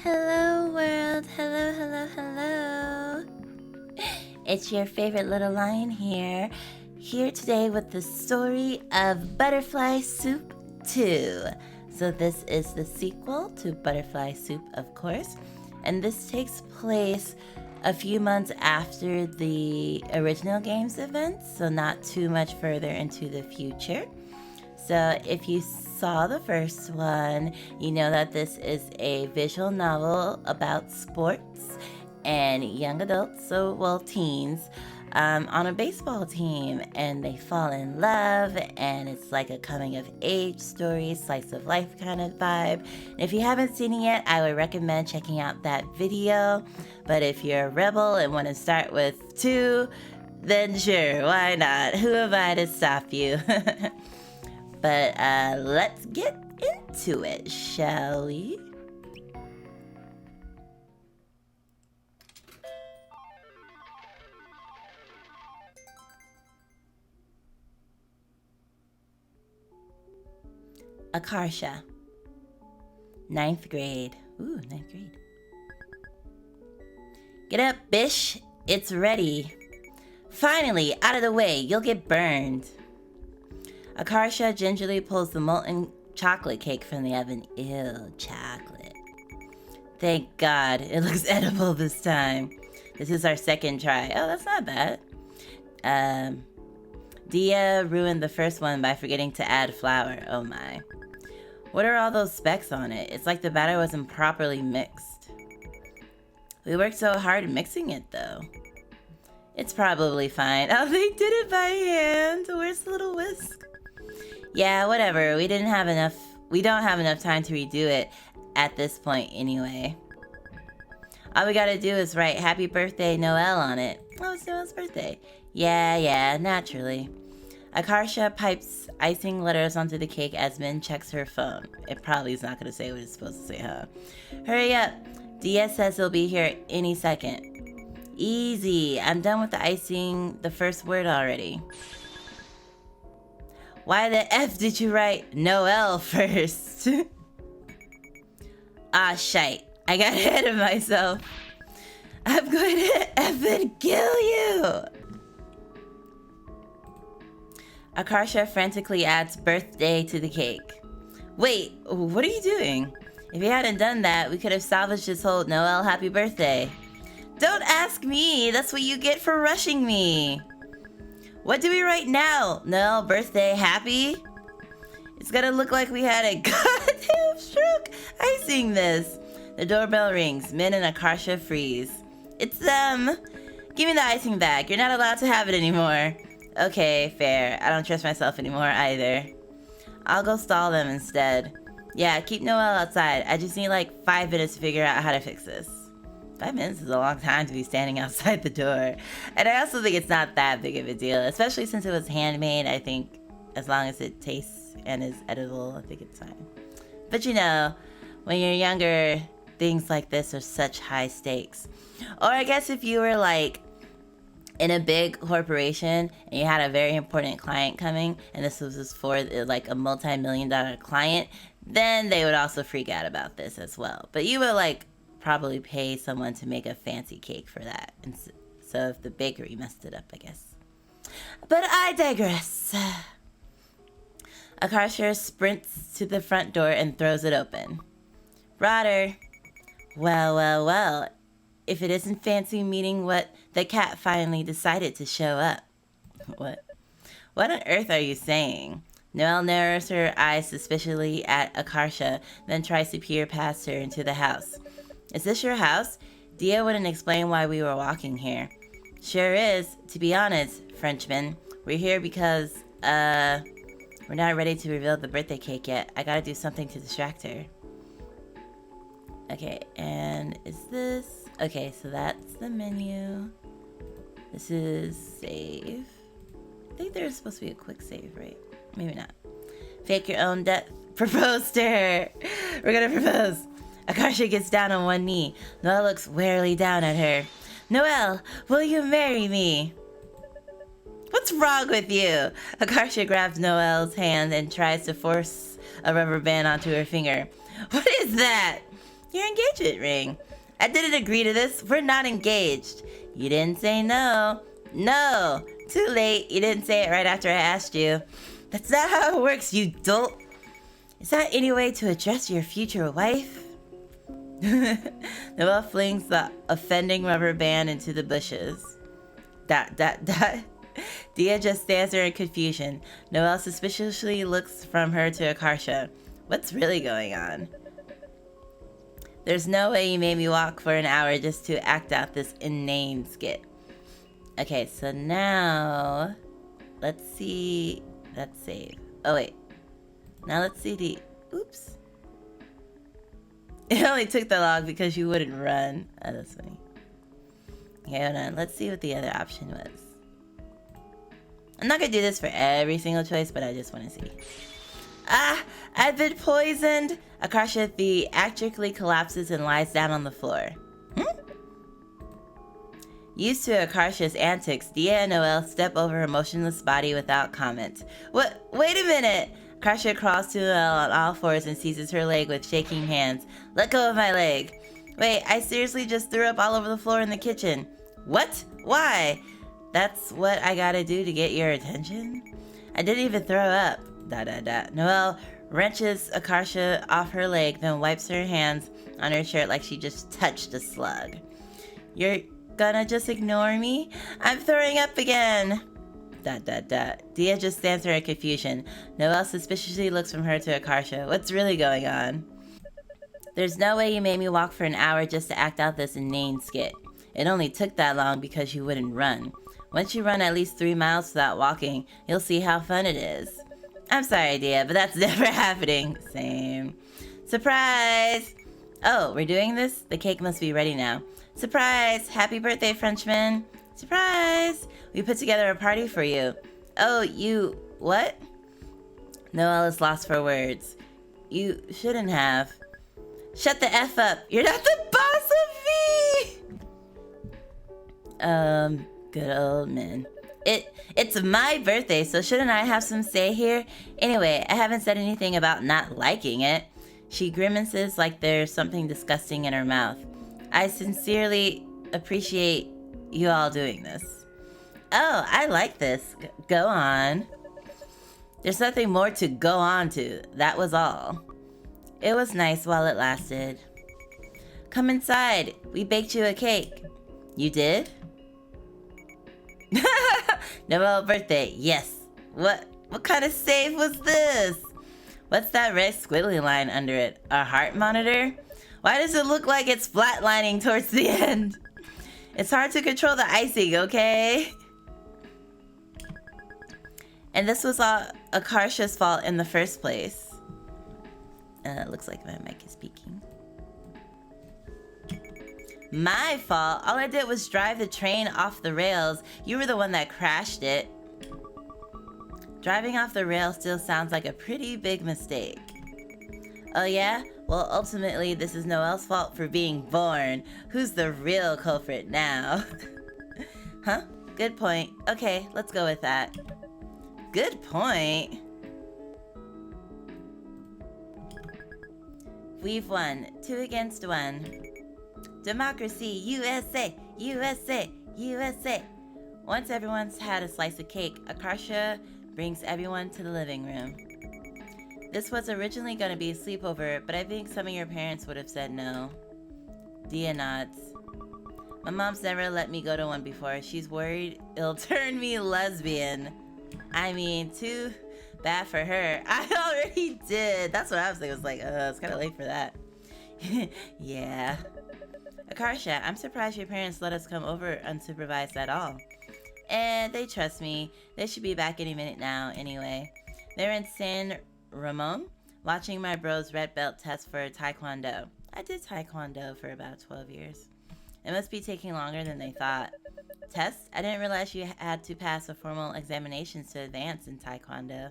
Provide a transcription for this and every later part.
Hello world, hello. It's your favorite little lion here today with the story of Butterfly Soup 2. So this is the sequel to Butterfly Soup, of course, and this takes place a few months after the original game's events, so not too much further into the future. So if you saw the first one, you know that this is a visual novel about sports and young adults, teens, on a baseball team, and they fall in love, and it's like a coming of age story, slice of life kind of vibe. And if you haven't seen it yet, I would recommend checking out that video. But if you're a rebel and want to start with 2, then sure, why not? Who am I to stop you? But let's get into it, shall we? Akarsha, 9th grade. Ooh, 9th grade. Get up, bish. It's ready. Finally, out of the way. You'll get burned. Akarsha gingerly pulls the molten chocolate cake from the oven. Ew, chocolate. Thank God, it looks edible this time. This is our second try. Oh, that's not bad. Diya ruined the first one by forgetting to add flour. Oh my. What are all those specks on it? It's like the batter wasn't properly mixed. We worked so hard mixing it though. It's probably fine. Oh, they did it by hand. Where's the little whisk? Yeah, whatever. We don't have enough time to redo it at this point anyway. All we gotta do is write happy birthday Noelle on it. Oh, it's Noelle's birthday. Yeah, naturally. Akarsha pipes icing letters onto the cake as Min checks her phone. It probably is not gonna say what it's supposed to say, huh? Hurry up. Diya says he'll be here any second. Easy. I'm done with the icing the first word already. Why the F did you write Noelle first? Ah, shite. I got ahead of myself. I'm going to effing kill you. Akarsha frantically adds birthday to the cake. Wait, what are you doing? If you hadn't done that, we could have salvaged this whole Noelle happy birthday. Don't ask me. That's what you get for rushing me. What do we write now? Noelle birthday happy? It's gonna look like we had a goddamn stroke icing this. The doorbell rings. Min and Akarsha freeze. It's them. Give me the icing back. You're not allowed to have it anymore. Okay, fair. I don't trust myself anymore either. I'll go stall them instead. Yeah, keep Noelle outside. I just need like 5 minutes to figure out how to fix this. 5 minutes is a long time to be standing outside the door. And I also think it's not that big of a deal, especially since it was handmade. I think as long as it tastes and is edible, I think it's fine. But you know, when you're younger, things like this are such high stakes. Or I guess if you were like in a big corporation and you had a very important client coming, and this was just for like a multi-million-dollar client, then they would also freak out about this as well. But you would like probably pay someone to make a fancy cake for that. And so if the bakery messed it up, I guess. But I digress. Akarsha sprints to the front door and throws it open. Rotter. Well. If it isn't fancy meeting what the cat finally decided to show up. What on earth are you saying? Noelle narrows her eyes suspiciously at Akarsha, then tries to peer past her into the house. Is this your house? Diya wouldn't explain why we were walking here. Sure is. To be honest, Frenchman, we're here because, we're not ready to reveal the birthday cake yet. I gotta do something to distract her. Okay, and is this... Okay, so that's the menu. This is save. I think there's supposed to be a quick save, right? Maybe not. Fake your own death. Propose to her. We're gonna propose. Akarsha gets down on one knee. Noelle looks warily down at her. Noelle, will you marry me? What's wrong with you? Akarsha grabs Noelle's hand and tries to force a rubber band onto her finger. What is that? Your engagement ring. I didn't agree to this. We're not engaged. You didn't say no. No. Too late. You didn't say it right after I asked you. That's not how it works, you dolt. Is that any way to address your future wife? Noelle flings the offending rubber band into the bushes. Dot. Diya just stands there in confusion. Noelle suspiciously looks from her to Akarsha. What's really going on? There's no way you made me walk for an hour just to act out this inane skit. Okay, so now... Let's see... Let's save. Oh, wait. Now let's see the... Oops. It only took that long because you wouldn't run. Oh, that's funny. Okay, hold on. Let's see what the other option was. I'm not gonna do this for every single choice, but I just want to see. Ah! I've been poisoned! Akarsha theatrically collapses and lies down on the floor. Used to Akarsha's antics, Diya and Noelle step over her motionless body without comment. What? Wait a minute! Akarsha crawls to Noelle on all fours and seizes her leg with shaking hands. Let go of my leg. Wait, I seriously just threw up all over the floor in the kitchen. What? Why? That's what I gotta do to get your attention? I didn't even throw up. Noelle wrenches Akarsha off her leg, then wipes her hands on her shirt like she just touched a slug. You're gonna just ignore me? I'm throwing up again. Diya just stands there in confusion. Noelle suspiciously looks from her to Akarsha. What's really going on? There's no way you made me walk for an hour just to act out this inane skit. It only took that long because you wouldn't run. Once you run at least 3 miles without walking, you'll see how fun it is. I'm sorry, Diya, but that's never happening. Same. Surprise! Oh, we're doing this? The cake must be ready now. Surprise! Happy birthday, Frenchman! Surprise! We put together a party for you. Oh, you... what? Noelle is lost for words. You shouldn't have. Shut the F up! You're not the boss of me! Good old man. It's my birthday, so shouldn't I have some say here? Anyway, I haven't said anything about not liking it. She grimaces like there's something disgusting in her mouth. I sincerely appreciate you all doing this. Oh, I like this. Go on. There's nothing more to go on to. That was all. It was nice while it lasted. Come inside. We baked you a cake. You did? Noelle birthday. Yes. What kind of save was this? What's that red squiggly line under it? A heart monitor? Why does it look like it's flatlining towards the end? It's hard to control the icing, okay? And this was all Akarsha's fault in the first place. Looks like my mic is peaking. My fault? All I did was drive the train off the rails. You were the one that crashed it. Driving off the rails still sounds like a pretty big mistake. Oh yeah? Well, ultimately, this is Noelle's fault for being born. Who's the real culprit now? Huh? Good point. Okay, let's go with that. Good point. We've won. 2 against 1. Democracy, USA, USA, USA. Once everyone's had a slice of cake, Akarsha brings everyone to the living room. This was originally going to be a sleepover, but I think some of your parents would have said no. Diya nods. My mom's never let me go to one before. She's worried it'll turn me lesbian. I mean, too bad for her. I already did. That's what I was thinking. I was like, it's kind of late for that. Yeah. Akarsha, I'm surprised your parents let us come over unsupervised at all. And they trust me. They should be back any minute now, anyway. They're in San Ramon, watching my bro's red belt test for Taekwondo. I did Taekwondo for about 12 years. It must be taking longer than they thought. Test? I didn't realize you had to pass a formal examinations to advance in Taekwondo.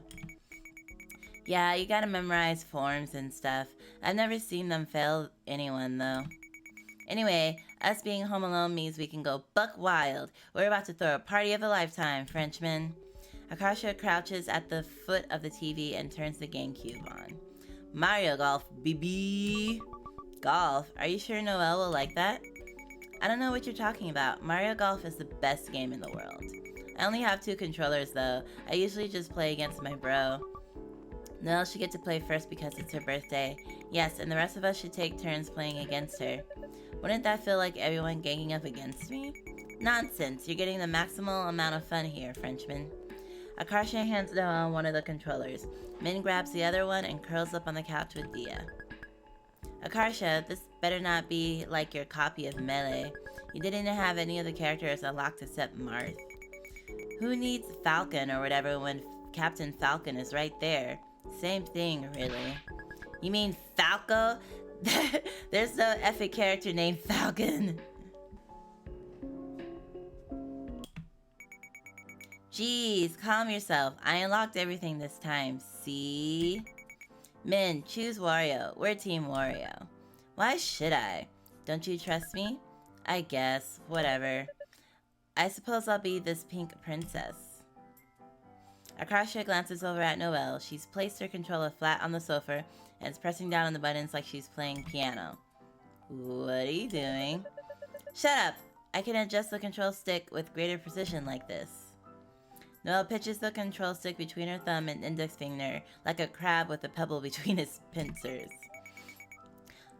Yeah, you gotta memorize forms and stuff. I've never seen them fail anyone, though. Anyway, us being home alone means we can go buck wild. We're about to throw a party of a lifetime, Frenchman. Akarsha crouches at the foot of the TV and turns the GameCube on. Mario Golf, BB. Golf? Are you sure Noelle will like that? I don't know what you're talking about. Mario Golf is the best game in the world. I only have 2 controllers though. I usually just play against my bro. Noelle should get to play first because it's her birthday. Yes, and the rest of us should take turns playing against her. Wouldn't that feel like everyone ganging up against me? Nonsense, you're getting the maximal amount of fun here, Frenchman. Akarsha hands Noelle one of the controllers. Min grabs the other one and curls up on the couch with Diya. Akarsha, this better not be like your copy of Melee. You didn't have any of the characters unlocked except Marth. Who needs Falcon or whatever when Captain Falcon is right there? Same thing, really. You mean Falco? There's no effing character named Falcon. Jeez, calm yourself. I unlocked everything this time, see? Min, choose Wario. We're Team Wario. Why should I? Don't you trust me? I guess. Whatever. I suppose I'll be this pink princess. Akarsha glances over at Noelle. She's placed her controller flat on the sofa and is pressing down on the buttons like she's playing piano. What are you doing? Shut up! I can adjust the control stick with greater precision like this. Noelle pitches the control stick between her thumb and index finger like a crab with a pebble between his pincers.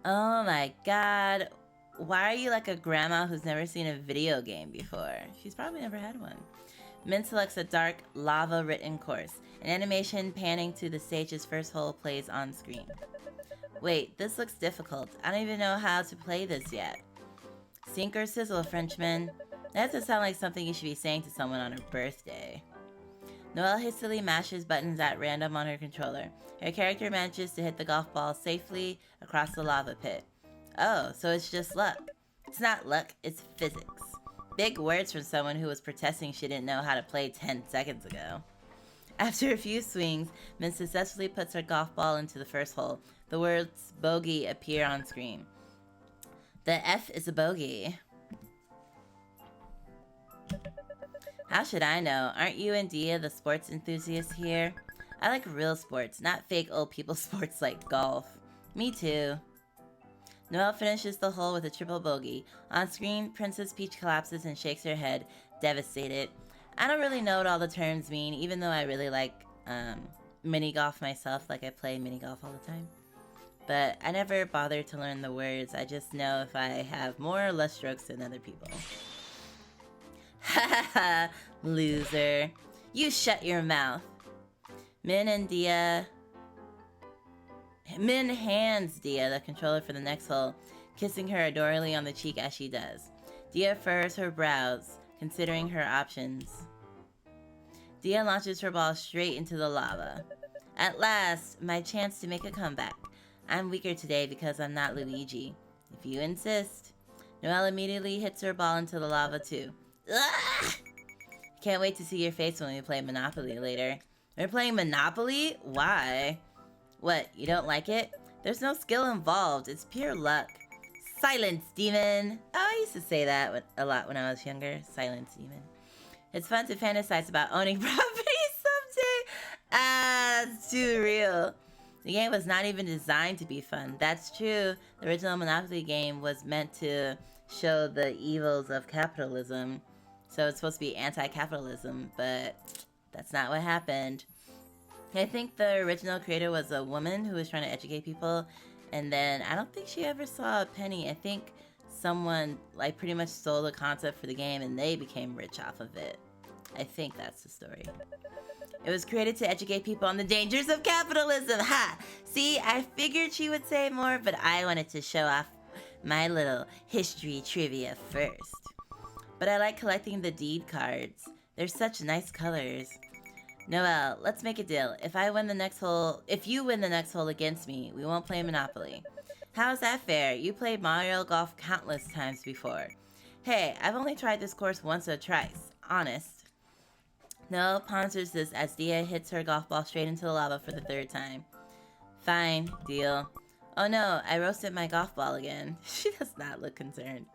Oh my god. Why are you like a grandma who's never seen a video game before? She's probably never had one. Min selects a dark, lava-written course. An animation panning to the stage's first hole plays on screen. Wait, this looks difficult. I don't even know how to play this yet. Sink or sizzle, Frenchman. That doesn't sound like something you should be saying to someone on her birthday. Noelle hastily mashes buttons at random on her controller. Her character manages to hit the golf ball safely across the lava pit. Oh, so it's just luck. It's not luck, it's physics. Big words from someone who was protesting she didn't know how to play 10 seconds ago. After a few swings, Min successfully puts her golf ball into the first hole. The words bogey appear on screen. The F is a bogey. How should I know? Aren't you and Diya the sports enthusiasts here? I like real sports, not fake old people sports like golf. Me too. Noelle finishes the hole with a triple bogey. On screen, Princess Peach collapses and shakes her head, devastated. I don't really know what all the terms mean, even though I really like mini golf myself, like I play mini golf all the time. But I never bother to learn the words, I just know if I have more or less strokes than other people. Ha ha ha, loser. You shut your mouth. Min hands Diya the controller for the next hole, kissing her adorably on the cheek as she does. Diya furrows her brows, considering her options. Diya launches her ball straight into the lava. At last, my chance to make a comeback. I'm weaker today because I'm not Luigi. If you insist. Noelle immediately hits her ball into the lava too. Ugh! Can't wait to see your face when we play Monopoly later. We're playing Monopoly? Why? What, you don't like it? There's no skill involved. It's pure luck. Silence, demon! Oh, I used to say that a lot when I was younger. Silence, demon. It's fun to fantasize about owning property someday. Ah, it's too real. The game was not even designed to be fun. That's true. The original Monopoly game was meant to show the evils of capitalism. So it's supposed to be anti-capitalism, but that's not what happened. I think the original creator was a woman who was trying to educate people, and then I don't think she ever saw a penny. I think someone like pretty much stole the concept for the game and they became rich off of it. I think that's the story. It was created to educate people on the dangers of capitalism. Ha! See, I figured she would say more, but I wanted to show off my little history trivia first. But I like collecting the deed cards. They're such nice colors. Noelle, let's make a deal. If you win the next hole against me, we won't play Monopoly. How's that fair? You played Mario Golf countless times before. Hey, I've only tried this course once or twice. Honest. Noelle ponders this as Diya hits her golf ball straight into the lava for the 3rd time. Fine, deal. Oh no, I roasted my golf ball again. She does not look concerned.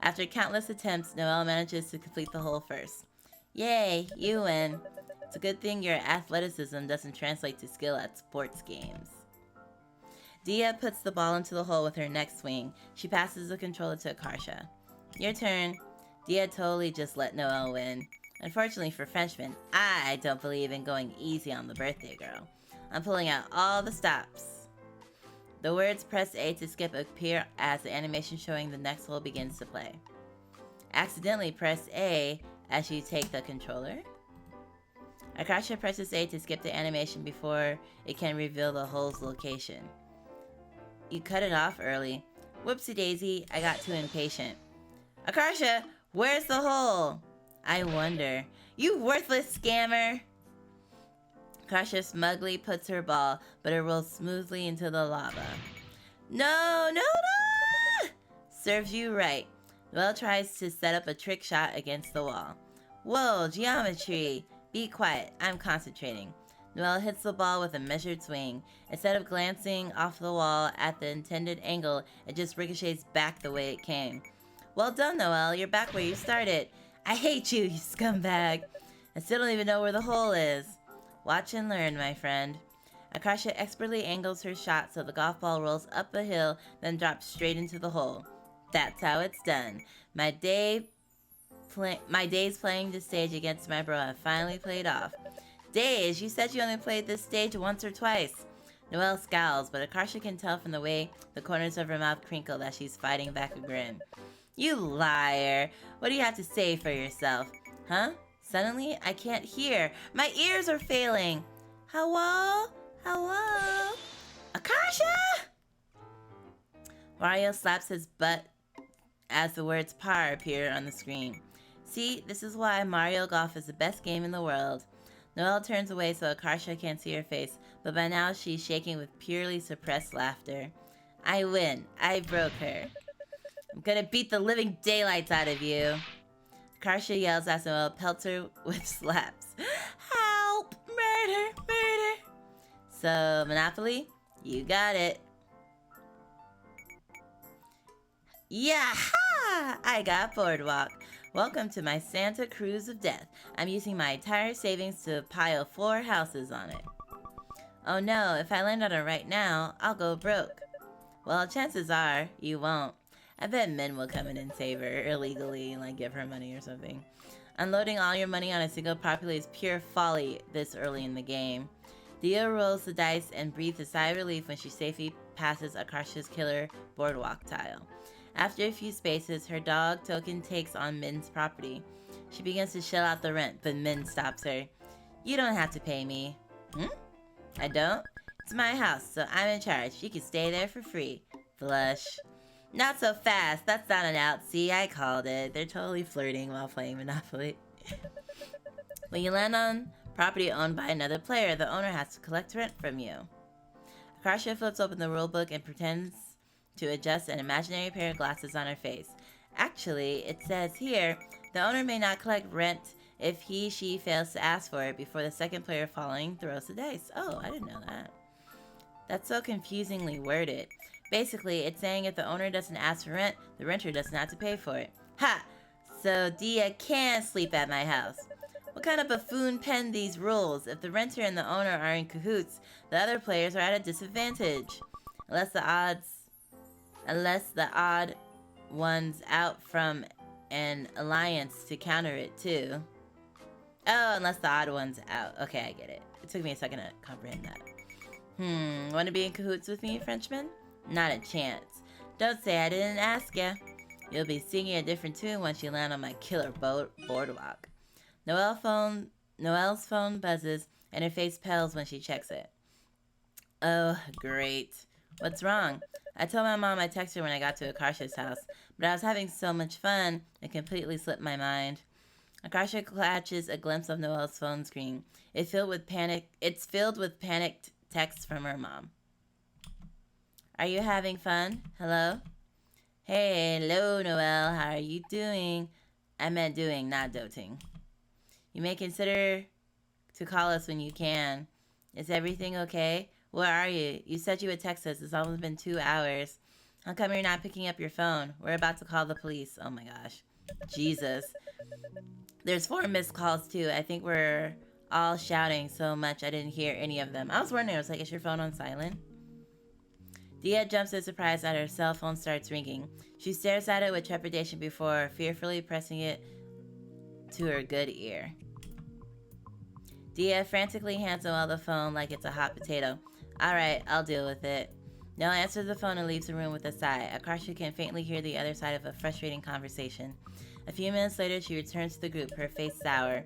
After countless attempts, Noelle manages to complete the hole first. Yay, you win. It's a good thing your athleticism doesn't translate to skill at sports games. Diya puts the ball into the hole with her next swing. She passes the controller to Akarsha. Your turn. Diya totally just let Noelle win. Unfortunately for Frenchmen, I don't believe in going easy on the birthday girl. I'm pulling out all the stops. The words press A to skip appear as the animation showing the next hole begins to play. Accidentally press A as you take the controller. Akarsha presses A to skip the animation before it can reveal the hole's location. You cut it off early. Whoopsie daisy, I got too impatient. Akarsha, where's the hole? I wonder. You worthless scammer! Akarsha smugly puts her ball, but it rolls smoothly into the lava. No! Serves you right. Noelle tries to set up a trick shot against the wall. Whoa, geometry! Be quiet, I'm concentrating. Noelle hits the ball with a measured swing. Instead of glancing off the wall at the intended angle, it just ricochets back the way it came. Well done, Noelle, you're back where you started. I hate you, you scumbag. I still don't even know where the hole is. Watch and learn, my friend. Akarsha expertly angles her shot so the golf ball rolls up a hill, then drops straight into the hole. That's how it's done. My days playing this stage against my bro have finally paid off. Days, you said you only played this stage once or twice. Noelle scowls, but Akarsha can tell from the way the corners of her mouth crinkle that she's fighting back a grin. You liar! What do you have to say for yourself? Huh? Suddenly, I can't hear. My ears are failing. Hello? Akarsha! Mario slaps his butt as the words par appear on the screen. See, this is why Mario Golf is the best game in the world. Noelle turns away so Akarsha can't see her face, but by now she's shaking with purely suppressed laughter. I win. I broke her. I'm gonna beat the living daylights out of you. Akarsha yells as Noelle pelts her with slaps. Help! Murder! So, Monopoly, you got it. Yeah! I got Boardwalk. Welcome to my Santa Cruise of Death. I'm using my entire savings to pile 4 houses on it. Oh no, if I land on it right now, I'll go broke. Well, chances are, you won't. I bet Min will come in and save her illegally and give her money or something. Unloading all your money on a single property is pure folly this early in the game. Diya rolls the dice and breathes a sigh of relief when she safely passes Akarsha's killer boardwalk tile. After a few spaces, her dog token takes on Min's property. She begins to shell out the rent, but Min stops her. You don't have to pay me. I don't? It's my house, so I'm in charge. You can stay there for free. Flush. Not so fast. That's not an out. See, I called it. They're totally flirting while playing Monopoly. When you land on property owned by another player, the owner has to collect rent from you. Akarsha flips open the rulebook and pretends to adjust an imaginary pair of glasses on her face. Actually, it says here, the owner may not collect rent if she fails to ask for it before the second player following throws the dice. Oh, I didn't know that. That's so confusingly worded. Basically, it's saying if the owner doesn't ask for rent, the renter doesn't have to pay for it. Ha! So Diya can sleep at my house. What kind of buffoon penned these rules? If the renter and the owner are in cahoots, the other players are at a disadvantage. Unless the odd one's out from an alliance to counter it too. Oh, unless the odd one's out. Okay, I get it. It took me a second to comprehend that. Want to be in cahoots with me, Frenchman? Not a chance. Don't say I didn't ask ya. You'll be singing a different tune once you land on my killer boardwalk. Noelle's phone buzzes and her face pales when she checks it. Oh, great. What's wrong? I told my mom I texted her when I got to Akarsha's house, but I was having so much fun, it completely slipped my mind. Akarsha catches a glimpse of Noelle's phone screen. It's filled with panicked texts from her mom. Are you having fun? Hello? Hey, hello, Noelle. How are you doing? I meant doing, not doting. You may consider to call us when you can. Is everything okay? Where are you? You said you would text us. It's almost been 2 hours. How come you're not picking up your phone? We're about to call the police. Oh my gosh. Jesus. There's 4 missed calls too. I think we're all shouting so much I didn't hear any of them. I was wondering, I was like, is your phone on silent? Diya jumps in surprise as her cell phone starts ringing. She stares at it with trepidation before fearfully pressing it to her good ear. Diya frantically hands Noelle the phone like it's a hot potato. Alright, I'll deal with it. Noelle answers the phone and leaves the room with a sigh. Akarsha can faintly hear the other side of a frustrating conversation. A few minutes later, she returns to the group, her face sour.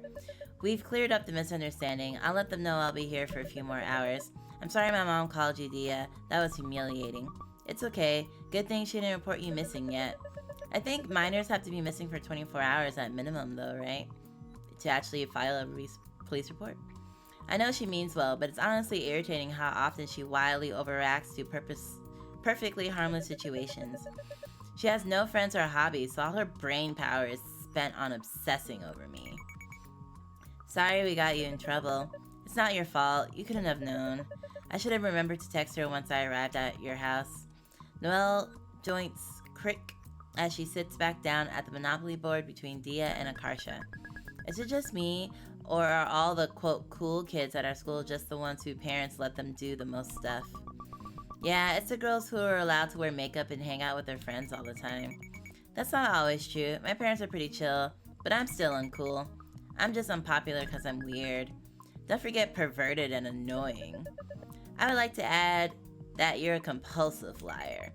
We've cleared up the misunderstanding. I'll let them know I'll be here for a few more hours. I'm sorry my mom called you, Diya. That was humiliating. It's okay. Good thing she didn't report you missing yet. I think minors have to be missing for 24 hours at minimum, though, right? To actually file a police report. I know she means well, but it's honestly irritating how often she wildly overreacts to perfectly harmless situations. She has no friends or hobbies, so all her brain power is spent on obsessing over me. Sorry we got you in trouble. It's not your fault. You couldn't have known. I should have remembered to text her once I arrived at your house. Noelle joints crick as she sits back down at the Monopoly board between Diya and Akarsha. Is it just me, or are all the quote cool kids at our school just the ones whose parents let them do the most stuff? Yeah, it's the girls who are allowed to wear makeup and hang out with their friends all the time. That's not always true. My parents are pretty chill, but I'm still uncool. I'm just unpopular because I'm weird. Don't forget perverted and annoying. I would like to add that you're a compulsive liar.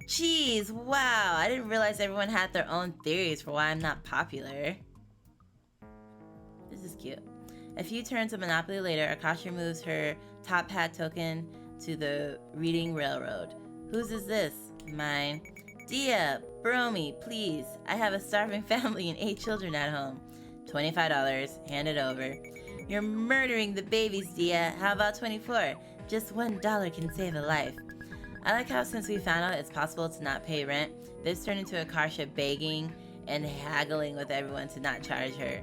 Jeez, wow, I didn't realize everyone had their own theories for why I'm not popular. This is cute. A few turns of Monopoly later, Akarsha moves her top hat token to the Reading Railroad. Whose is this? Mine. Diya, bro me, please. I have a starving family and 8 children at home. $25. Hand it over. You're murdering the babies, Diya. How about 24? Just $1 can save a life. I like how since we found out it's possible to not pay rent, this turned into Akarsha begging and haggling with everyone to not charge her.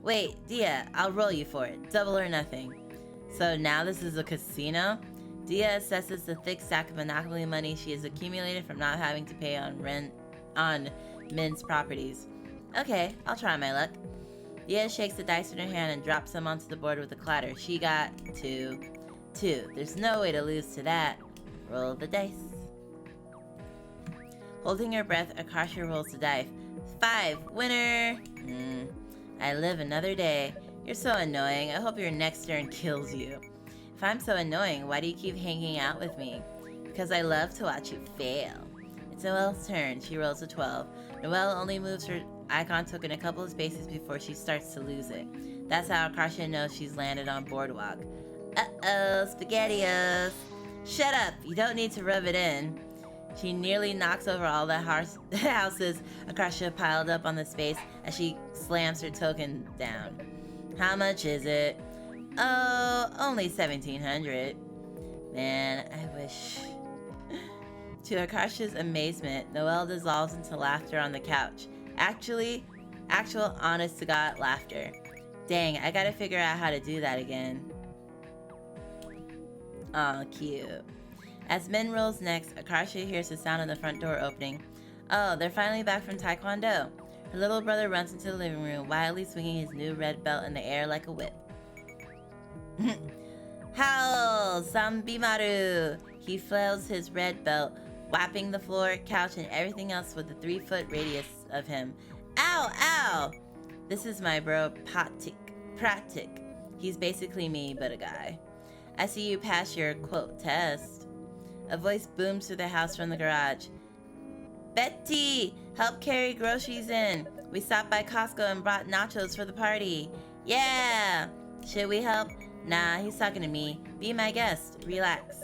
Wait, Diya, I'll roll you for it. Double or nothing. So now this is a casino? Diya assesses the thick stack of Monopoly money she has accumulated from not having to pay on rent on Min's properties. Okay, I'll try my luck. Diya shakes the dice in her hand and drops them onto the board with a clatter. She got 2. 2. There's no way to lose to that. Roll the dice. Holding her breath, Akarsha rolls the dice. 5. Winner! I live another day. You're so annoying. I hope your next turn kills you. If I'm so annoying, why do you keep hanging out with me? Because I love to watch you fail. It's Noelle's turn. She rolls a 12. Noelle only moves her icon token a couple of spaces before she starts to lose it. That's how Akarsha knows she's landed on Boardwalk. Uh-oh, SpaghettiOs. Shut up. You don't need to rub it in. She nearly knocks over all the houses Akarsha piled up on the space as she slams her token down. How much is it? Oh, only 1,700. Man, I wish. To Akarsha's amazement, Noelle dissolves into laughter on the couch. Actual honest-to-God laughter. Dang, I gotta figure out how to do that again. Aw, cute. As Min rolls next, Akarsha hears the sound of the front door opening. Oh, they're finally back from Taekwondo. Her little brother runs into the living room, wildly swinging his new red belt in the air like a whip. Howl! Sambimaru! He flails his red belt, whapping the floor, couch, and everything else with a 3-foot radius of him. Ow! Ow! This is my bro, Pratik. He's basically me, but a guy. I see you pass your, quote, test. A voice booms through the house from the garage. Betty! Help carry groceries in. We stopped by Costco and brought nachos for the party. Yeah! Should we help? Nah, he's talking to me. Be my guest. Relax.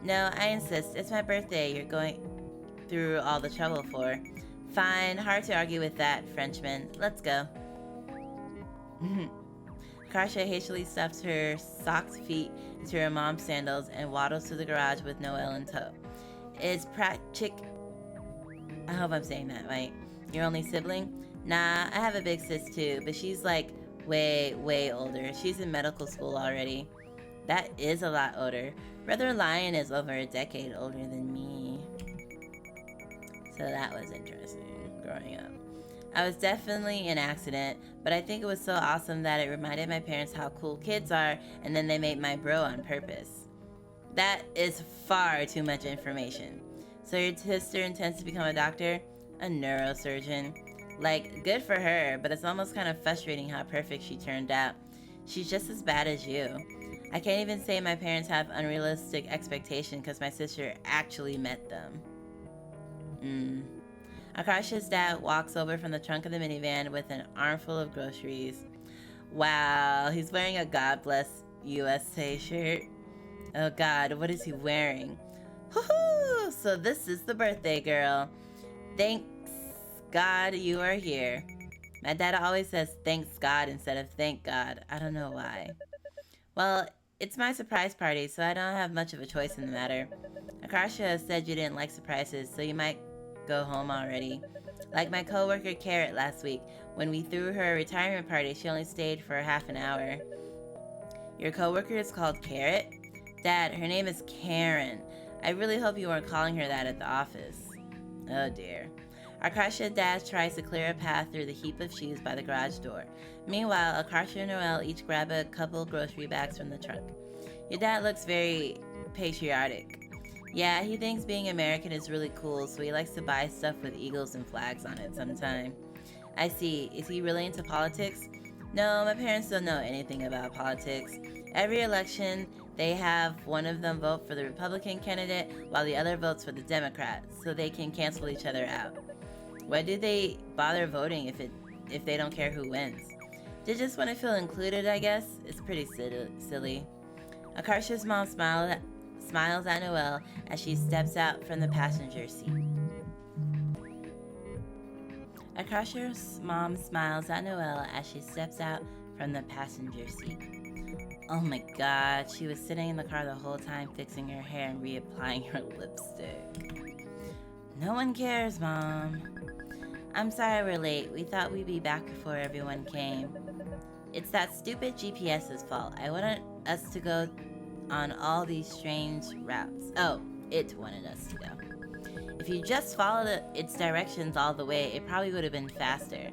No, I insist. It's my birthday you're going through all the trouble for. Fine, hard to argue with that, Frenchman. Let's go. Akarsha hastily stuffs her socked feet into her mom's sandals and waddles to the garage with Noelle in tow. Is Pratik... I hope I'm saying that right. Your only sibling? Nah, I have a big sis too, but she's like way older. She's in medical school already. That is a lot older. Brother Lion is over a decade older than me. So that was interesting growing up. I was definitely an accident, but I think it was so awesome that it reminded my parents how cool kids are, and then they made my bro on purpose. That is far too much information. So your sister intends to become a doctor? A neurosurgeon? Like, good for her, but it's almost kind of frustrating how perfect she turned out. She's just as bad as you. I can't even say my parents have unrealistic expectations because my sister actually met them. Akarsha's dad walks over from the trunk of the minivan with an armful of groceries. Wow, he's wearing a God Bless USA shirt. Oh God, what is he wearing? Woohoo! So this is the birthday girl. Thanks God you are here. My dad always says thanks God instead of thank God. I don't know why. Well, it's my surprise party, so I don't have much of a choice in the matter. Akarsha said you didn't like surprises, so you might go home already. Like my coworker Carrot last week, when we threw her a retirement party, she only stayed for half an hour. Your coworker is called Carrot? Dad, her name is Karen. I really hope you weren't calling her that at the office. Oh dear. Akarsha dad tries to clear a path through the heap of shoes by the garage door. Meanwhile, Akarsha and Noelle each grab a couple grocery bags from the trunk. Your dad looks very patriotic. Yeah, he thinks being American is really cool, so he likes to buy stuff with eagles and flags on it sometime. I see. Is he really into politics? No, my parents don't know anything about politics. Every election, they have one of them vote for the Republican candidate while the other votes for the Democrat, so they can cancel each other out. Why do they bother voting if they don't care who wins? They just want to feel included, I guess. It's pretty silly. Akarsha's mom smiles at Noelle as she steps out from the passenger seat. Akarsha's mom smiles at Noelle as she steps out from the passenger seat. Oh my God, she was sitting in the car the whole time fixing her hair and reapplying her lipstick. No one cares, Mom. I'm sorry we're late. We thought we'd be back before everyone came. It's that stupid GPS's fault. I wanted us to go on all these strange routes. Oh, it wanted us to go. If you just followed its directions all the way, it probably would have been faster.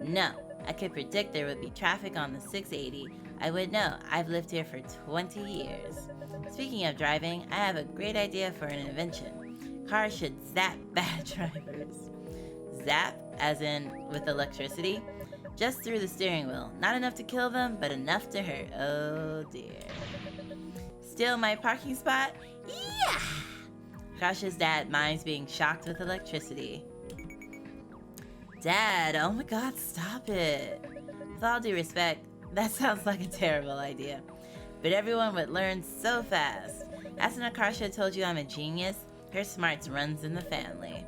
No, I could predict there would be traffic on the 680. I would know. I've lived here for 20 years. Speaking of driving, I have a great idea for an invention. Cars should zap bad drivers. Zap, as in with electricity? Just through the steering wheel. Not enough to kill them, but enough to hurt. Oh dear. Steal my parking spot? Yeah! Akarsha's dad minds being shocked with electricity. Dad, oh my God, stop it. With all due respect, that sounds like a terrible idea. But everyone would learn so fast. Hasn't Akarsha told you I'm a genius? Her smarts runs in the family.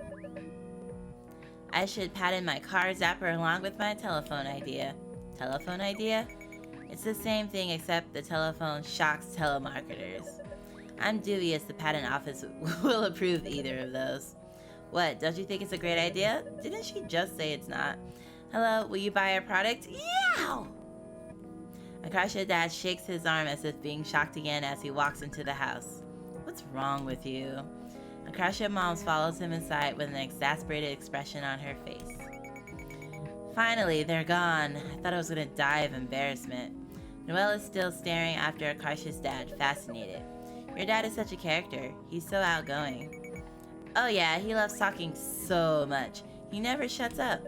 I should patent my car zapper along with my telephone idea. Telephone idea? It's the same thing except the telephone shocks telemarketers. I'm dubious the patent office will approve either of those. What, don't you think it's a great idea? Didn't she just say it's not? Hello, will you buy our product? Yeah! Akarsha dad shakes his arm as if being shocked again as he walks into the house. What's wrong with you? Akarsha mom follows him inside with an exasperated expression on her face. Finally, they're gone. I thought I was gonna die of embarrassment. Noelle is still staring after Akarsha's dad, fascinated. Your dad is such a character. He's so outgoing. Oh yeah, he loves talking so much. He never shuts up.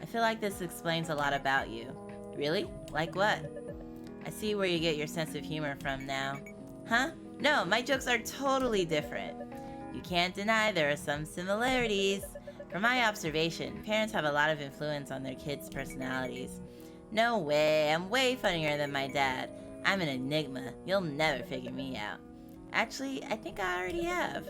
I feel like this explains a lot about you. Really? Like what? I see where you get your sense of humor from now. Huh? No, my jokes are totally different. You can't deny there are some similarities. From my observation, parents have a lot of influence on their kids' personalities. No way, I'm way funnier than my dad. I'm an enigma. You'll never figure me out. Actually, I think I already have.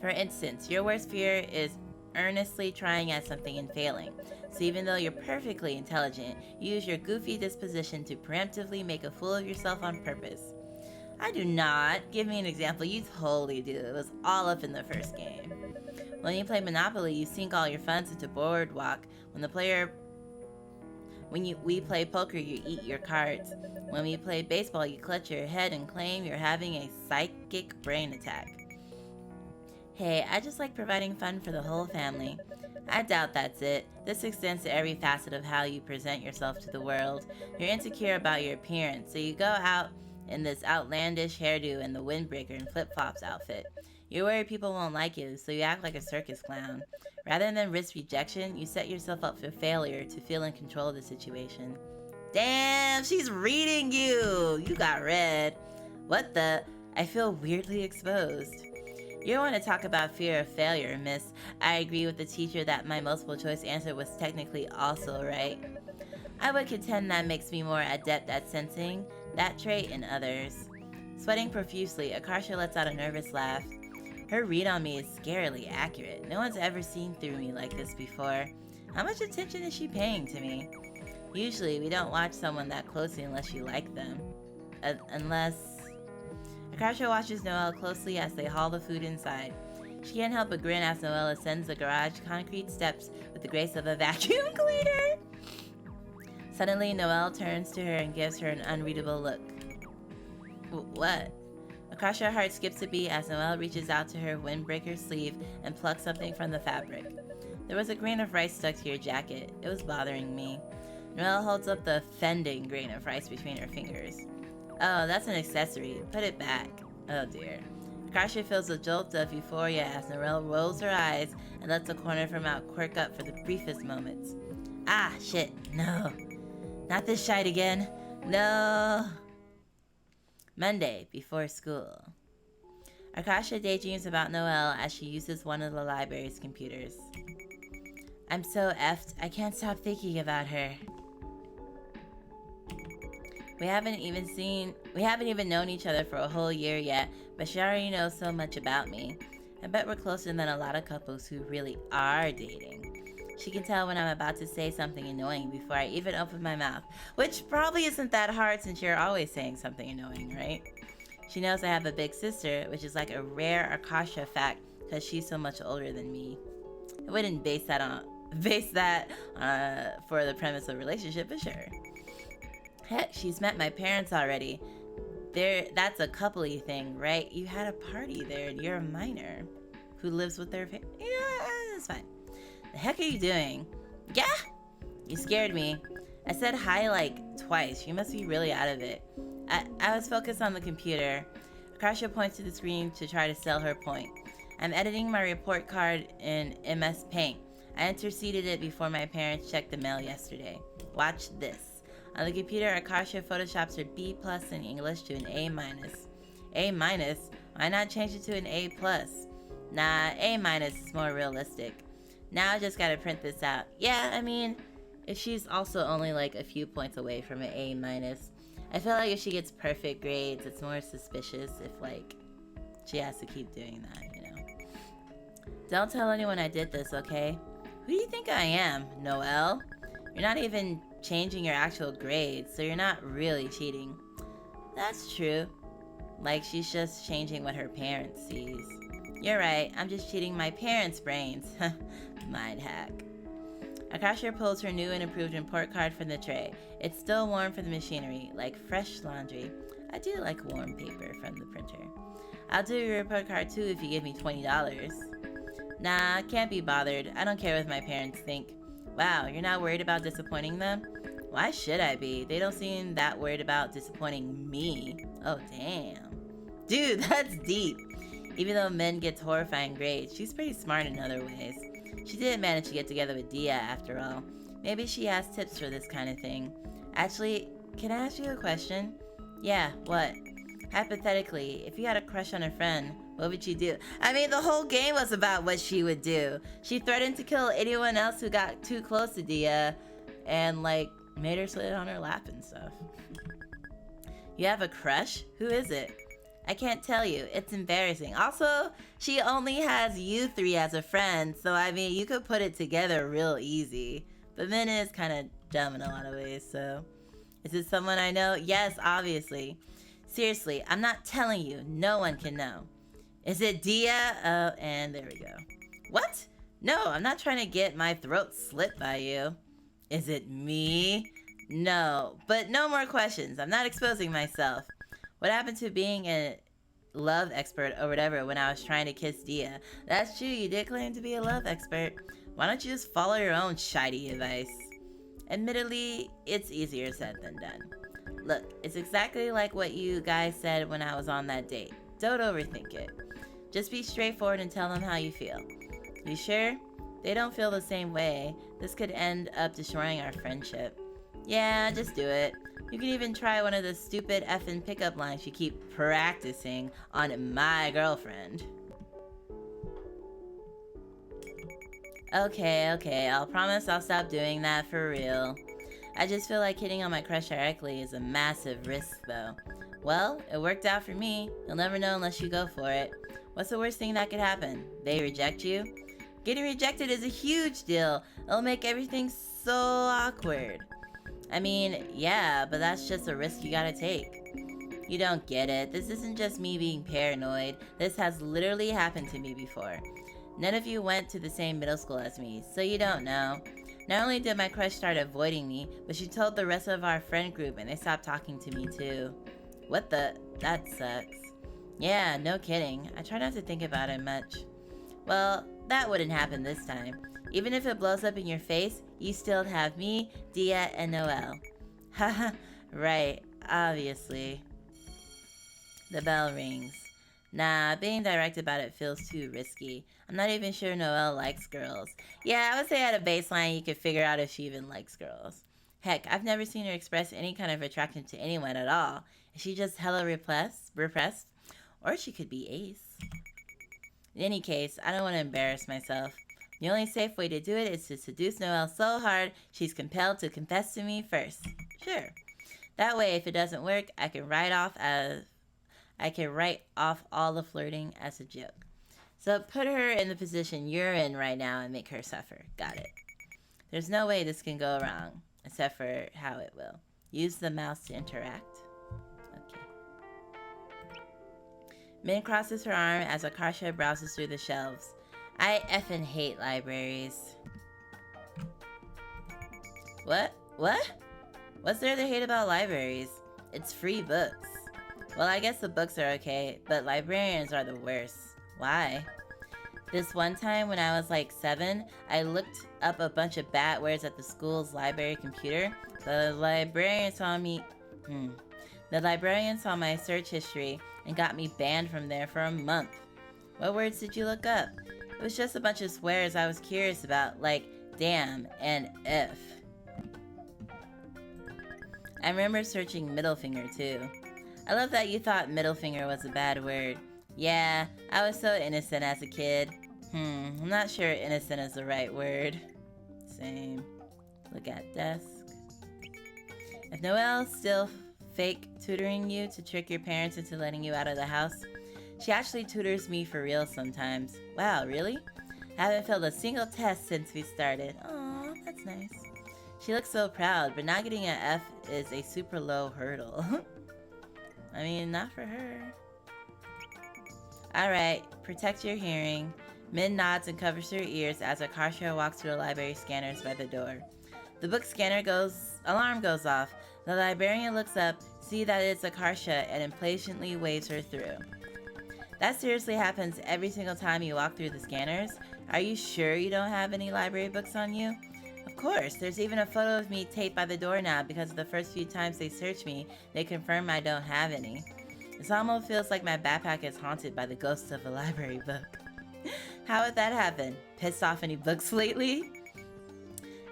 For instance, your worst fear is earnestly trying at something and failing. So even though you're perfectly intelligent, you use your goofy disposition to preemptively make a fool of yourself on purpose. I do not. Give me an example. You totally do. It was all up in the first game. When you play Monopoly, you sink all your funds into Boardwalk. We play poker, you eat your cards. When we play baseball, you clutch your head and claim you're having a psychic brain attack. Hey, I just like providing fun for the whole family. I doubt that's it. This extends to every facet of how you present yourself to the world. You're insecure about your appearance, so you go out in this outlandish hairdo and the windbreaker and flip-flops outfit. You're worried people won't like you, so you act like a circus clown. Rather than risk rejection, you set yourself up for failure to feel in control of the situation. Damn, she's reading you! You got read. What the? I feel weirdly exposed. You don't want to talk about fear of failure, miss. I agree with the teacher that my multiple choice answer was technically also right. I would contend that makes me more adept at sensing that trait in others. Sweating profusely, Akarsha lets out a nervous laugh. Her read on me is scarily accurate. No one's ever seen through me like this before. How much attention is she paying to me? Usually, we don't watch someone that closely unless you like them. Akarsha watches Noelle closely as they haul the food inside. She can't help but grin as Noelle ascends the garage concrete steps with the grace of a vacuum cleaner. Suddenly, Noelle turns to her and gives her an unreadable look. What? Akarsha's heart skips a beat as Noelle reaches out to her windbreaker sleeve and plucks something from the fabric. There was a grain of rice stuck to your jacket. It was bothering me. Noelle holds up the offending grain of rice between her fingers. Oh, that's an accessory. Put it back. Oh dear. Akarsha feels a jolt of euphoria as Noelle rolls her eyes and lets the corner of her mouth quirk up for the briefest moments. Ah, shit. No. Not this shite again. No. Monday, before school. Akarsha daydreams about Noelle as she uses one of the library's computers. I'm so effed, I can't stop thinking about her. We haven't even known each other for a whole year yet, but she already knows so much about me. I bet we're closer than a lot of couples who really are dating. She can tell when I'm about to say something annoying before I even open my mouth, which probably isn't that hard since you're always saying something annoying, right? She knows I have a big sister, which is like a rare Akarsha fact because she's so much older than me. I wouldn't base that for the premise of a relationship, but sure. Heck, she's met my parents already. That's a couple-y thing, right? You had a party there and you're a minor who lives with their family. Yeah, it's fine. The heck are you doing? Yeah? You scared me. I said hi like twice. You must be really out of it. I was focused on the computer. Akarsha points to the screen to try to sell her point. I'm editing my report card in MS Paint. I interceded it before my parents checked the mail yesterday. Watch this. On the computer, Akarsha photoshops her B+ in English to an A-. A-? Why not change it to an A+? Nah, A- is more realistic. Now I just gotta print this out. Yeah, I mean, if she's also only like a few points away from an A-, I feel like if she gets perfect grades, it's more suspicious if like she has to keep doing that, you know. Don't tell anyone I did this, okay? Who do you think I am, Noelle? You're not even changing your actual grades, so you're not really cheating. That's true. Like she's just changing what her parents sees. You're right, I'm just cheating my parents' brains. Mind hack. Akarsha pulls her new and improved report card from the tray. It's still warm from the machinery, like fresh laundry. I do like warm paper from the printer. I'll do your report card too if you give me $20. Nah, can't be bothered. I don't care what my parents think. Wow, you're not worried about disappointing them? Why should I be? They don't seem that worried about disappointing me. Oh, damn. Dude, that's deep. Even though men get horrifying grades, she's pretty smart in other ways. She did manage to get together with Diya after all. Maybe she has tips for this kind of thing. Actually, can I ask you a question? Yeah, what? Hypothetically, if you had a crush on a friend, what would you do? I mean, the whole game was about what she would do. She threatened to kill anyone else who got too close to Diya and, like, made her sit on her lap and stuff. You have a crush? Who is it? I can't tell you. It's embarrassing. Also, she only has you three as a friend, so I mean, you could put it together real easy. But Min is kind of dumb in a lot of ways, so. Is it someone I know? Yes, obviously. Seriously, I'm not telling you. No one can know. Is it Diya? Oh, and there we go. What? No, I'm not trying to get my throat slit by you. Is it me? No, but no more questions. I'm not exposing myself. What happened to being a love expert or whatever when I was trying to kiss Diya? That's true, you did claim to be a love expert. Why don't you just follow your own shitey advice? Admittedly, it's easier said than done. Look, it's exactly like what you guys said when I was on that date. Don't overthink it. Just be straightforward and tell them how you feel. You sure? They don't feel the same way. This could end up destroying our friendship. Yeah, just do it. You can even try one of the stupid effing pickup lines you keep practicing on my girlfriend. Okay, I'll promise I'll stop doing that for real. I just feel like hitting on my crush directly is a massive risk though. Well, it worked out for me. You'll never know unless you go for it. What's the worst thing that could happen? They reject you? Getting rejected is a huge deal. It'll make everything so awkward. I mean, yeah, but that's just a risk you gotta take. You don't get it. This isn't just me being paranoid. This has literally happened to me before. None of you went to the same middle school as me, so you don't know. Not only did my crush start avoiding me, but she told the rest of our friend group and they stopped talking to me too. What the? That sucks. Yeah, no kidding. I try not to think about it much. Well, that wouldn't happen this time. Even if it blows up in your face, you still have me, Diya, and Noelle. Haha, right, obviously. The bell rings. Nah, being direct about it feels too risky. I'm not even sure Noelle likes girls. Yeah, I would say at a baseline you could figure out if she even likes girls. Heck, I've never seen her express any kind of attraction to anyone at all. Is she just hella repressed? Or she could be ace. In any case, I don't want to embarrass myself. The only safe way to do it is to seduce Noelle so hard she's compelled to confess to me first. Sure. That way, if it doesn't work, I can write off all the flirting as a joke. So put her in the position you're in right now and make her suffer. Got it. There's no way this can go wrong, except for how it will. Use the mouse to interact. Okay. Min crosses her arm as Akarsha browses through the shelves. I effing hate libraries. What? What's there to hate about libraries? It's free books. Well, I guess the books are okay, but librarians are the worst. Why? This one time when I was like 7, I looked up a bunch of bad words at the school's library computer. The librarian saw my search history and got me banned from there for a month. What words did you look up? It was just a bunch of swears I was curious about, like damn and if. I remember searching middle finger too. I love that you thought middle finger was a bad word. Yeah, I was so innocent as a kid. I'm not sure innocent is the right word. Same. Look at desk. If Noelle's still fake tutoring you to trick your parents into letting you out of the house, she actually tutors me for real sometimes. Wow, really? I haven't failed a single test since we started. Aw, that's nice. She looks so proud, but not getting an F is a super low hurdle. I mean, not for her. Alright, protect your hearing. Min nods and covers her ears as Akarsha walks through the library scanners by the door. The book scanner alarm goes off. The librarian looks up, see that it's Akarsha, and impatiently waves her through. That seriously happens every single time you walk through the scanners? Are you sure you don't have any library books on you? Of course, there's even a photo of me taped by the door now because the first few times they search me, they confirm I don't have any. It almost feels like my backpack is haunted by the ghosts of a library book. How would that happen? Pissed off any books lately?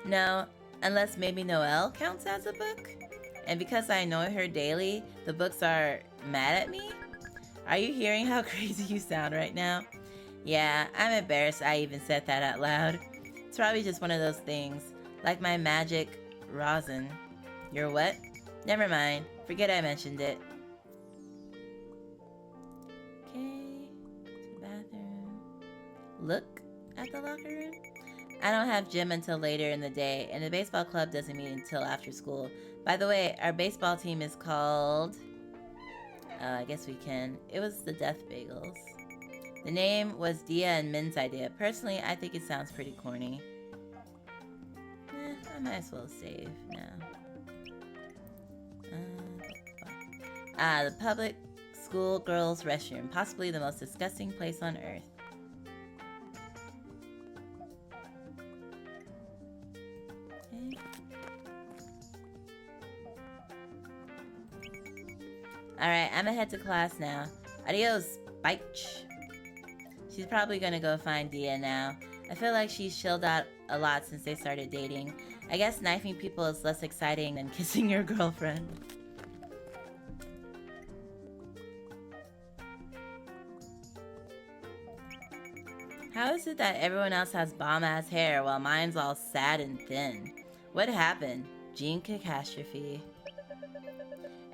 No, unless maybe Noelle counts as a book? And because I annoy her daily, the books are mad at me? Are you hearing how crazy you sound right now? Yeah, I'm embarrassed I even said that out loud. It's probably just one of those things, like my magic rosin. Your what? Never mind, forget I mentioned it. Okay, to the bathroom. Look at the locker room. I don't have gym until later in the day, and the baseball club doesn't meet until after school. By the way, our baseball team is called... I guess we can. It was the Death Bagels. The name was Diya and Min's idea. Personally, I think it sounds pretty corny. I might as well save now. The public school girls' restroom. Possibly the most disgusting place on earth. Okay. Alright, I'ma head to class now. Adios, bitch. She's probably gonna go find Diya now. I feel like she's chilled out a lot since they started dating. I guess knifing people is less exciting than kissing your girlfriend. How is it that everyone else has bomb-ass hair while mine's all sad and thin? What happened? Gene catastrophe.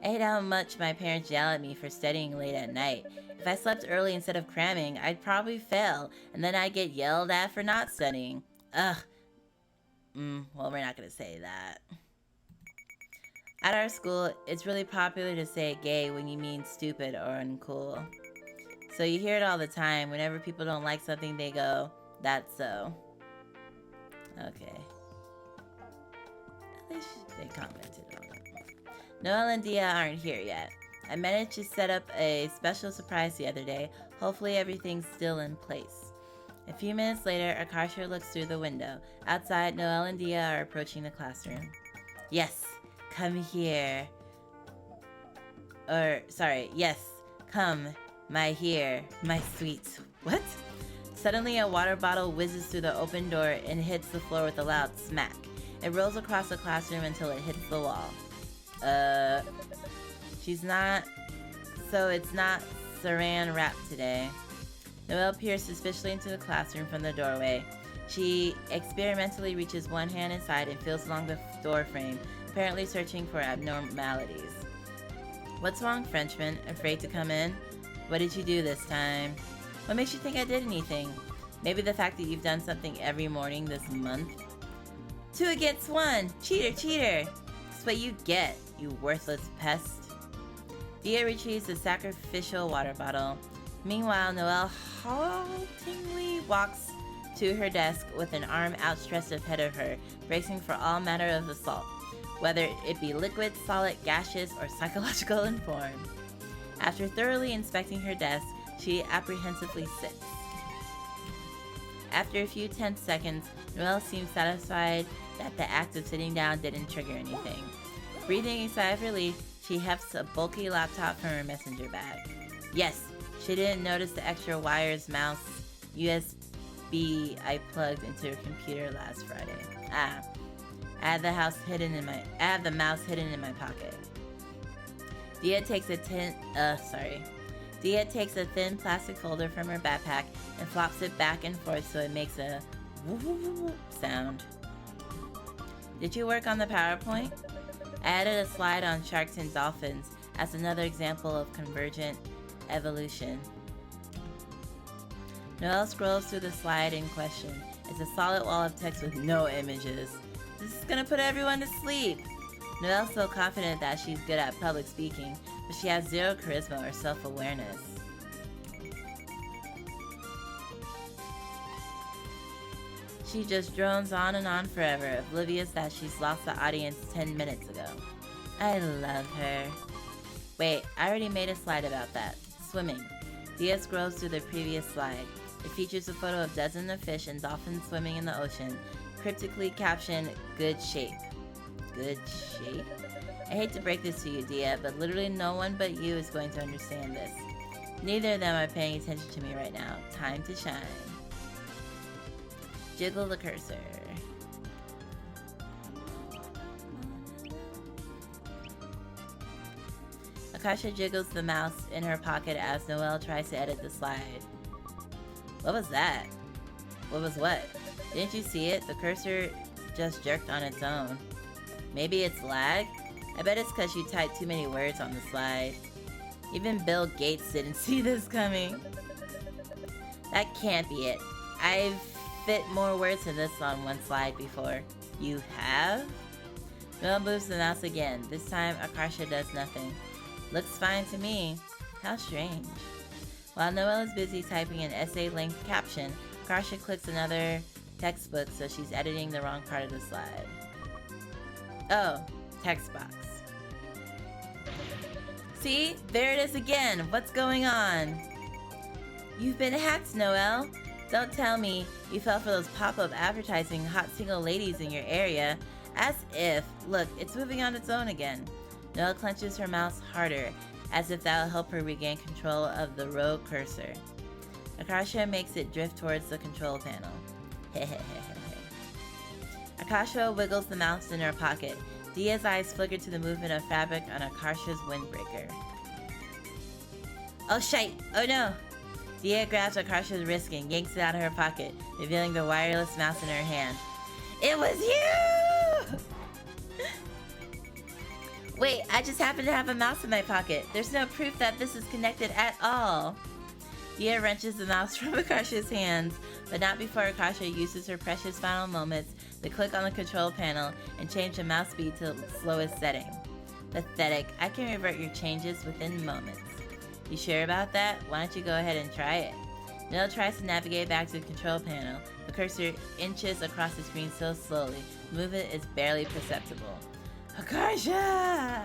I hate how much my parents yell at me for studying late at night. If I slept early instead of cramming, I'd probably fail, and then I'd get yelled at for not studying. Ugh. Well, we're not gonna say that. At our school, it's really popular to say gay when you mean stupid or uncool. So you hear it all the time. Whenever people don't like something, they go, "That's so." Okay. At least they commented on it. Noelle and Diya aren't here yet. I managed to set up a special surprise the other day. Hopefully everything's still in place. A few minutes later, Akarsha looks through the window. Outside, Noelle and Diya are approaching the classroom. Yes, come here. Yes, come. My sweet. What? Suddenly, a water bottle whizzes through the open door and hits the floor with a loud smack. It rolls across the classroom until it hits the wall. It's not saran wrap today. Noelle peers suspiciously into the classroom from the doorway. She experimentally reaches one hand inside and feels along the door frame, apparently searching for abnormalities. What's wrong, Frenchman? Afraid to come in? What did you do this time? What makes you think I did anything? Maybe the fact that you've done something every morning this month? 2 against 1! Cheater! That's what you get, you worthless pest. Diya retrieves the sacrificial water bottle. Meanwhile, Noelle haltingly walks to her desk with an arm outstretched ahead of her, bracing for all manner of assault, whether it be liquid, solid, gaseous, or psychological in form. After thoroughly inspecting her desk, she apprehensively sits. After a few tense seconds, Noelle seems satisfied that the act of sitting down didn't trigger anything. Breathing a sigh of relief, she hefts a bulky laptop from her messenger bag. Yes, she didn't notice the extra wires, mouse, USB I plugged into her computer last Friday. I had the mouse hidden in my pocket. Diya takes a thin plastic folder from her backpack and flops it back and forth so it makes a woo sound. Did you work on the PowerPoint? I added a slide on sharks and dolphins as another example of convergent evolution. Noelle scrolls through the slide in question. It's a solid wall of text with no images. This is gonna put everyone to sleep. Noelle's so confident that she's good at public speaking, but she has zero charisma or self-awareness. She just drones on and on forever, oblivious that she's lost the audience 10 minutes ago. I love her. Wait, I already made a slide about that. Swimming. Diya scrolls through the previous slide. It features a photo of dozens of fish and dolphins swimming in the ocean, cryptically captioned, "Good shape." Good shape? I hate to break this to you, Diya, but literally no one but you is going to understand this. Neither of them are paying attention to me right now. Time to shine. Jiggle the cursor. Akarsha jiggles the mouse in her pocket as Noelle tries to edit the slide. What was that? What was what? Didn't you see it? The cursor just jerked on its own. Maybe it's lag? I bet it's because you typed too many words on the slide. Even Bill Gates didn't see this coming. That can't be it. I've fit more words than this on one slide before. You have? Noelle moves the mouse again. This time, Akarsha does nothing. Looks fine to me. How strange. While Noelle is busy typing an essay-length caption, Akarsha clicks another textbook, so she's editing the wrong part of the slide. Oh, text box. See? There it is again. What's going on? You've been hacked, Noelle. Don't tell me you fell for those pop-up advertising hot single ladies in your area. As if. Look, it's moving on its own again. Noelle clenches her mouse harder as if that will help her regain control of the rogue cursor. Akarsha makes it drift towards the control panel. Akarsha wiggles the mouse in her pocket. Diya's eyes flicker to the movement of fabric on Akarsha's windbreaker. Oh shite! Oh no! Diya grabs Akarsha's wrist and yanks it out of her pocket, revealing the wireless mouse in her hand. It was you! Wait, I just happen to have a mouse in my pocket. There's no proof that this is connected at all. Diya wrenches the mouse from Akarsha's hands, but not before Akarsha uses her precious final moments to click on the control panel and change the mouse speed to the slowest setting. Pathetic. I can revert your changes within moments. You sure about that? Why don't you go ahead and try it? Noelle tries to navigate back to the control panel. The cursor inches across the screen so slowly, the movement is barely perceptible. Akarsha!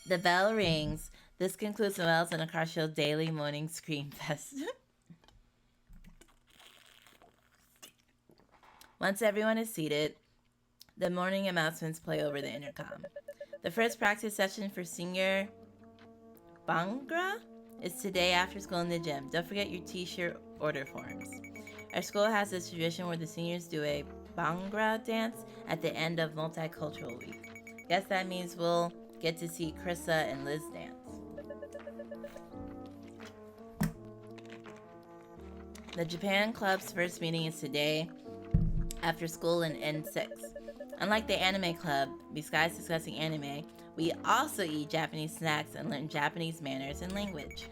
The bell rings. This concludes Noelle's and Akarsha's daily morning scream fest. Once everyone is seated, the morning announcements play over the intercom. The first practice session for senior Bhangra is today after school in the gym. Don't forget your t-shirt order forms. Our school has this tradition where the seniors do a Bhangra dance at the end of Multicultural Week. Guess that means we'll get to see Krissa and Liz dance. The Japan Club's first meeting is today after school in N6. Unlike the anime club, besides discussing anime, we also eat Japanese snacks and learn Japanese manners and language.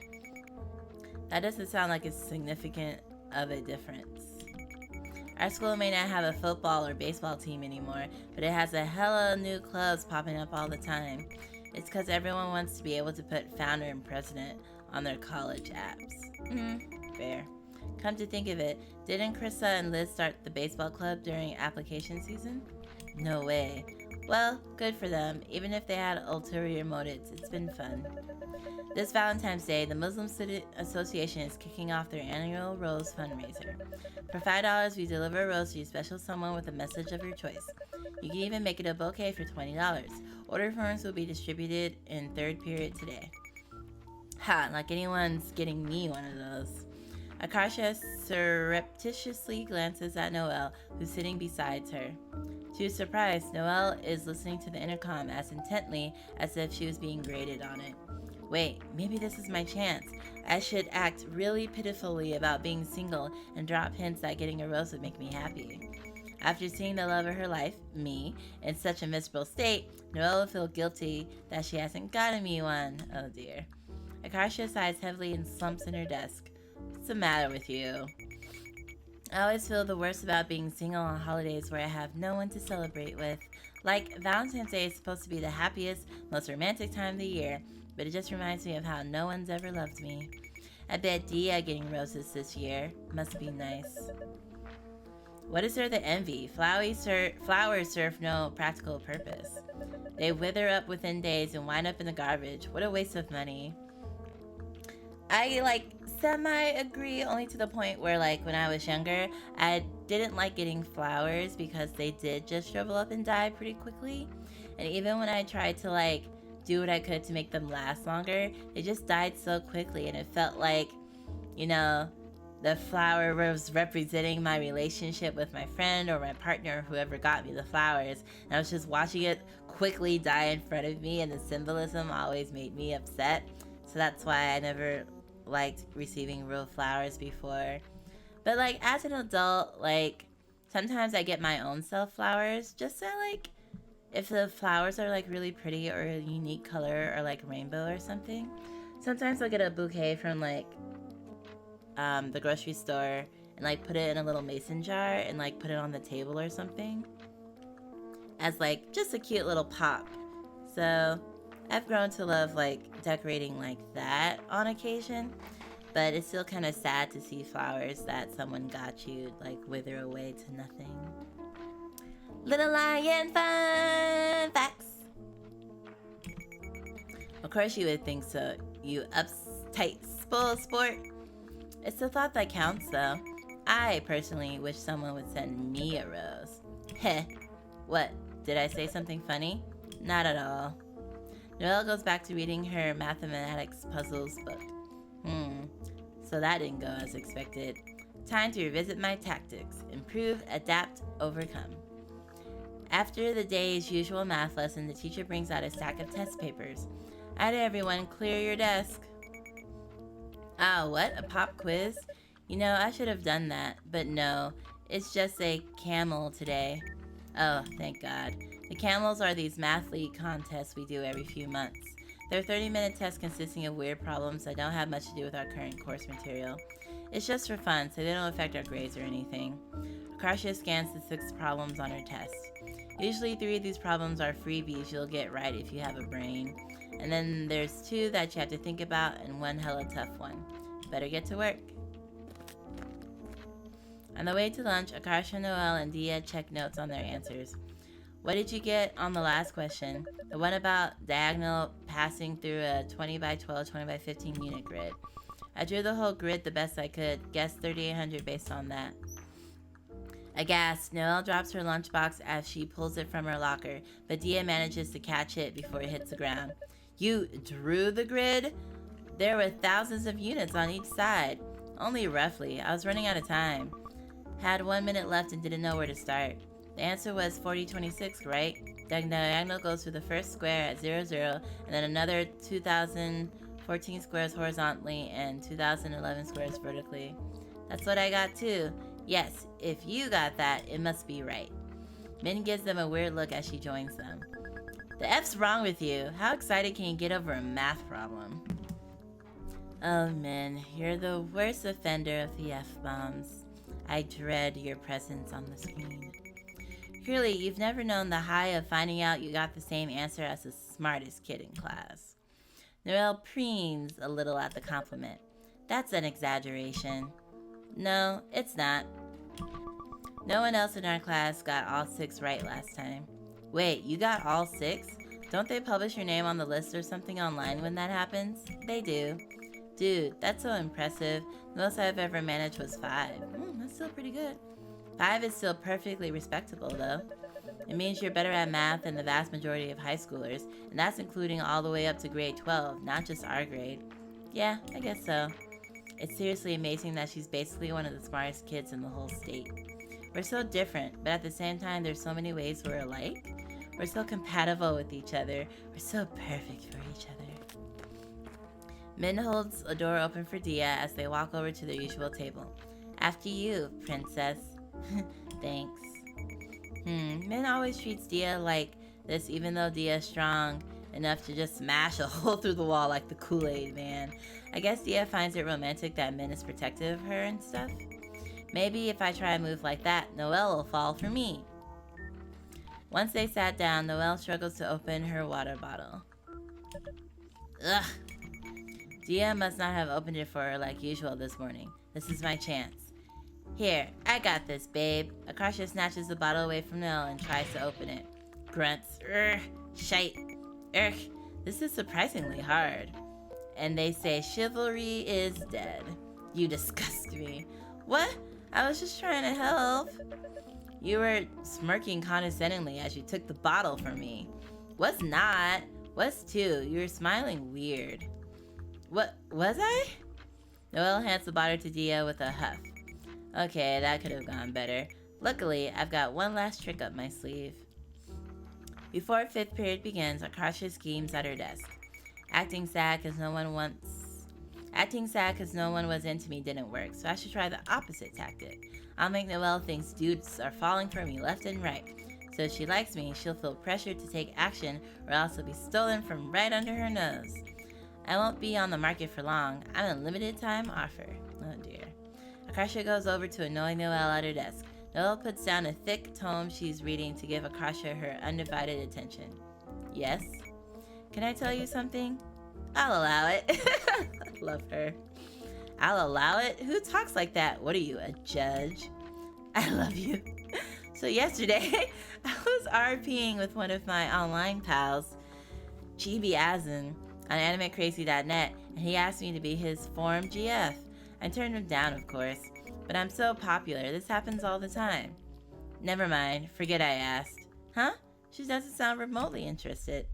That doesn't sound like it's significant of a difference. Our school may not have a football or baseball team anymore, but it has a hella new clubs popping up all the time. It's because everyone wants to be able to put founder and president on their college apps. Fair. Come to think of it, didn't Krissa and Liz start the baseball club during application season? No way. Well, good for them. Even if they had ulterior motives, it's been fun. This Valentine's Day, the Muslim Student Association is kicking off their annual rose fundraiser. For $5, we deliver a rose to your special someone with a message of your choice. You can even make it a bouquet for $20. Order forms will be distributed in third period today. Ha, like anyone's getting me one of those. Akarsha surreptitiously glances at Noelle, who's sitting beside her. To his surprise, Noelle is listening to the intercom as intently as if she was being graded on it. Wait, maybe this is my chance. I should act really pitifully about being single and drop hints that getting a rose would make me happy. After seeing the love of her life, me, in such a miserable state, Noelle will feel guilty that she hasn't gotten me one. Oh dear. Akarsha sighs heavily and slumps in her desk. What's the matter with you? I always feel the worst about being single on holidays where I have no one to celebrate with. Like, Valentine's Day is supposed to be the happiest, most romantic time of the year, but it just reminds me of how no one's ever loved me. I bet Diya getting roses this year must be nice. What is there to envy? Flowers serve no practical purpose. They wither up within days and wind up in the garbage. What a waste of money. I semi-agree, only to the point where when I was younger, I didn't like getting flowers because they did just shrivel up and die pretty quickly. And even when I tried to do what I could to make them last longer, they just died so quickly, and it felt like, the flower was representing my relationship with my friend or my partner or whoever got me the flowers, and I was just watching it quickly die in front of me, and the symbolism always made me upset. So that's why I never liked receiving real flowers before. But as an adult, sometimes I get my own self flowers just so if the flowers are really pretty or a unique color or rainbow or something. Sometimes I'll get a bouquet from the grocery store and put it in a little mason jar and put it on the table or something as just a cute little pop. So I've grown to love decorating like that on occasion, but it's still kind of sad to see flowers that someone got you wither away to nothing. Little Lion fun facts. Of course you would think so, you uptight spoiled sport. It's the thought that counts though. I personally wish someone would send me a rose. Heh. What? Did I say something funny? Not at all. Noelle goes back to reading her mathematics puzzles book. So that didn't go as expected. Time to revisit my tactics. Improve, adapt, overcome. After the day's usual math lesson, the teacher brings out a stack of test papers. Alright, everyone, clear your desk. What? A pop quiz? You know, I should have done that, but no. It's just a camel today. Oh, thank God. The camels are these math league contests we do every few months. They're 30-minute tests consisting of weird problems that don't have much to do with our current course material. It's just for fun, so they don't affect our grades or anything. Akarsha scans the 6 problems on her test. Usually 3 of these problems are freebies you'll get right if you have a brain. And then there's 2 that you have to think about and 1 hella tough one. Better get to work. On the way to lunch, Akarsha, Noelle, and Diya check notes on their answers. What did you get on the last question? The one about diagonal passing through a 20 by 12, 20 by 15 unit grid. I drew the whole grid the best I could, guessed 3,800 based on that. Aghast, Noelle drops her lunchbox as she pulls it from her locker, but Diya manages to catch it before it hits the ground. You drew the grid? There were thousands of units on each side. Only roughly. I was running out of time. Had 1 minute left and didn't know where to start. The answer was 4026, right? The diagonal goes through the first square at 0, 0, and then another 2014 squares horizontally and 2011 squares vertically. That's what I got too. Yes, if you got that, it must be right. Min gives them a weird look as she joins them. The F's wrong with you. How excited can you get over a math problem? Oh, Min, you're the worst offender of the F-bombs. I dread your presence on the screen. Clearly, you've never known the high of finding out you got the same answer as the smartest kid in class. Noelle preens a little at the compliment. That's an exaggeration. No, it's not. No one else in our class got all 6 right last time. Wait, you got all 6? Don't they publish your name on the list or something online when that happens? They do. Dude, that's so impressive. The most I've ever managed was 5. That's still pretty good. 5 is still perfectly respectable, though. It means you're better at math than the vast majority of high schoolers, and that's including all the way up to grade 12, not just our grade. Yeah, I guess so. It's seriously amazing that she's basically one of the smartest kids in the whole state. We're so different, but at the same time, there's so many ways we're alike. We're so compatible with each other. We're so perfect for each other. Min holds a door open for Diya as they walk over to their usual table. After you, princess. Thanks. Min always treats Diya like this, even though Diya's strong enough to just smash a hole through the wall like the Kool-Aid man. I guess Diya finds it romantic that Min is protective of her and stuff. Maybe if I try a move like that, Noelle will fall for me. Once they sat down, Noelle struggles to open her water bottle. Ugh. Diya must not have opened it for her like usual this morning. This is my chance. Here, I got this, babe. Akarsha snatches the bottle away from Noelle and tries to open it. Grunts. Shite. This is surprisingly hard. And they say chivalry is dead. You disgust me. What? I was just trying to help. You were smirking condescendingly as you took the bottle from me. Was not. Was too. You were smiling weird. What? Was I? Noelle hands the bottle to Diya with a huff. Okay, that could have gone better. Luckily, I've got one last trick up my sleeve. Before 5th period begins, Akarsha schemes at her desk. Acting sad because no one was into me didn't work, so I should try the opposite tactic. I'll make Noelle think dudes are falling for me left and right. So if she likes me, she'll feel pressured to take action or else it'll be stolen from right under her nose. I won't be on the market for long. I'm a limited time offer. Oh dear. Akarsha goes over to annoy Noelle at her desk. Noelle puts down a thick tome she's reading to give Akarsha her undivided attention. Yes? Can I tell you something? I'll allow it. Love her. I'll allow it? Who talks like that? What are you, a judge? I love you. So yesterday, I was RPing with one of my online pals, Chibi Azin, on animecrazy.net, and he asked me to be his forum GF. I turned him down, of course, but I'm so popular, this happens all the time. Never mind, forget I asked. Huh? She doesn't sound remotely interested.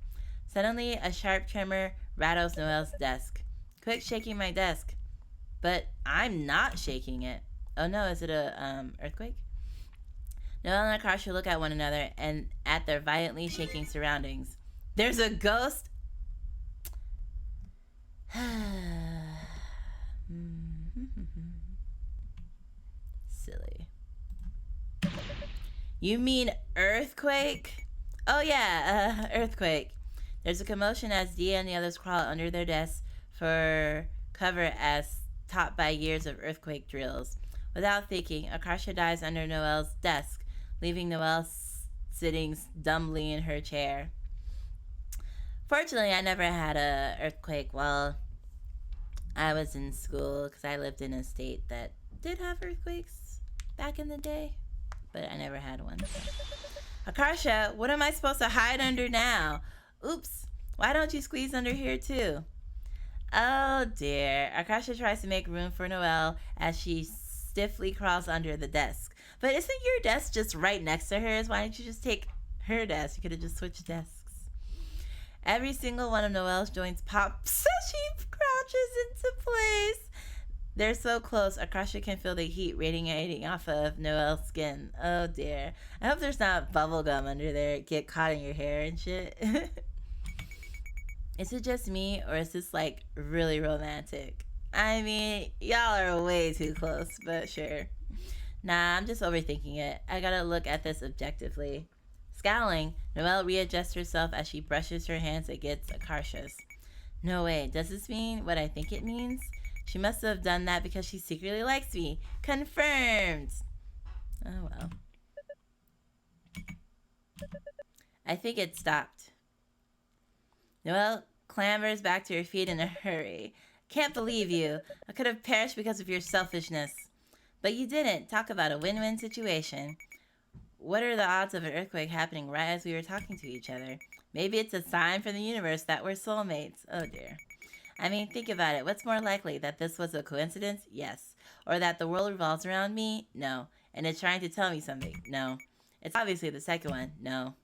Suddenly, a sharp tremor rattles Noelle's desk. Quick shaking my desk. But I'm not shaking it. Oh no, is it a earthquake? Noelle and Akarsha look at one another and at their violently shaking surroundings. There's a ghost? Silly. You mean earthquake? Oh yeah, earthquake. There's a commotion as Diya and the others crawl under their desks for cover as taught by years of earthquake drills. Without thinking, Akarsha dives under Noelle's desk, leaving Noelle sitting dumbly in her chair. Fortunately, I never had a earthquake while I was in school because I lived in a state that did have earthquakes back in the day, but I never had one. Akarsha, what am I supposed to hide under now? Oops, why don't you squeeze under here too? Oh dear. Akarsha tries to make room for Noelle as she stiffly crawls under the desk. But isn't your desk just right next to hers? Why didn't you just take her desk? You could have just switched desks. Every single one of Noelle's joints pops as she crouches into place. They're so close, Akarsha can feel the heat radiating off of Noelle's skin. Oh dear. I hope there's not bubble gum under there. Get caught in your hair and shit. Is it just me, or is this like really romantic? I mean, y'all are way too close, but sure. Nah, I'm just overthinking it. I gotta look at this objectively. Scowling, Noelle readjusts herself as she brushes her hands against Akarsha's. No way, does this mean what I think it means? She must have done that because she secretly likes me. Confirmed! Oh well. I think it stopped. Noelle clambers back to her feet in a hurry. Can't believe you. I could have perished because of your selfishness. But you didn't. Talk about a win-win situation. What are the odds of an earthquake happening right as we were talking to each other? Maybe it's a sign from the universe that we're soulmates. Oh dear. I mean, think about it. What's more likely? That this was a coincidence? Yes. Or that the world revolves around me? No. And it's trying to tell me something? No. It's obviously the second one? No.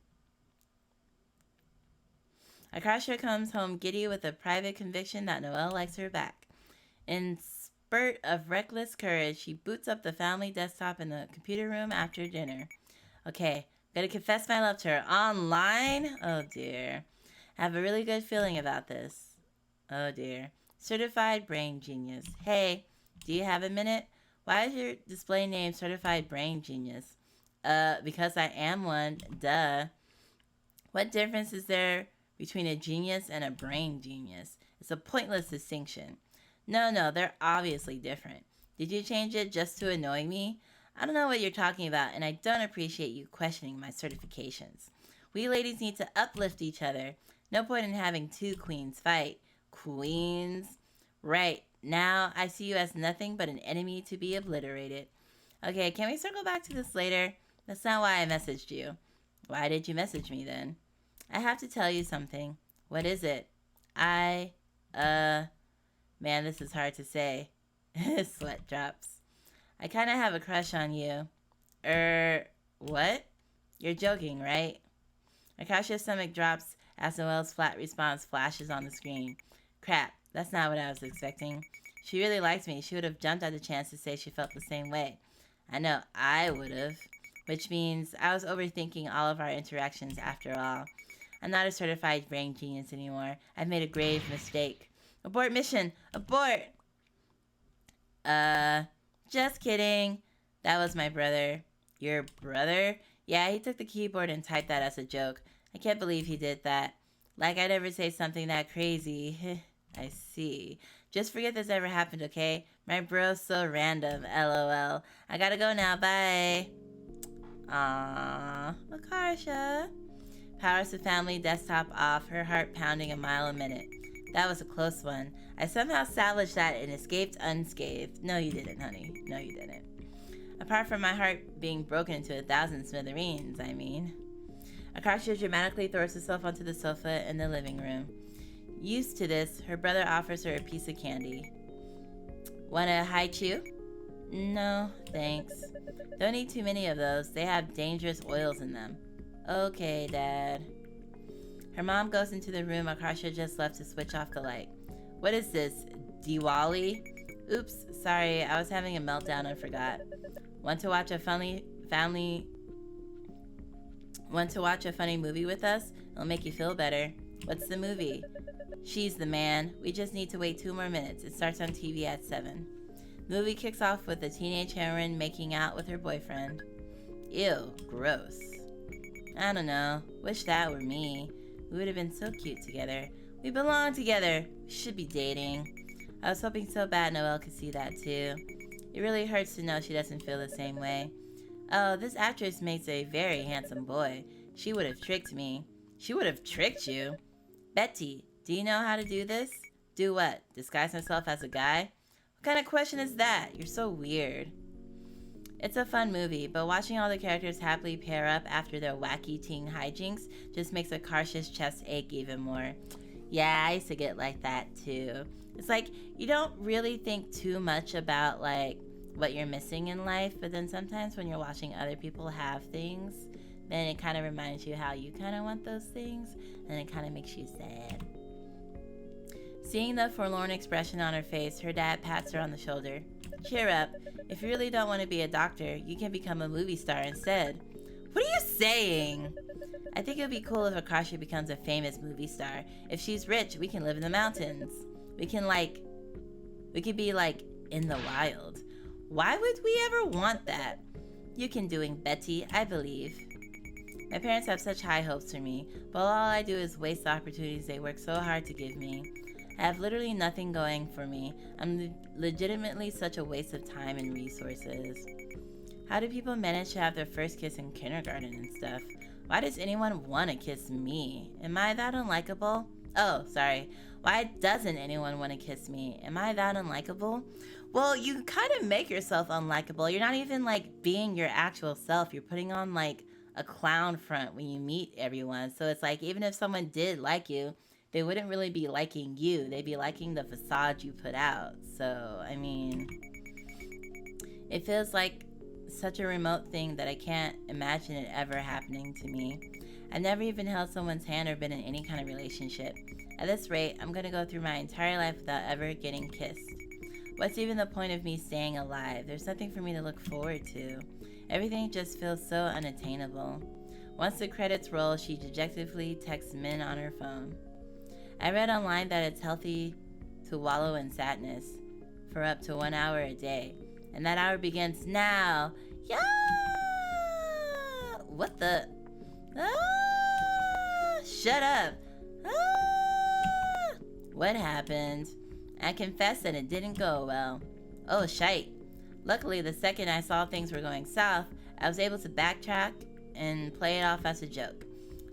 Akarsha comes home giddy with a private conviction that Noelle likes her back. In spurt of reckless courage, she boots up the family desktop in the computer room after dinner. Okay, gotta confess my love to her. Online? Oh dear. I have a really good feeling about this. Oh dear. Certified brain genius. Hey, do you have a minute? Why is your display name Certified Brain Genius? Because I am one. Duh. What difference is there between a genius and a brain genius? It's a pointless distinction. No, they're obviously different. Did you change it just to annoy me? I don't know what you're talking about, and I don't appreciate you questioning my certifications. We ladies need to uplift each other. No point in having two queens fight. Queens? Right, now I see you as nothing but an enemy to be obliterated. Okay, can we circle back to this later? That's not why I messaged you. Why did you message me then? I have to tell you something. What is it? Man, this is hard to say. Sweat drops. I kind of have a crush on you. What? You're joking, right? Akarsha's stomach drops as Noelle's flat response flashes on the screen. Crap, that's not what I was expecting. She really likes me. She would have jumped at the chance to say she felt the same way. I know I would have. Which means I was overthinking all of our interactions after all. I'm not a certified brain genius anymore. I've made a grave mistake. Abort mission! Abort! Just kidding. That was my brother. Your brother? Yeah, he took the keyboard and typed that as a joke. I can't believe he did that. Like I'd ever say something that crazy. I see. Just forget this ever happened, okay? My bro's so random, lol. I gotta go now, bye. Aww, Akarsha. Powers the family desktop off, her heart pounding a mile a minute. That was a close one. I somehow salvaged that and escaped unscathed. No, you didn't, honey. No, you didn't. Apart from my heart being broken into 1,000 smithereens, I mean. Akarsha dramatically throws herself onto the sofa in the living room. Used to this, her brother offers her a piece of candy. Want a high chew? No, thanks. Don't eat too many of those. They have dangerous oils in them. Okay, Dad. Her mom goes into the room Akarsha just left to switch off the light. What is this, Diwali? Oops, sorry, I was having a meltdown and forgot. Want to watch a funny movie with us? It'll make you feel better. What's the movie? She's the Man. We just need to wait 2 more minutes. It starts on TV at 7. The movie kicks off with a teenage heroine making out with her boyfriend. Ew, gross. I don't know. Wish that were me. We would have been so cute together. We belong together. We should be dating. I was hoping so bad Noelle could see that too. It really hurts to know she doesn't feel the same way. Oh, this actress makes a very handsome boy. She would have tricked me. She would have tricked you? Betty, do you know how to do this? Do what? Disguise myself as a guy? What kind of question is that? You're so weird. It's a fun movie, but watching all the characters happily pair up after their wacky teen hijinks just makes Akarsha's chest ache even more. Yeah, I used to get like that too. It's like you don't really think too much about like what you're missing in life, but then sometimes when you're watching other people have things, then it kind of reminds you how you kind of want those things, and it kind of makes you sad. Seeing the forlorn expression on her face, her dad pats her on the shoulder. Cheer up. If you really don't want to be a doctor, you can become a movie star instead. What are you saying? I think it would be cool if Akarsha becomes a famous movie star. If she's rich, we can live in the mountains. We could be like in the wild. Why would we ever want that? You can do it, Betty, I believe. My parents have such high hopes for me, but all I do is waste the opportunities they work so hard to give me. I have literally nothing going for me. I'm legitimately such a waste of time and resources. How do people manage to have their first kiss in kindergarten and stuff? Why does anyone want to kiss me? Am I that unlikable? Oh, sorry. Why doesn't anyone want to kiss me? Am I that unlikable? Well, you kind of make yourself unlikable. You're not even like being your actual self. You're putting on like a clown front when you meet everyone. So it's like even if someone did like you, they wouldn't really be liking you. They'd be liking the facade you put out. So, I mean, it feels like such a remote thing that I can't imagine it ever happening to me. I've never even held someone's hand or been in any kind of relationship. At this rate, I'm gonna go through my entire life without ever getting kissed. What's even the point of me staying alive? There's nothing for me to look forward to. Everything just feels so unattainable. Once the credits roll, she dejectedly texts Min on her phone. I read online that it's healthy to wallow in sadness for up to 1 hour a day. And that hour begins now. Yeah! What the? Ah! Shut up. Ah! What happened? I confess that it didn't go well. Oh, shite. Luckily, the second I saw things were going south, I was able to backtrack and play it off as a joke.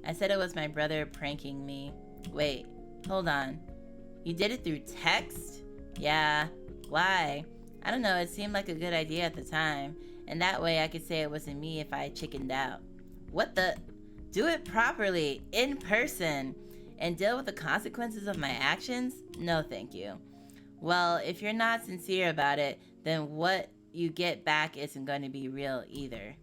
I said it was my brother pranking me. Wait, hold on. You did it through text? Yeah. Why? I don't know, it seemed like a good idea at the time, and that way I could say it wasn't me if I chickened out. What the? Do it properly, in person, and deal with the consequences of my actions? No, thank you. Well, if you're not sincere about it, then what you get back isn't going to be real either.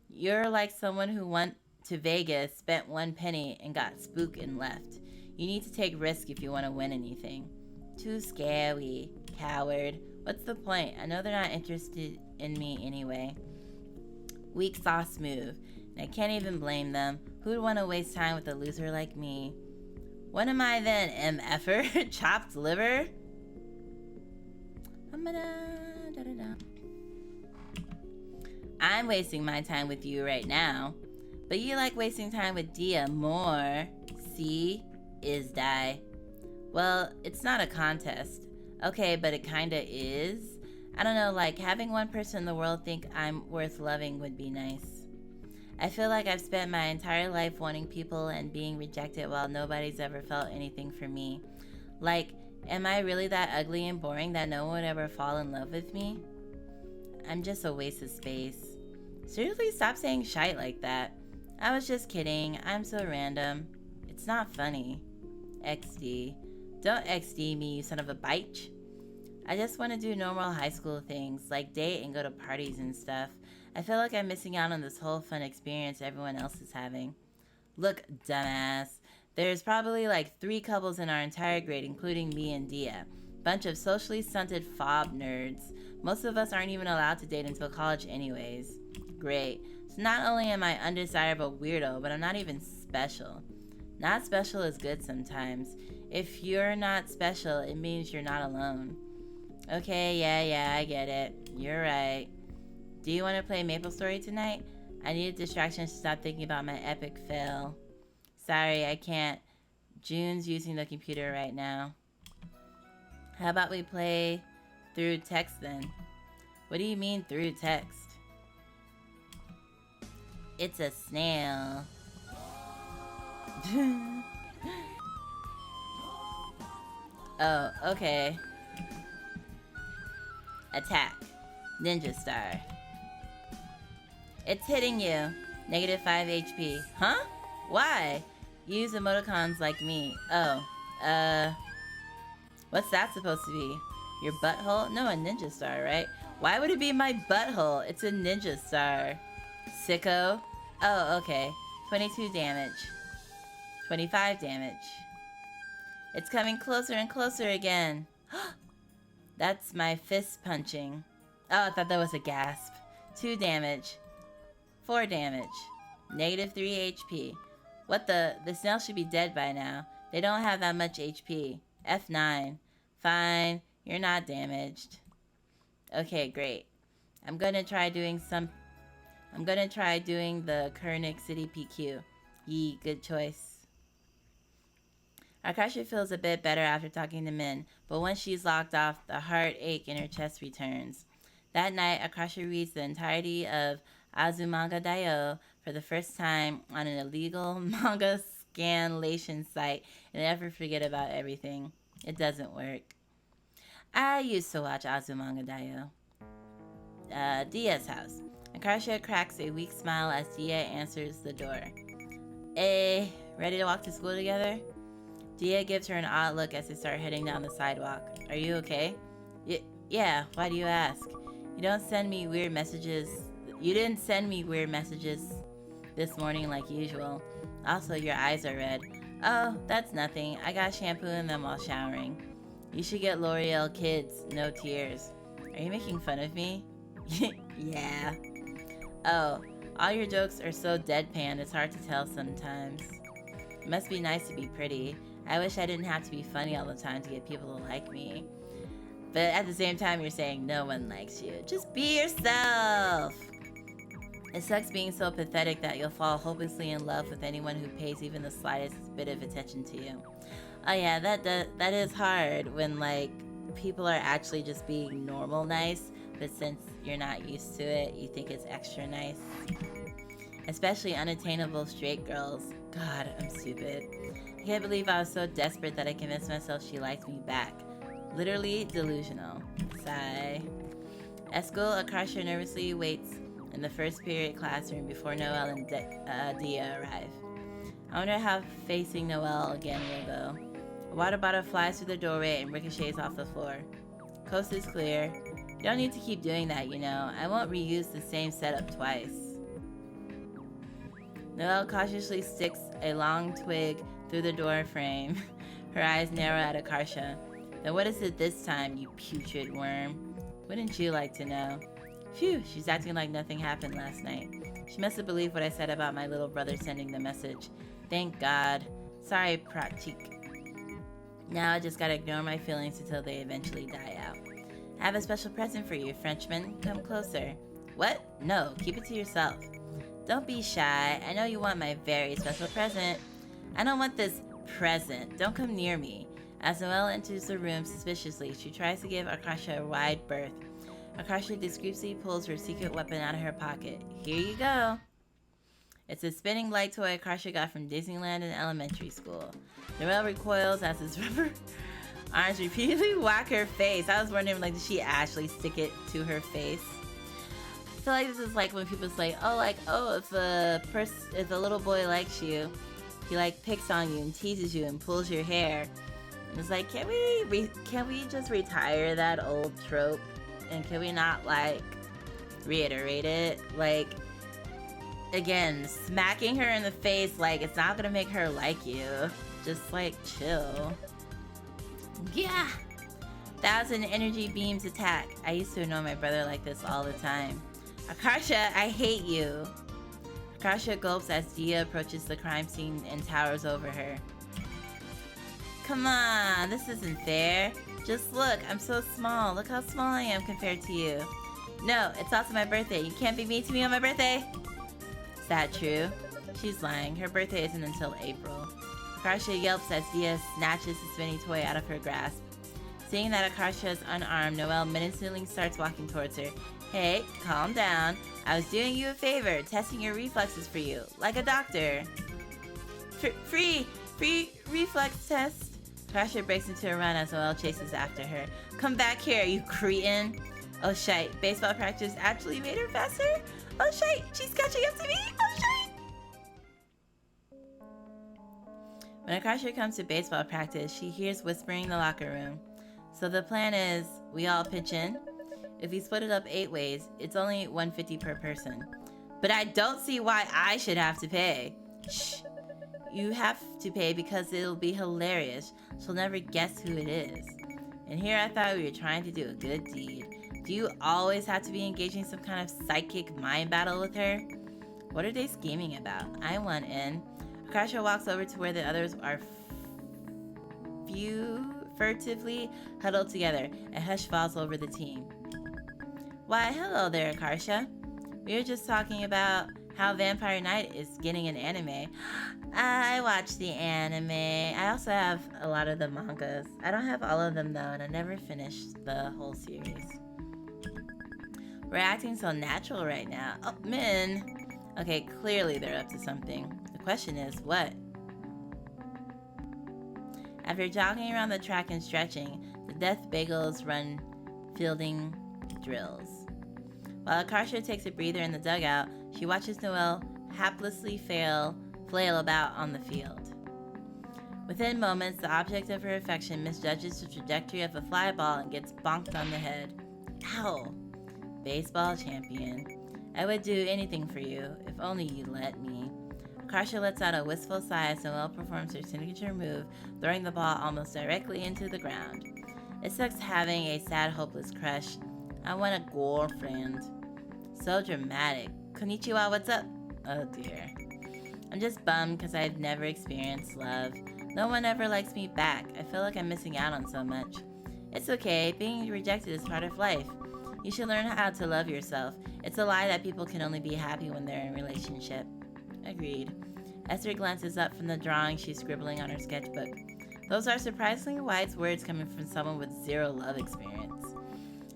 You're like someone who went to Vegas, spent 1 penny, and got spooked and left. You need to take risks if you want to win anything. Too scary, coward. What's the point? I know they're not interested in me anyway. Weak sauce move. And I can't even blame them. Who'd want to waste time with a loser like me? What am I then, MFer? Chopped liver? I'm wasting my time with you right now. But you like wasting time with Diya more. See? Is die. Well, it's not a contest. Okay, but it kinda is. I don't know, like having one person in the world think I'm worth loving would be nice. I feel like I've spent my entire life wanting people and being rejected while nobody's ever felt anything for me. Like, am I really that ugly and boring that no one would ever fall in love with me? I'm just a waste of space. Seriously, stop saying shite like that. I was just kidding. I'm so random. It's not funny. XD. Don't XD me, you son of a bitch. I just want to do normal high school things, like date and go to parties and stuff. I feel like I'm missing out on this whole fun experience everyone else is having. Look, dumbass. There's probably like 3 couples in our entire grade, including me and Diya. Bunch of socially stunted fob nerds. Most of us aren't even allowed to date until college anyways. Great. So not only am I undesirable weirdo, but I'm not even special. Not special is good sometimes. If you're not special, it means you're not alone. Okay, yeah, I get it. You're right. Do you want to play MapleStory tonight? I need a distraction to stop thinking about my epic fail. Sorry, I can't. June's using the computer right now. How about we play through text then? What do you mean through text? It's a snail. Oh, okay. Attack. Ninja star. It's hitting you. -5 HP. Huh? Why? Use emoticons like me. Oh. What's that supposed to be? Your butthole? No, a ninja star, right? Why would it be my butthole? It's a ninja star. Sicko. Oh, okay. 22 damage. 25 damage. It's coming closer and closer again. That's my fist punching. Oh, I thought that was a gasp. 2 damage. 4 damage. -3 HP. What the? The snail should be dead by now. They don't have that much HP. F9. Fine. You're not damaged. Okay, great. I'm gonna try doing the Kernick City PQ. Yee, good choice. Akarsha feels a bit better after talking to Min, but once she's locked off, the heartache in her chest returns. That night, Akarsha reads the entirety of Azumanga Daioh for the first time on an illegal manga scanlation site and never forget about everything. It doesn't work. I used to watch Azumanga Daioh. Diya's house. Akarsha cracks a weak smile as Diya answers the door. Hey, ready to walk to school together? Diya gives her an odd look as they start heading down the sidewalk. Are you okay? Yeah, why do you ask? You didn't send me weird messages this morning like usual. Also, your eyes are red. Oh, that's nothing. I got shampoo in them while showering. You should get L'Oreal Kids, no tears. Are you making fun of me? Yeah. Oh, all your jokes are so deadpan, it's hard to tell sometimes. It must be nice to be pretty. I wish I didn't have to be funny all the time to get people to like me. But at the same time, you're saying no one likes you. Just be yourself! It sucks being so pathetic that you'll fall hopelessly in love with anyone who pays even the slightest bit of attention to you. Oh yeah, that is hard when, like, people are actually just being normal nice, but since you're not used to it, you think it's extra nice. Especially unattainable straight girls. God, I'm stupid. I can't believe I was so desperate that I convinced myself she liked me back. Literally delusional. Sigh. At school, Akarsha nervously waits in the first period classroom before Noelle and Diya arrive. I wonder how facing Noelle again will go. A water bottle flies through the doorway and ricochets off the floor. Coast is clear. You don't need to keep doing that, you know. I won't reuse the same setup twice. Noelle cautiously sticks a long twig through the door frame. Her eyes narrow at Akarsha. Then what is it this time, you putrid worm? Wouldn't you like to know? Phew, she's acting like nothing happened last night. She must have believed what I said about my little brother sending the message. Thank God. Sorry, Pratik. Now I just gotta ignore my feelings until they eventually die out. I have a special present for you, Frenchman. Come closer. What? No, keep it to yourself. Don't be shy. I know you want my very special present. I don't want this present. Don't come near me. As Noelle enters the room suspiciously, she tries to give Akarsha a wide berth. Akarsha discreetly pulls her secret weapon out of her pocket. Here you go. It's a spinning light toy Akarsha got from Disneyland in elementary school. Noelle recoils as his rubber arms repeatedly whack her face. I was wondering, like, did she actually stick it to her face? I feel like this is like when people say, if a little boy likes you, he like picks on you and teases you and pulls your hair. And it's like, can we just retire that old trope? And can we not, like, reiterate it? Like, again, smacking her in the face, like, it's not gonna make her like you. just like chill. Yeah! 1,000 energy beams attack. I used to annoy my brother like this all the time. Akarsha, I hate you. Akarsha gulps as Diya approaches the crime scene and towers over her. Come on, this isn't fair. Just look, I'm so small. Look how small I am compared to you. No, it's also my birthday. You can't be mean to me on my birthday. Is that true? She's lying. Her birthday isn't until April. Akarsha yelps as Diya snatches the spinning toy out of her grasp. Seeing that Akarsha is unarmed, Noelle menacingly starts walking towards her. Hey, calm down. I was doing you a favor, testing your reflexes for you, like a doctor. Free reflex test. Akarsha breaks into a run as Noelle chases after her. Come back here, you cretin. Oh shite, baseball practice actually made her faster? Oh shite, she's catching up to me. Oh shite. When Akarsha comes to baseball practice, she hears whispering in the locker room. So the plan is, we all pitch in. If we split it up 8 ways, it's only $150 per person. But I don't see why I should have to pay. Shh. You have to pay because it'll be hilarious. She'll never guess who it is. And here I thought we were trying to do a good deed. Do you always have to be engaging some kind of psychic mind battle with her? What are they scheming about? I want in. Akarsha walks over to where the others are furtively huddled together. A hush falls over the team. Why, hello there, Akarsha. We were just talking about how Vampire Knight is getting an anime. I watch the anime. I also have a lot of the mangas. I don't have all of them though, and I never finished the whole series. We're acting so natural right now. Oh, Min. Okay, clearly they're up to something. The question is, what? After jogging around the track and stretching, the Death Bagels run fielding drills. While Akarsha takes a breather in the dugout, she watches Noelle haplessly flail about on the field. Within moments, the object of her affection misjudges the trajectory of a fly ball and gets bonked on the head. Ow! Baseball champion. I would do anything for you, if only you let me. Akarsha lets out a wistful sigh as Noelle performs her signature move, throwing the ball almost directly into the ground. It sucks having a sad, hopeless crush. I want a girlfriend. So dramatic. Konnichiwa, what's up? Oh dear. I'm just bummed because I've never experienced love. No one ever likes me back. I feel like I'm missing out on so much. It's okay. Being rejected is part of life. You should learn how to love yourself. It's a lie that people can only be happy when they're in a relationship. Agreed. Esther glances up from the drawing she's scribbling on her sketchbook. Those are surprisingly wise words coming from someone with zero love experience.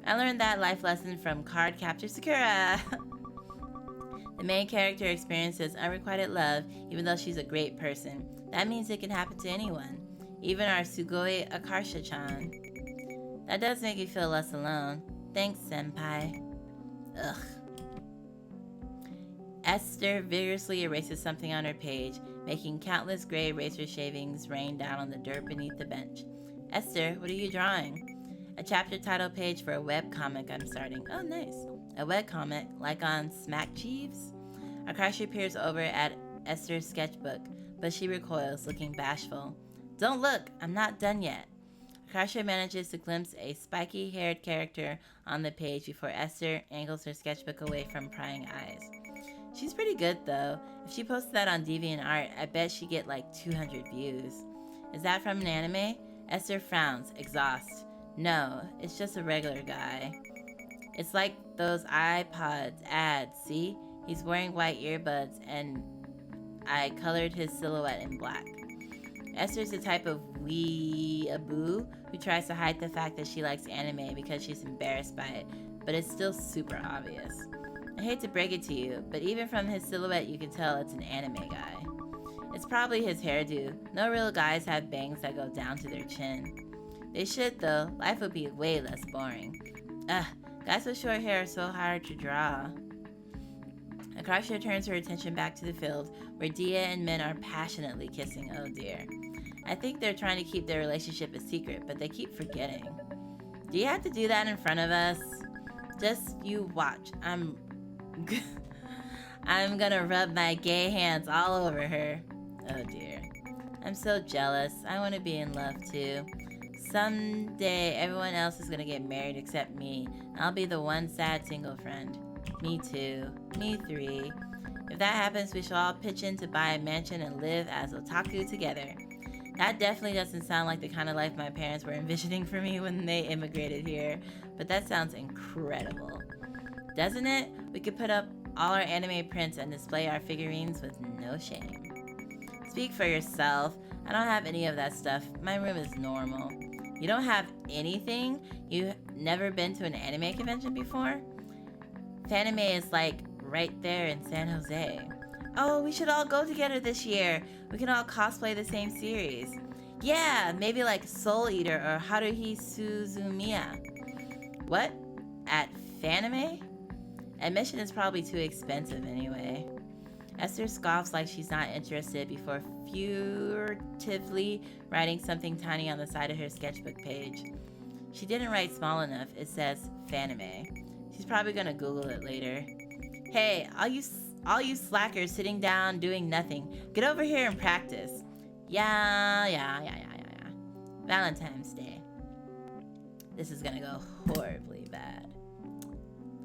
I learned that life lesson from Card Capture Sakura. The main character experiences unrequited love even though she's a great person. That means it can happen to anyone. Even our Sugoi Akarsha-chan. That does make you feel less alone. Thanks, senpai. Ugh. Esther vigorously erases something on her page, making countless gray eraser shavings rain down on the dirt beneath the bench. Esther, what are you drawing? A chapter title page for a webcomic I'm starting. Oh, nice. A webcomic, like on Smack Jeeves? Akarsha peers over at Esther's sketchbook, but she recoils, looking bashful. Don't look, I'm not done yet. Akarsha manages to glimpse a spiky-haired character on the page before Esther angles her sketchbook away from prying eyes. She's pretty good, though. If she posted that on DeviantArt, I bet she'd get like 200 views. Is that from an anime? Esther frowns, exhaust. No, it's just a regular guy. It's like those iPods ads, see? He's wearing white earbuds and I colored his silhouette in black. Esther's the type of weeaboo who tries to hide the fact that she likes anime because she's embarrassed by it, but it's still super obvious. I hate to break it to you, but even from his silhouette you can tell it's an anime guy. It's probably his hairdo. No real guys have bangs that go down to their chin. They should though, life would be way less boring. Ugh, guys with short hair are so hard to draw. Akarsha turns her attention back to the field, where Diya and Min are passionately kissing. Oh dear. I think they're trying to keep their relationship a secret, but they keep forgetting. Do you have to do that in front of us? Just you watch. I'm gonna rub my gay hands all over her. Oh dear. I'm so jealous. I want to be in love too. Someday, everyone else is gonna get married except me. I'll be the one sad single friend. Me too. Me three. If that happens, we shall all pitch in to buy a mansion and live as otaku together. That definitely doesn't sound like the kind of life my parents were envisioning for me when they immigrated here, but that sounds incredible. Doesn't it? We could put up all our anime prints and display our figurines with no shame. Speak for yourself. I don't have any of that stuff. My room is normal. You don't have anything? You've never been to an anime convention before? Fanime is like right there in San Jose. Oh, we should all go together this year. We can all cosplay the same series. Yeah, maybe like Soul Eater or Haruhi Suzumiya. What? At Fanime? Admission is probably too expensive anyway. Esther scoffs like she's not interested before furtively writing something tiny on the side of her sketchbook page. She didn't write small enough. It says Fanime. She's probably gonna Google it later. Hey, all you slackers sitting down doing nothing, get over here and practice. Yeah. Valentine's Day. This is gonna go horribly bad.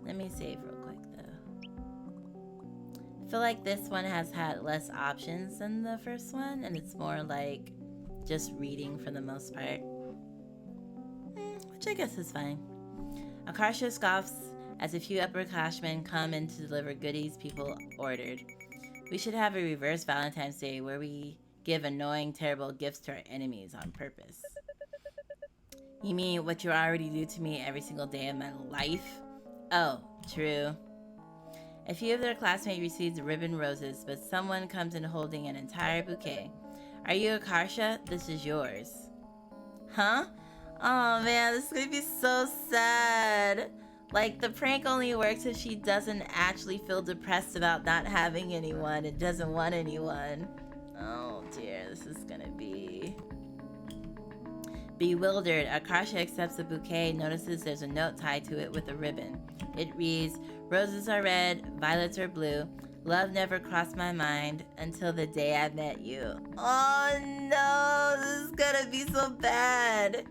Let me save real quick though. I feel like this one has had less options than the first one, and it's more like just reading for the most part. Which I guess is fine. Akarsha scoffs as a few upperclassmen come in to deliver goodies people ordered. We should have a reverse Valentine's Day where we give annoying, terrible gifts to our enemies on purpose. You mean what you already do to me every single day of my life? Oh, true. A few of their classmates received ribbon roses, but someone comes in holding an entire bouquet. Are you Akarsha? This is yours. Huh? Oh man, this is gonna be so sad. Like, the prank only works if she doesn't actually feel depressed about not having anyone and doesn't want anyone. Oh dear, this is gonna be... Bewildered, Akarsha accepts the bouquet and notices there's a note tied to it with a ribbon. It reads, "Roses are red, violets are blue. Love never crossed my mind until the day I met you." Oh no, this is gonna be so bad.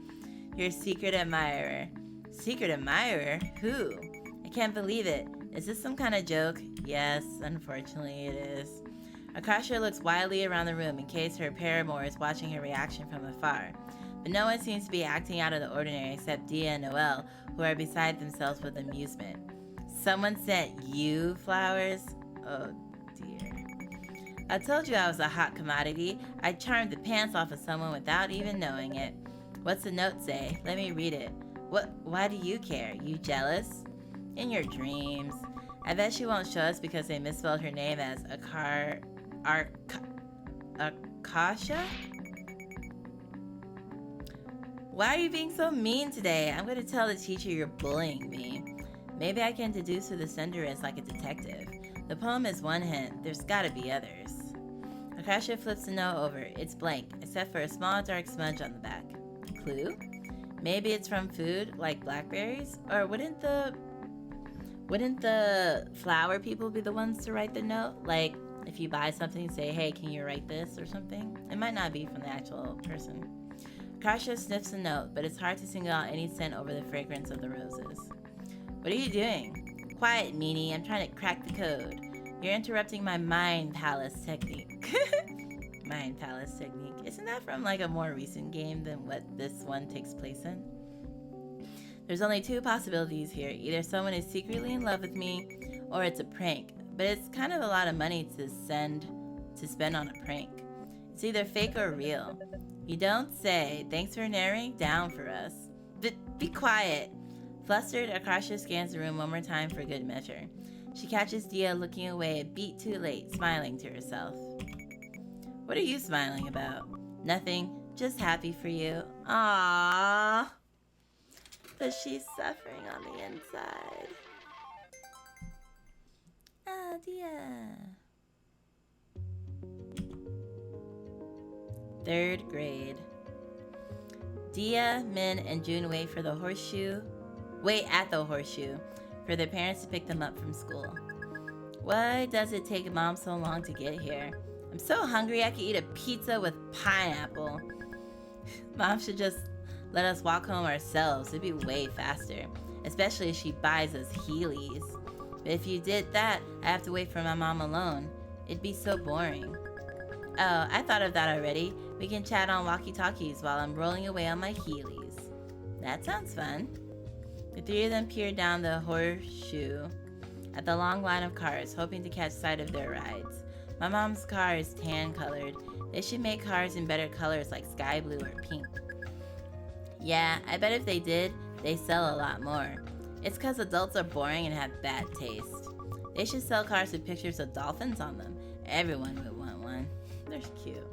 Your secret admirer. Secret admirer? Who? I can't believe it. Is this some kind of joke? Yes, unfortunately it is. Akarsha looks wildly around the room in case her paramour is watching her reaction from afar. But no one seems to be acting out of the ordinary except Diya and Noelle, who are beside themselves with amusement. Someone sent you flowers? Oh dear. I told you I was a hot commodity. I charmed the pants off of someone without even knowing it. What's the note say? Let me read it. Why do you care? You jealous? In your dreams. I bet she won't show us because they misspelled her name as Akarsha? Why are you being so mean today? I'm going to tell the teacher you're bullying me. Maybe I can deduce who the sender is like a detective. The poem is one hint. There's got to be others. Akarsha flips the note over. It's blank, except for a small dark smudge on the back. Clue? Maybe it's from food, like blackberries? Or wouldn't the flower people be the ones to write the note? Like, if you buy something, say, hey, can you write this or something? It might not be from the actual person. Akarsha sniffs the note, but it's hard to single out any scent over the fragrance of the roses. What are you doing? Quiet, meanie. I'm trying to crack the code. You're interrupting my mind palace technique. Mind palace technique. Isn't that from like a more recent game than what this one takes place in? There's only two possibilities here. Either someone is secretly in love with me, or it's a prank. But it's kind of a lot of money to spend on a prank. It's either fake or real. You don't say. Thanks for narrowing down for us. Be quiet. Flustered, Akarsha scans the room one more time for good measure. She catches Diya looking away a beat too late, smiling to herself. What are you smiling about? Nothing. Just happy for you. Aww. But she's suffering on the inside. Ah, Diya. 3rd grade. Diya, Min, and June wait at the horseshoe for their parents to pick them up from school. Why does it take Mom so long to get here? I'm so hungry I could eat a pizza with pineapple. Mom should just let us walk home ourselves. It'd be way faster. Especially if she buys us Heelys. But if you did that, I have to wait for my mom alone. It'd be so boring. Oh, I thought of that already. We can chat on walkie-talkies while I'm rolling away on my Heelys. That sounds fun. The three of them peered down the horseshoe at the long line of cars, hoping to catch sight of their rides. My mom's car is tan-colored. They should make cars in better colors like sky blue or pink. Yeah, I bet if they did, they sell a lot more. It's because adults are boring and have bad taste. They should sell cars with pictures of dolphins on them. Everyone would want one. They're cute.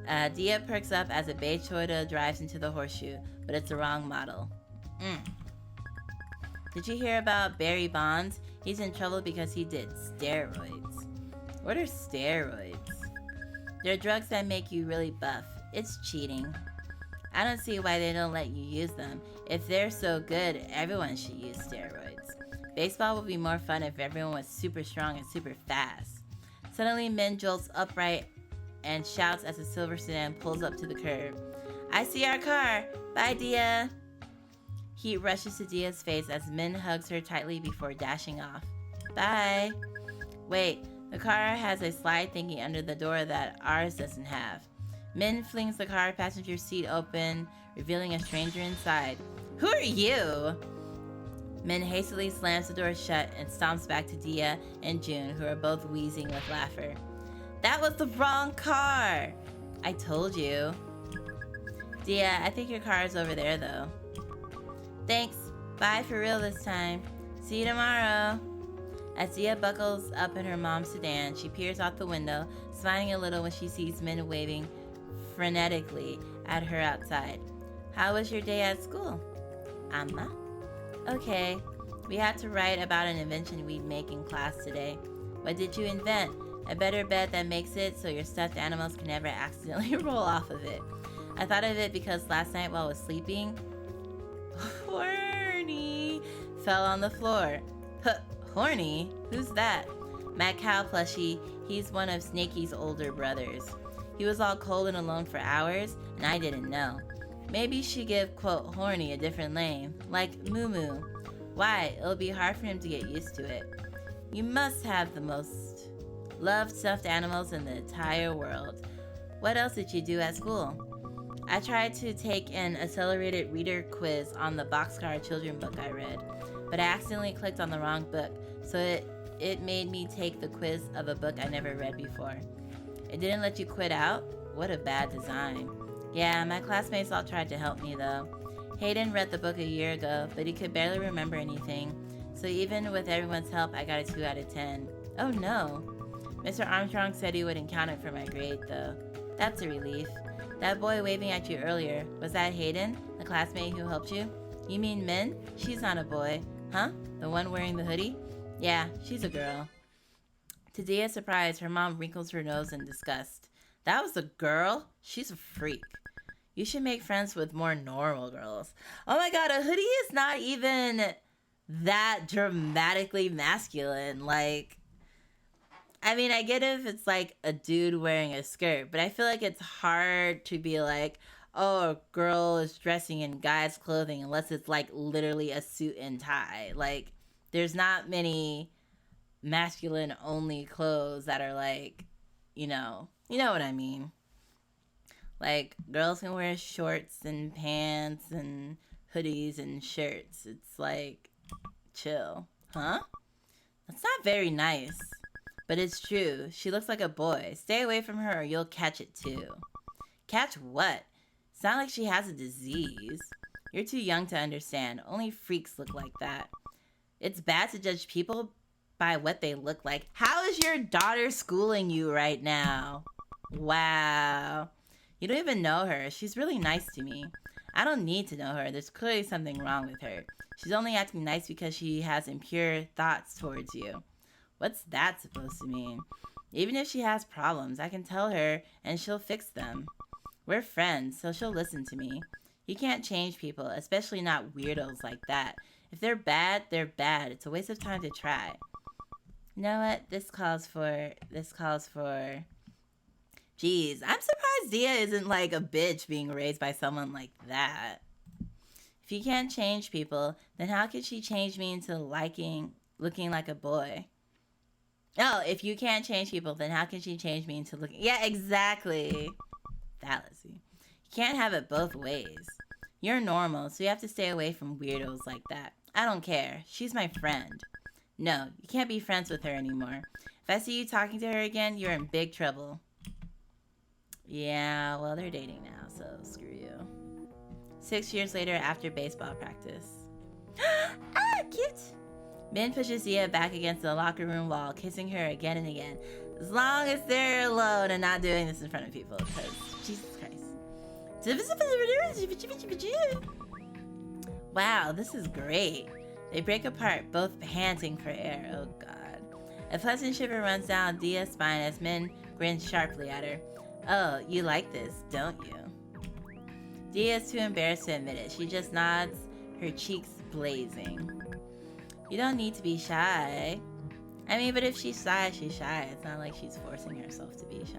Diya perks up as a beige Toyota drives into the horseshoe, but it's the wrong model. Did you hear about Barry Bonds? He's in trouble because he did steroids. What are steroids? They're drugs that make you really buff. It's cheating. I don't see why they don't let you use them. If they're so good, everyone should use steroids. Baseball would be more fun if everyone was super strong and super fast. Suddenly, Min jolts upright and shouts as a silver sedan pulls up to the curb. I see our car! Bye, Diya! Heat rushes to Diya's face as Min hugs her tightly before dashing off. Bye! Wait, the car has a slide thingy under the door that ours doesn't have. Min flings the car passenger seat open, revealing a stranger inside. Who are you? Min hastily slams the door shut and stomps back to Diya and June, who are both wheezing with laughter. That was the wrong car! I told you. Diya, I think your car is over there, though. Thanks. Bye for real this time. See you tomorrow. As Diya buckles up in her mom's sedan, she peers out the window, smiling a little when she sees Min waving frenetically at her outside. How was your day at school? Amma? Okay. We had to write about an invention we'd make in class today. What did you invent? A better bed that makes it so your stuffed animals can never accidentally roll off of it. I thought of it because last night while I was sleeping, Horny fell on the floor. Horny? Who's that? My cow plushie. He's one of Snakey's older brothers. He was all cold and alone for hours, and I didn't know. Maybe she give, quote, Horny a different name, like Moo Moo. Why? It'll be hard for him to get used to it. You must have the most loved stuffed animals in the entire world. What else did you do at school? I tried to take an accelerated reader quiz on the boxcar children book I read, but I accidentally clicked on the wrong book, so it made me take the quiz of a book I never read before. It didn't let you quit out? What a bad design. Yeah, my classmates all tried to help me though. Hayden read the book a year ago, but he could barely remember anything, so even with everyone's help, I got a 2 out of 10. Oh no. Mr. Armstrong said he wouldn't count it for my grade though. That's a relief. That boy waving at you earlier, was that Hayden, the classmate who helped you? You mean Min? She's not a boy. Huh? The one wearing the hoodie? Yeah, she's a girl. To Diya's surprise, her mom wrinkles her nose in disgust. That was a girl? She's a freak. You should make friends with more normal girls. Oh my god, a hoodie is not even that dramatically masculine. Like, I mean, I get if it's like a dude wearing a skirt, but I feel like it's hard to be like, oh, a girl is dressing in guy's clothing unless it's like literally a suit and tie. Like, there's not many masculine only clothes that are like, you know what I mean. Like, girls can wear shorts and pants and hoodies and shirts. It's like, chill. Huh? That's not very nice. But it's true. She looks like a boy. Stay away from her or you'll catch it too. Catch what? It's not like she has a disease. You're too young to understand. Only freaks look like that. It's bad to judge people by what they look like. How is your daughter schooling you right now? Wow. You don't even know her. She's really nice to me. I don't need to know her. There's clearly something wrong with her. She's only acting nice because she has impure thoughts towards you. What's that supposed to mean? Even if she has problems, I can tell her and she'll fix them. We're friends, so she'll listen to me. You can't change people, especially not weirdos like that. If they're bad, they're bad. It's a waste of time to try. You know what? This calls for... Jeez, I'm surprised Diya isn't like a bitch being raised by someone like that. If you can't change people, then how can she change me into looking like a boy? Oh, if you can't change people, then how can she change me into looking... Yeah, exactly. Fallacy. You can't have it both ways. You're normal, so you have to stay away from weirdos like that. I don't care. She's my friend. No, you can't be friends with her anymore. If I see you talking to her again, you're in big trouble. Yeah, well, they're dating now, so screw you. 6 years later, after baseball practice. Ah, cute! Min pushes Diya back against the locker room wall, kissing her again and again. As long as they're alone and not doing this in front of people, because Jesus Christ. Wow, this is great. They break apart, both panting for air. Oh god. A pleasant shiver runs down Diya's spine as Min grins sharply at her. Oh, you like this, don't you? Diya is too embarrassed to admit it. She just nods, her cheeks blazing. You don't need to be shy. I mean, but if she's shy, she's shy. It's not like she's forcing herself to be shy.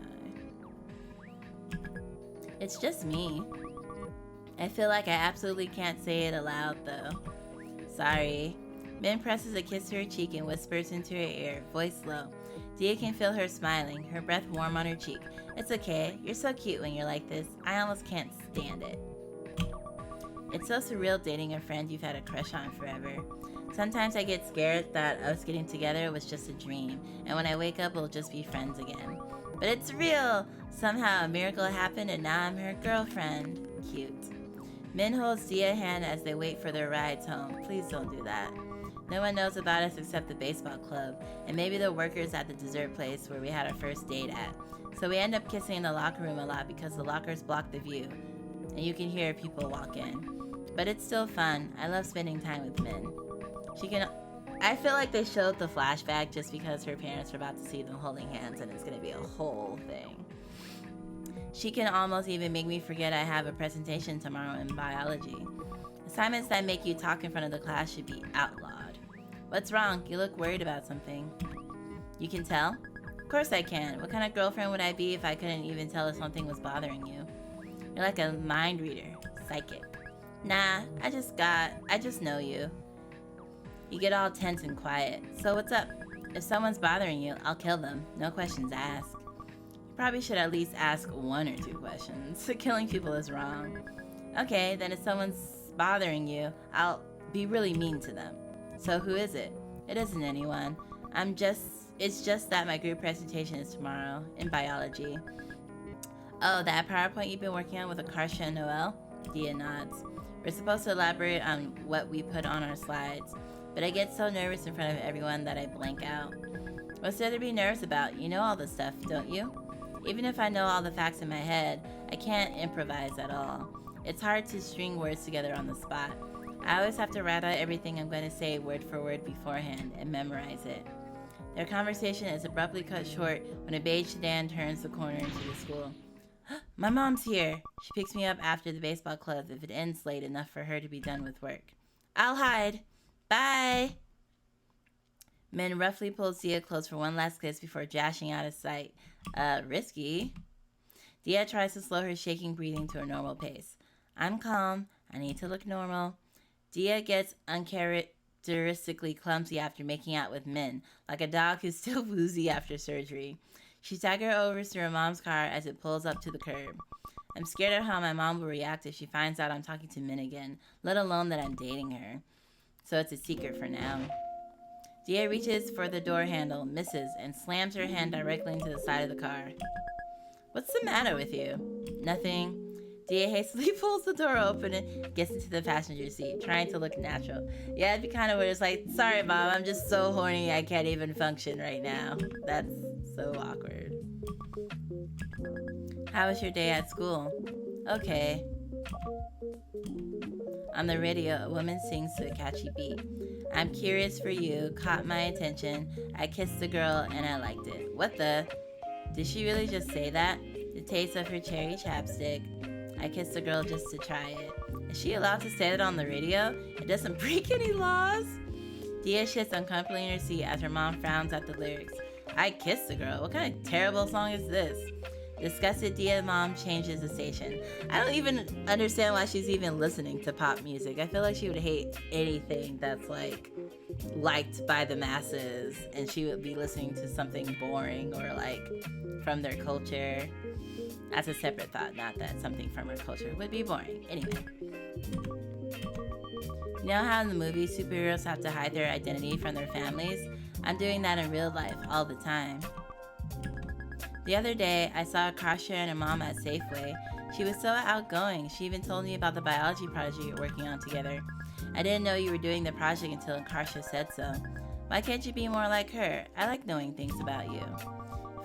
It's just me. I feel like I absolutely can't say it aloud, though. Sorry. Min presses a kiss to her cheek and whispers into her ear, voice low. Diya can feel her smiling, her breath warm on her cheek. It's okay. You're so cute when you're like this. I almost can't stand it. It's so surreal dating a friend you've had a crush on forever. Sometimes I get scared that us getting together was just a dream, and when I wake up, we'll just be friends again. But it's real! Somehow a miracle happened and now I'm her girlfriend. Cute. Min holds Diya's hand as they wait for their rides home. Please don't do that. No one knows about us except the baseball club, and maybe the workers at the dessert place where we had our first date at. So we end up kissing in the locker room a lot because the lockers block the view, and you can hear people walk in. But it's still fun. I love spending time with Min. I feel like they showed the flashback just because her parents are about to see them holding hands and it's going to be a whole thing. She can almost even make me forget I have a presentation tomorrow in biology. Assignments that make you talk in front of the class should be outlawed. What's wrong? You look worried about something. You can tell? Of course I can. What kind of girlfriend would I be if I couldn't even tell if something was bothering you? You're like a mind reader. Psychic. Nah, I just know you. You get all tense and quiet. So what's up? If someone's bothering you, I'll kill them. No questions asked. You probably should at least ask 1 or 2 questions. Killing people is wrong. Okay, then if someone's bothering you, I'll be really mean to them. So who is it? It isn't anyone. It's just that my group presentation is tomorrow in biology. Oh, that PowerPoint you've been working on with Akarsha and Noelle? Diya nods. We're supposed to elaborate on what we put on our slides, but I get so nervous in front of everyone that I blank out. What's there to be nervous about? You know all the stuff, don't you? Even if I know all the facts in my head, I can't improvise at all. It's hard to string words together on the spot. I always have to write out everything I'm going to say word for word beforehand and memorize it. Their conversation is abruptly cut short when a beige sedan turns the corner into the school. My mom's here. She picks me up after the baseball club if it ends late enough for her to be done with work. I'll hide. Bye. Min roughly pulls Diya close for one last kiss before dashing out of sight. Risky. Diya tries to slow her shaking breathing to a normal pace. I'm calm. I need to look normal. Diya gets uncharacteristically clumsy after making out with Min, like a dog who's still woozy after surgery. She staggered over to her mom's car as it pulls up to the curb. I'm scared of how my mom will react if she finds out I'm talking to Min again, let alone that I'm dating her. So it's a secret for now. Diya reaches for the door handle, misses, and slams her hand directly into the side of the car. What's the matter with you? Nothing. Diya hastily pulls the door open and gets into the passenger seat, trying to look natural. Yeah, it'd be kind of weird. It's like, sorry, Mom, I'm just so horny I can't even function right now. That's so awkward. How was your day at school? Okay. On the radio, a woman sings to a catchy beat. I'm curious for you, caught my attention. I kissed the girl and I liked it. What the? Did she really just say that? The taste of her cherry chapstick. I kissed the girl just to try it. Is she allowed to say that on the radio? It doesn't break any laws? Diya shifts uncomfortably in her seat as her mom frowns at the lyrics. I kissed the girl. What kind of terrible song is this? Disgusted, Dia's mom changes the station. I don't even understand why she's even listening to pop music. I feel like she would hate anything that's like liked by the masses, and she would be listening to something boring or like from their culture. That's a separate thought, not that something from our culture would be boring. Anyway. You know how in the movies superheroes have to hide their identity from their families? I'm doing that in real life all the time. The other day, I saw Akarsha and her mom at Safeway. She was so outgoing. She even told me about the biology project you're working on together. I didn't know you were doing the project until Akarsha said so. Why can't you be more like her? I like knowing things about you.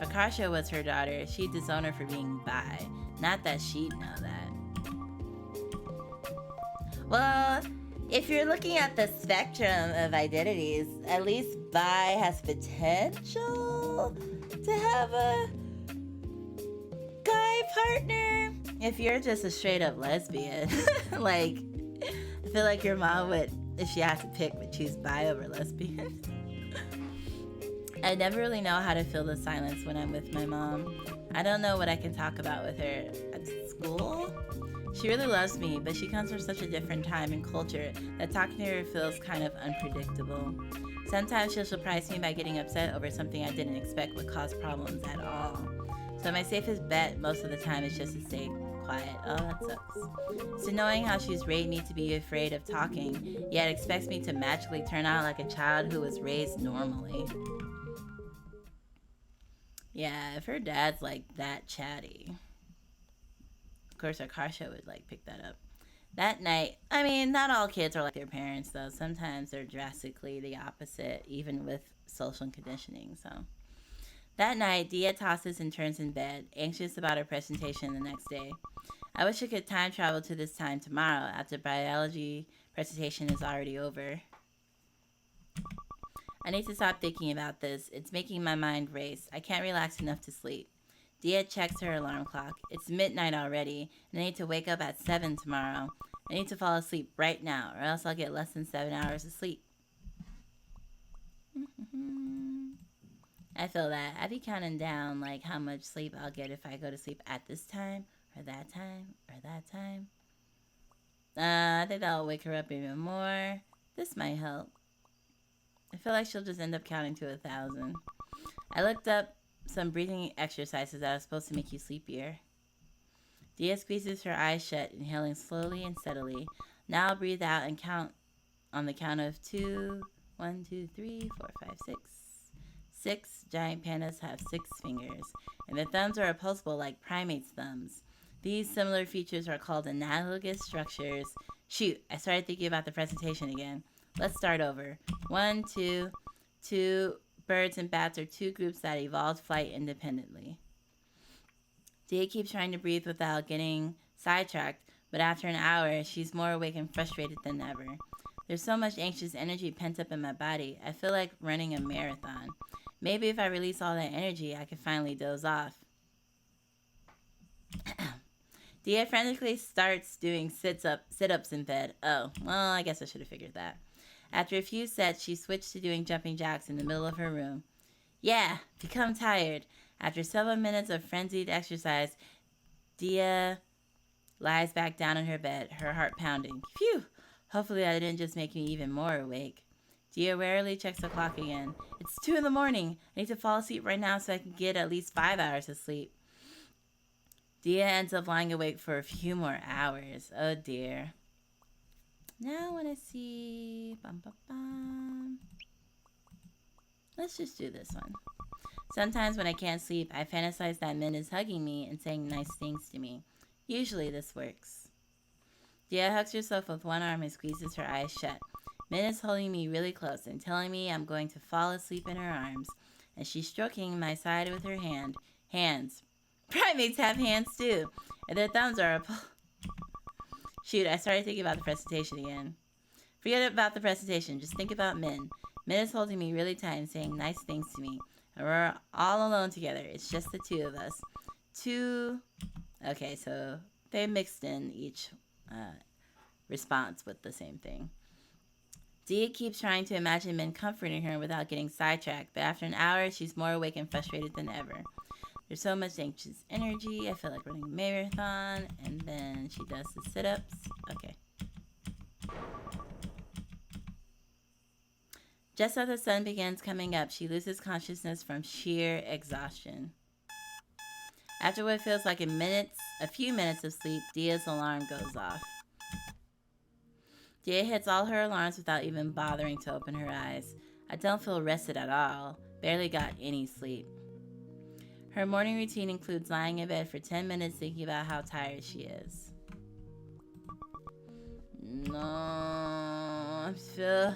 If Akarsha was her daughter, she'd disown her for being bi. Not that she'd know that. Well, if you're looking at the spectrum of identities, at least bi has potential to have a guy partner. If you're just a straight up lesbian, like, I feel like your mom would, if she had to pick, would choose bi over lesbian. I never really know how to fill the silence when I'm with my mom. I don't know what I can talk about with her at school. She really loves me, but she comes from such a different time and culture that talking to her feels kind of unpredictable. Sometimes she'll surprise me by getting upset over something I didn't expect would cause problems at all. So my safest bet most of the time is just to stay quiet. Oh, that sucks. It's annoying how she's raised me to be afraid of talking, yet expects me to magically turn out like a child who was raised normally. Yeah, if her dad's like that chatty. Of course, Akarsha would like pick that up. That night, I mean, not all kids are like their parents, though. Sometimes they're drastically the opposite, even with social conditioning. So, that night, Diya tosses and turns in bed, anxious about her presentation the next day. I wish I could time travel to this time tomorrow after biology presentation is already over. I need to stop thinking about this. It's making my mind race. I can't relax enough to sleep. Diya checks her alarm clock. It's midnight already, and I need to wake up at 7 tomorrow. I need to fall asleep right now, or else I'll get less than 7 hours of sleep. I feel that. I'd be counting down like how much sleep I'll get if I go to sleep at this time, or that time, or that time. I think that'll wake her up even more. This might help. I feel like she'll just end up counting to 1,000. I looked up some breathing exercises that are supposed to make you sleepier. Diya squeezes her eyes shut, inhaling slowly and steadily. Now I'll breathe out and count on the count of 2. 1, 2, 3, 4, 5, 6. 6 giant pandas have 6 fingers, and their thumbs are opposable like primates' thumbs. These similar features are called analogous structures. Shoot, I started thinking about the presentation again. Let's start over. 1, 2, 2. Birds and bats are 2 groups that evolved flight independently. Diya keeps trying to breathe without getting sidetracked, but after an hour, she's more awake and frustrated than ever. There's so much anxious energy pent up in my body. I feel like running a marathon. Maybe if I release all that energy, I could finally doze off. Diya frantically starts doing sit-ups in bed. Oh, well, I guess I should have figured that. After a few sets, she switched to doing jumping jacks in the middle of her room. Yeah, become tired. After several minutes of frenzied exercise, Diya lies back down in her bed, her heart pounding. Phew! Hopefully that didn't just make me even more awake. Diya warily checks the clock again. It's 2 in the morning. I need to fall asleep right now so I can get at least 5 hours of sleep. Diya ends up lying awake for a few more hours. Oh dear. Now I want to see... Let's just do this one. Sometimes when I can't sleep, I fantasize that Min is hugging me and saying nice things to me. Usually this works. Diya hugs herself with one arm and squeezes her eyes shut. Min is holding me really close and telling me I'm going to fall asleep in her arms, and she's stroking my side with her hands. Primates have hands too, and their thumbs are up. Shoot, I started thinking about the presentation again. Forget about the presentation, just think about Min. Min is holding me really tight and saying nice things to me, and we're all alone together. It's just the 2 of us. 2... Okay, so they mixed in each response with the same thing. Diya keeps trying to imagine Min comforting her without getting sidetracked, but after an hour, she's more awake and frustrated than ever. There's so much anxious energy. I feel like running a marathon. And then she does the sit-ups. Okay. Just as the sun begins coming up, she loses consciousness from sheer exhaustion. After what feels like a few minutes of sleep, Diya's alarm goes off. Diya hits all her alarms without even bothering to open her eyes. I don't feel rested at all. Barely got any sleep. Her morning routine includes lying in bed for 10 minutes thinking about how tired she is. No, I'm so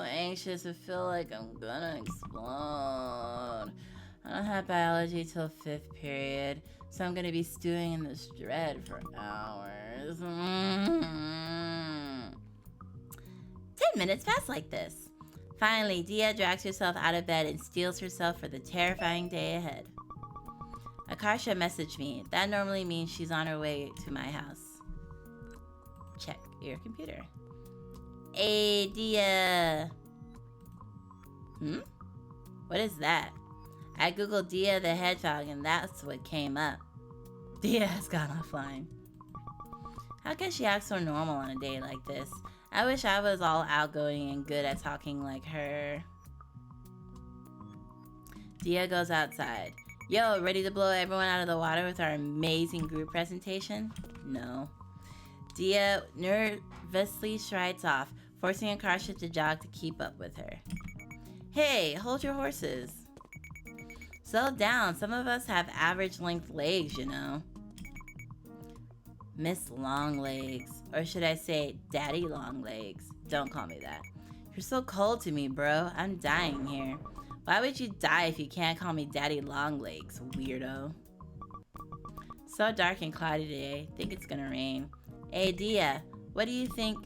anxious. I feel like I'm gonna explode. I don't have biology till 5th period, so I'm gonna be stewing in this dread for hours. 10 minutes pass like this. Finally, Diya drags herself out of bed and steels herself for the terrifying day ahead. Akarsha messaged me. That normally means she's on her way to my house. Check your computer. Hey, Diya. What is that? I googled Diya the Hedgehog and that's what came up. Diya has gone offline. How can she act so normal on a day like this? I wish I was all outgoing and good at talking like her. Diya goes outside. Yo, ready to blow everyone out of the water with our amazing group presentation? No. Diya nervously strides off, forcing Akarsha to jog to keep up with her. Hey, hold your horses. Slow down, some of us have average length legs, you know. Miss Long Legs, or should I say Daddy Long Legs. Don't call me that. You're so cold to me, bro. I'm dying here. Why would you die if you can't call me Daddy Long Legs, weirdo? So dark and cloudy today. Think it's gonna rain. Hey, Diya, what do you think?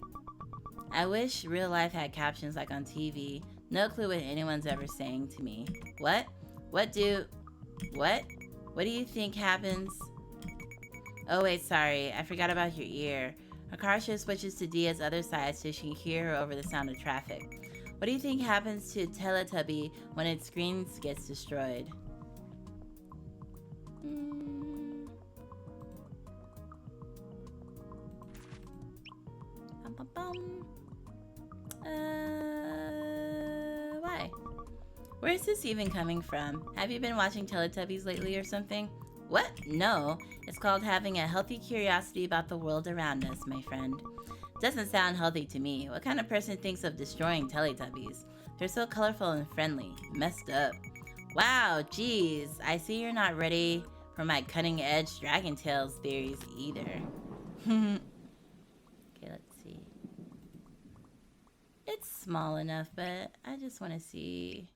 I wish real life had captions like on TV. No clue what anyone's ever saying to me. What? What do you think happens? Oh wait, sorry, I forgot about your ear. Akarsha switches to Diya's other side so she can hear her over the sound of traffic. What do you think happens to Teletubby when its screen gets destroyed? Why? Where is this even coming from? Have you been watching Teletubbies lately or something? What? No. It's called having a healthy curiosity about the world around us, my friend. Doesn't sound healthy to me. What kind of person thinks of destroying Teletubbies? They're so colorful and friendly. Messed up. Wow, geez. I see you're not ready for my cutting-edge Dragon Tales theories either. Okay, let's see. It's small enough, but I just want to see.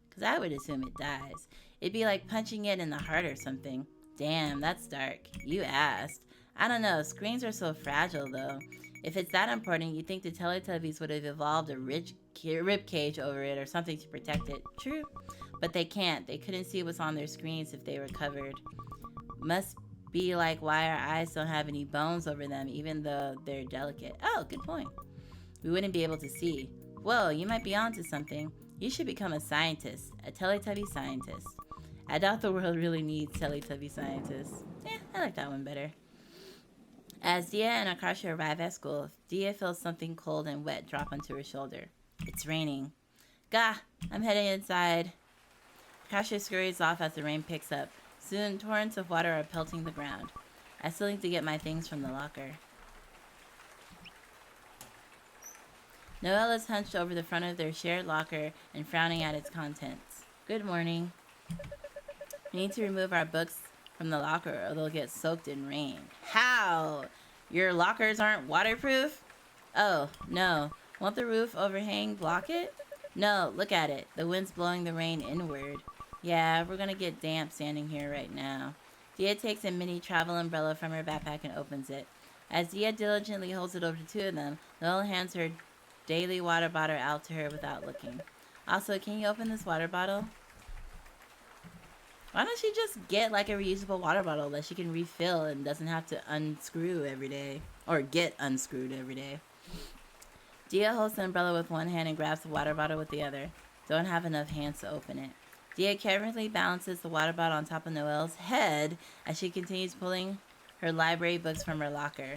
Because I would assume it dies. It'd be like punching it in the heart or something. Damn, that's dark. You asked. I don't know. Screens are so fragile, though. If it's that important, you'd think the Teletubbies would have evolved a rib cage over it or something to protect it. True. But they can't. They couldn't see what's on their screens if they were covered. Must be like why our eyes don't have any bones over them, even though they're delicate. Oh, good point. We wouldn't be able to see. Whoa, you might be onto something. You should become a scientist. A Teletubby scientist. I doubt the world really needs Teletubby scientists. I like that one better. As Diya and Akarsha arrive at school, Diya feels something cold and wet drop onto her shoulder. It's raining. Gah, I'm heading inside. Akarsha scurries off as the rain picks up. Soon, torrents of water are pelting the ground. I still need to get my things from the locker. Noelle is hunched over the front of their shared locker and frowning at its contents. Good morning. We need to remove our books from the locker or they'll get soaked in rain. How? Your lockers aren't waterproof? Oh, no. Won't the roof overhang block it? No, look at it. The wind's blowing the rain inward. Yeah, we're gonna get damp standing here right now. Diya takes a mini travel umbrella from her backpack and opens it. As Diya diligently holds it over to two of them, Noelle hands her daily water bottle out to her without looking. Also, can you open this water bottle? Why don't she just get like a reusable water bottle that she can refill and doesn't have to unscrew every day? Or get unscrewed every day. Diya holds the umbrella with one hand and grabs the water bottle with the other. Don't have enough hands to open it. Diya carefully balances the water bottle on top of Noelle's head as she continues pulling her library books from her locker.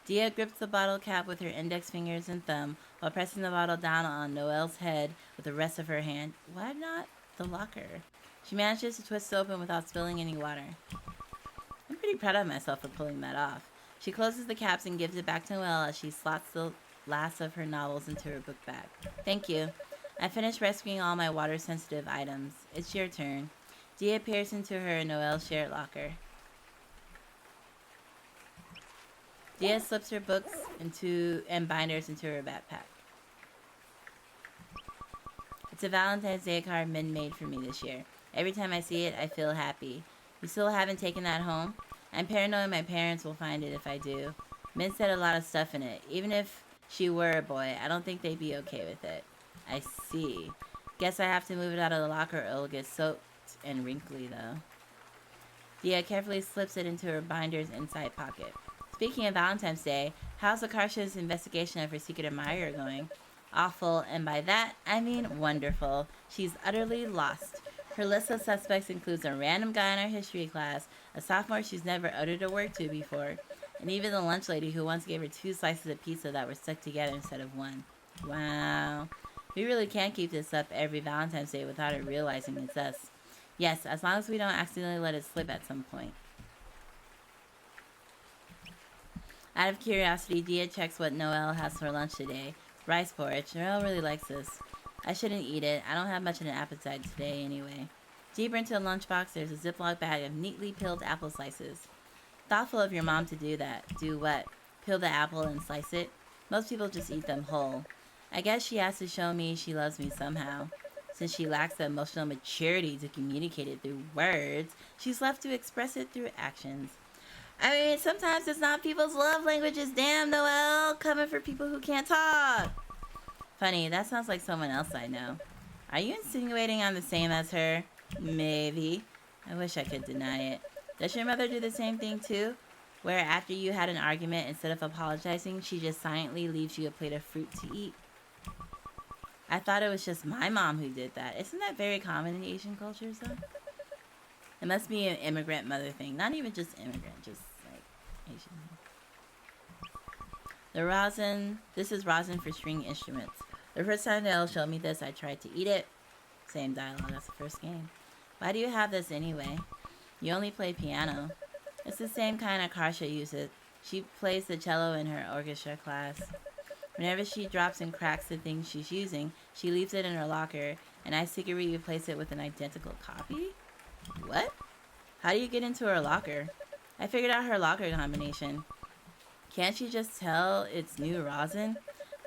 Diya grips the bottle cap with her index fingers and thumb while pressing the bottle down on Noelle's head with the rest of her hand. Why not the locker? She manages to twist it open without spilling any water. I'm pretty proud of myself for pulling that off. She closes the caps and gives it back to Noelle as she slots the last of her novels into her book bag. Thank you. I finished rescuing all my water-sensitive items. It's your turn. Diya peers into her and Noelle's shared locker. Diya slips her books and binders into her backpack. It's a Valentine's Day card Min made for me this year. Every time I see it, I feel happy. You still haven't taken that home? I'm paranoid my parents will find it if I do. Min said a lot of stuff in it. Even if she were a boy, I don't think they'd be okay with it. I see. Guess I have to move it out of the locker or it'll get soaked and wrinkly, though. Diya carefully slips it into her binder's inside pocket. Speaking of Valentine's Day, how's Akarsha's investigation of her secret admirer going? Awful, and by that, I mean wonderful. She's utterly lost. Her list of suspects includes a random guy in our history class, a sophomore she's never uttered a word to before, and even the lunch lady who once gave her 2 slices of pizza that were stuck together instead of 1. Wow. We really can't keep this up every Valentine's Day without her realizing it's us. Yes, as long as we don't accidentally let it slip at some point. Out of curiosity, Diya checks what Noelle has for lunch today. Rice porridge. Noelle really likes this. I shouldn't eat it. I don't have much of an appetite today anyway. Deeper into the lunchbox, there's a Ziploc bag of neatly peeled apple slices. Thoughtful of your mom to do that. Do what? Peel the apple and slice it? Most people just eat them whole. I guess she has to show me she loves me somehow. Since she lacks the emotional maturity to communicate it through words, she's left to express it through actions. I mean, sometimes it's not people's love languages. Damn, Noelle. Coming for people who can't talk. Funny, that sounds like someone else I know. Are you insinuating I'm the same as her? Maybe. I wish I could deny it. Does your mother do the same thing too? Where after you had an argument, instead of apologizing, she just silently leaves you a plate of fruit to eat? I thought it was just my mom who did that. Isn't that very common in Asian cultures though? It must be an immigrant mother thing. Not even just immigrant, just like Asian. The rosin. This is rosin for string instruments. The first time Noelle showed me this, I tried to eat it. Same dialogue as the first game. Why do you have this anyway? You only play piano. It's the same kind Akarsha uses. She plays the cello in her orchestra class. Whenever she drops and cracks the thing she's using, she leaves it in her locker, and I secretly replace it with an identical copy? What? How do you get into her locker? I figured out her locker combination. Can't you just tell it's new rosin?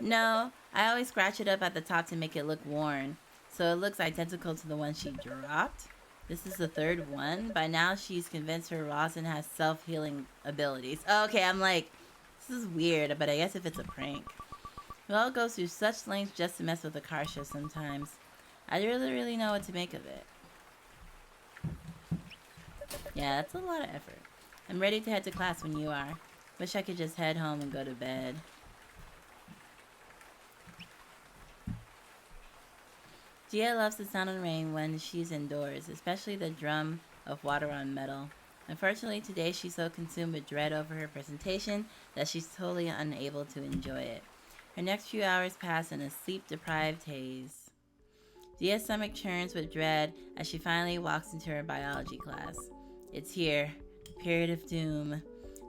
No, I always scratch it up at the top to make it look worn, so it looks identical to the one she dropped. This is the third one. By now, she's convinced her rosin has self-healing abilities. Oh, okay, I'm like, this is weird, but I guess if it's a prank. Noelle goes through such lengths just to mess with Akarsha sometimes. I really know what to make of it. Yeah, that's a lot of effort. I'm ready to head to class when you are. Wish I could just head home and go to bed. Diya loves the sound of rain when she's indoors, especially the drum of water on metal. Unfortunately, today she's so consumed with dread over her presentation that she's totally unable to enjoy it. Her next few hours pass in a sleep-deprived haze. Diya's stomach churns with dread as she finally walks into her biology class. It's here. Period of doom.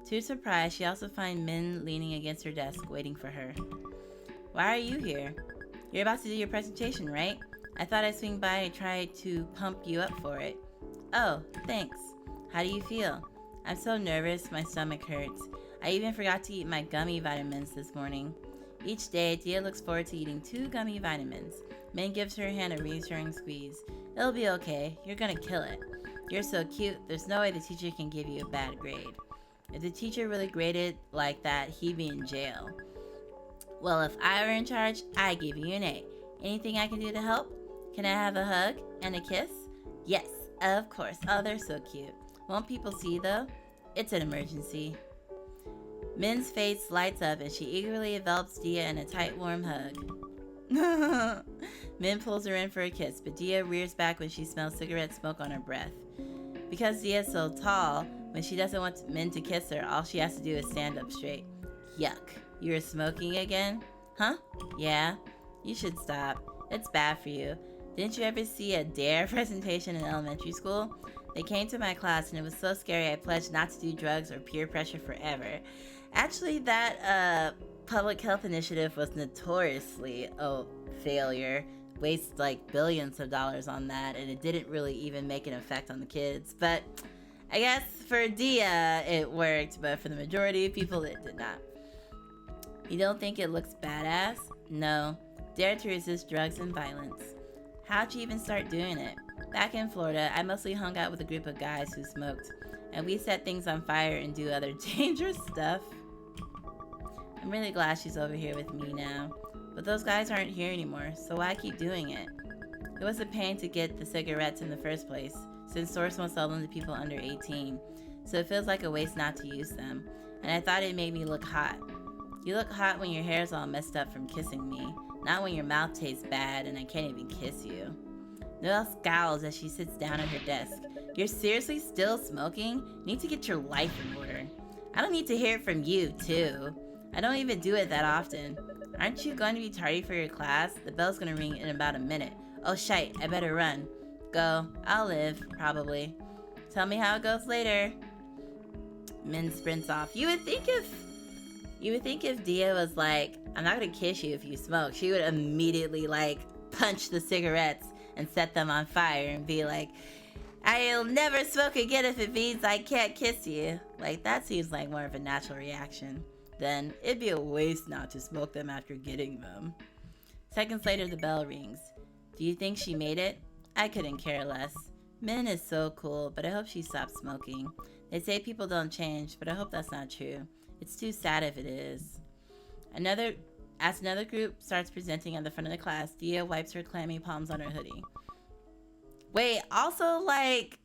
To her surprise, she also finds Min leaning against her desk, waiting for her. Why are you here? You're about to do your presentation, right? I thought I'd swing by and try to pump you up for it. Oh, thanks. How do you feel? I'm so nervous, my stomach hurts. I even forgot to eat my gummy vitamins this morning. Each day, Diya looks forward to eating 2 gummy vitamins. Min gives her hand a reassuring squeeze. It'll be okay. You're gonna kill it. You're so cute, there's no way the teacher can give you a bad grade. If the teacher really graded like that, he'd be in jail. Well, if I were in charge, I'd give you an A. Anything I can do to help? Can I have a hug and a kiss? Yes, of course. Oh, they're so cute. Won't people see, though? It's an emergency. Min's face lights up and she eagerly envelops Diya in a tight, warm hug. Min pulls her in for a kiss, but Diya rears back when she smells cigarette smoke on her breath. Because Diya's so tall, when she doesn't want Min to kiss her, all she has to do is stand up straight. Yuck. You were smoking again? Huh? Yeah. You should stop. It's bad for you. Didn't you ever see a DARE presentation in elementary school? They came to my class and it was so scary I pledged not to do drugs or peer pressure forever. Actually, that public health initiative was notoriously a failure. Waste like billions of dollars on that, and it didn't really even make an effect on the kids. But I guess for Diya it worked, but for the majority of people it did not. You don't think it looks badass? No. Dare to resist drugs and violence. How'd you even start doing it? Back in Florida, I mostly hung out with a group of guys who smoked, and we set things on fire and do other dangerous stuff. I'm really glad she's over here with me now. But those guys aren't here anymore, so why keep doing it? It was a pain to get the cigarettes in the first place, since stores won't sell them to people under 18, so it feels like a waste not to use them, and I thought it made me look hot. You look hot when your hair's all messed up from kissing me, not when your mouth tastes bad and I can't even kiss you. Noelle scowls as she sits down at her desk. You're seriously still smoking? You need to get your life in order. I don't need to hear it from you, too. I don't even do it that often. Aren't you going to be tardy for your class? The bell's gonna ring in about a minute. Oh shite, I better run. Go. I'll live, probably. Tell me how it goes later. Min sprints off. You would think if Diya was like, I'm not gonna kiss you if you smoke, she would immediately like punch the cigarettes and set them on fire and be like, I'll never smoke again if it means I can't kiss you. Like, that seems like more of a natural reaction. Then it'd be a waste not to smoke them after getting them. Seconds later, the bell rings. Do you think she made it? I couldn't care less. Min is so cool, but I hope she stops smoking. They say people don't change, but I hope that's not true. It's too sad if it is. As another group starts presenting at the front of the class, Diya wipes her clammy palms on her hoodie. Wait, also, like,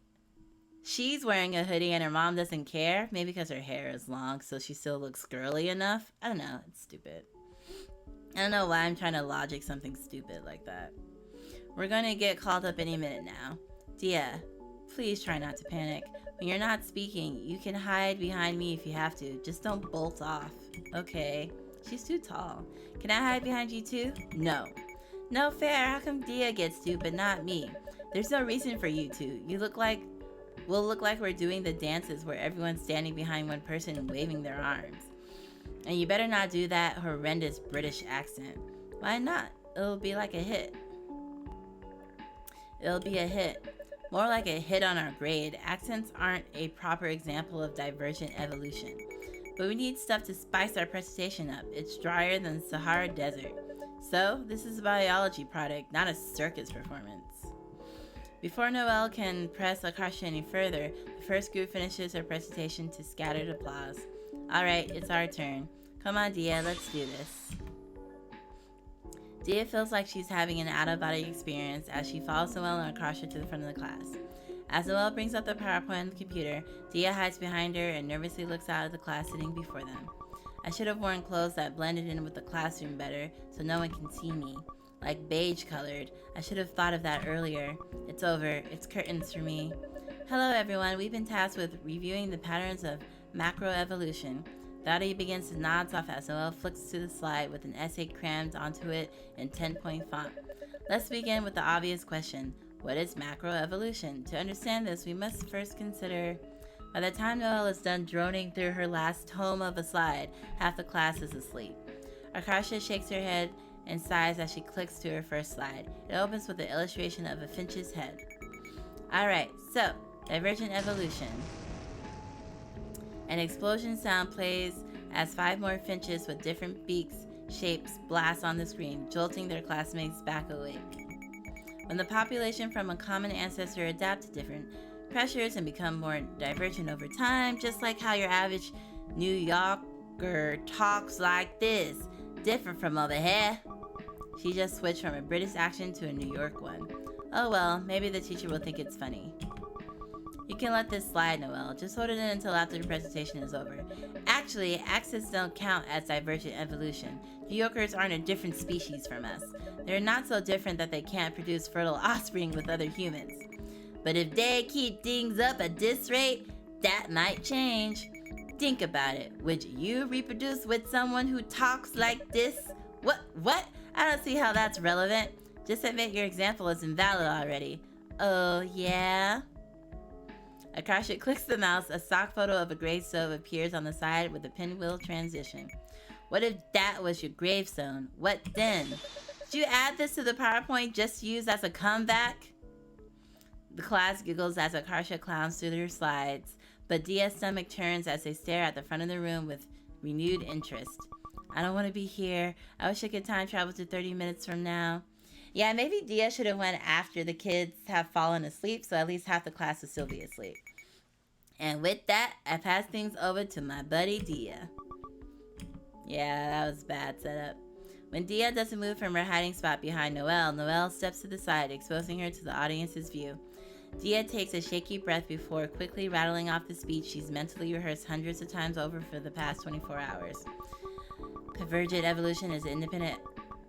she's wearing a hoodie and her mom doesn't care? Maybe because her hair is long, so she still looks girly enough? I don't know. It's stupid. I don't know why I'm trying to logic something stupid like that. We're going to get called up any minute now. Diya, please try not to panic. When you're not speaking, you can hide behind me if you have to. Just don't bolt off. Okay. She's too tall. Can I hide behind you too? No. No fair. How come Diya gets to, but not me? There's no reason for you to. We'll look like we're doing the dances where everyone's standing behind one person and waving their arms. And you better not do that horrendous British accent. Why not? It'll be like a hit. It'll be a hit. More like a hit on our grade. Accents aren't a proper example of divergent evolution. But we need stuff to spice our presentation up. It's drier than Sahara Desert. So, this is a biology product, not a circus performance. Before Noelle can press Akarsha any further, the first group finishes her presentation to scattered applause. Alright, it's our turn. Come on, Diya, let's do this. Diya feels like she's having an out-of-body experience as she follows Noelle and Akarsha to the front of the class. As Noelle brings up the PowerPoint on the computer, Diya hides behind her and nervously looks out at the class sitting before them. I should have worn clothes that blended in with the classroom better so no one can see me. Like beige colored. I should have thought of that earlier. It's over. It's curtains for me. Hello everyone. We've been tasked with reviewing the patterns of macroevolution. The audio begins to nod off as Noelle flicks to the slide with an essay crammed onto it in 10-point font. Let's begin with the obvious question. What is macroevolution? To understand this, we must first consider... By the time Noelle is done droning through her last tome of a slide, half the class is asleep. Akarsha shakes her head and sighs as she clicks to her first slide. It opens with an illustration of a finch's head. Alright, so, divergent evolution. An explosion sound plays as 5 more finches with different beaks, shapes blast on the screen, jolting their classmates back awake. When the population from a common ancestor adapt to different pressures and become more divergent over time, just like how your average New Yorker talks like this, different from over here. She just switched from a British accent to a New York one. Oh well, maybe the teacher will think it's funny. You can let this slide, Noelle. Just hold it in until after the presentation is over. Actually, accents don't count as divergent evolution. Mediocres aren't a different species from us. They're not so different that they can't produce fertile offspring with other humans. But if they keep things up at this rate, that might change. Think about it. Would you reproduce with someone who talks like this? What? I don't see how that's relevant. Just admit your example is invalid already. Oh, yeah? Akarsha clicks the mouse. A stock photo of a gravestone appears on the side with a pinwheel transition. What if that was your gravestone? What then? Did you add this to the PowerPoint just to use as a comeback? The class giggles as Akarsha clowns through her slides, but Diya's stomach turns as they stare at the front of the room with renewed interest. I don't want to be here. I wish I could time travel to 30 minutes from now. Yeah, maybe Diya should have went after the kids have fallen asleep, so at least half the class will still be asleep. And with that, I pass things over to my buddy Diya. Yeah, that was a bad setup. When Diya doesn't move from her hiding spot behind Noelle, Noelle steps to the side, exposing her to the audience's view. Diya takes a shaky breath before quickly rattling off the speech she's mentally rehearsed hundreds of times over for the past 24 hours. Convergent evolution is an independent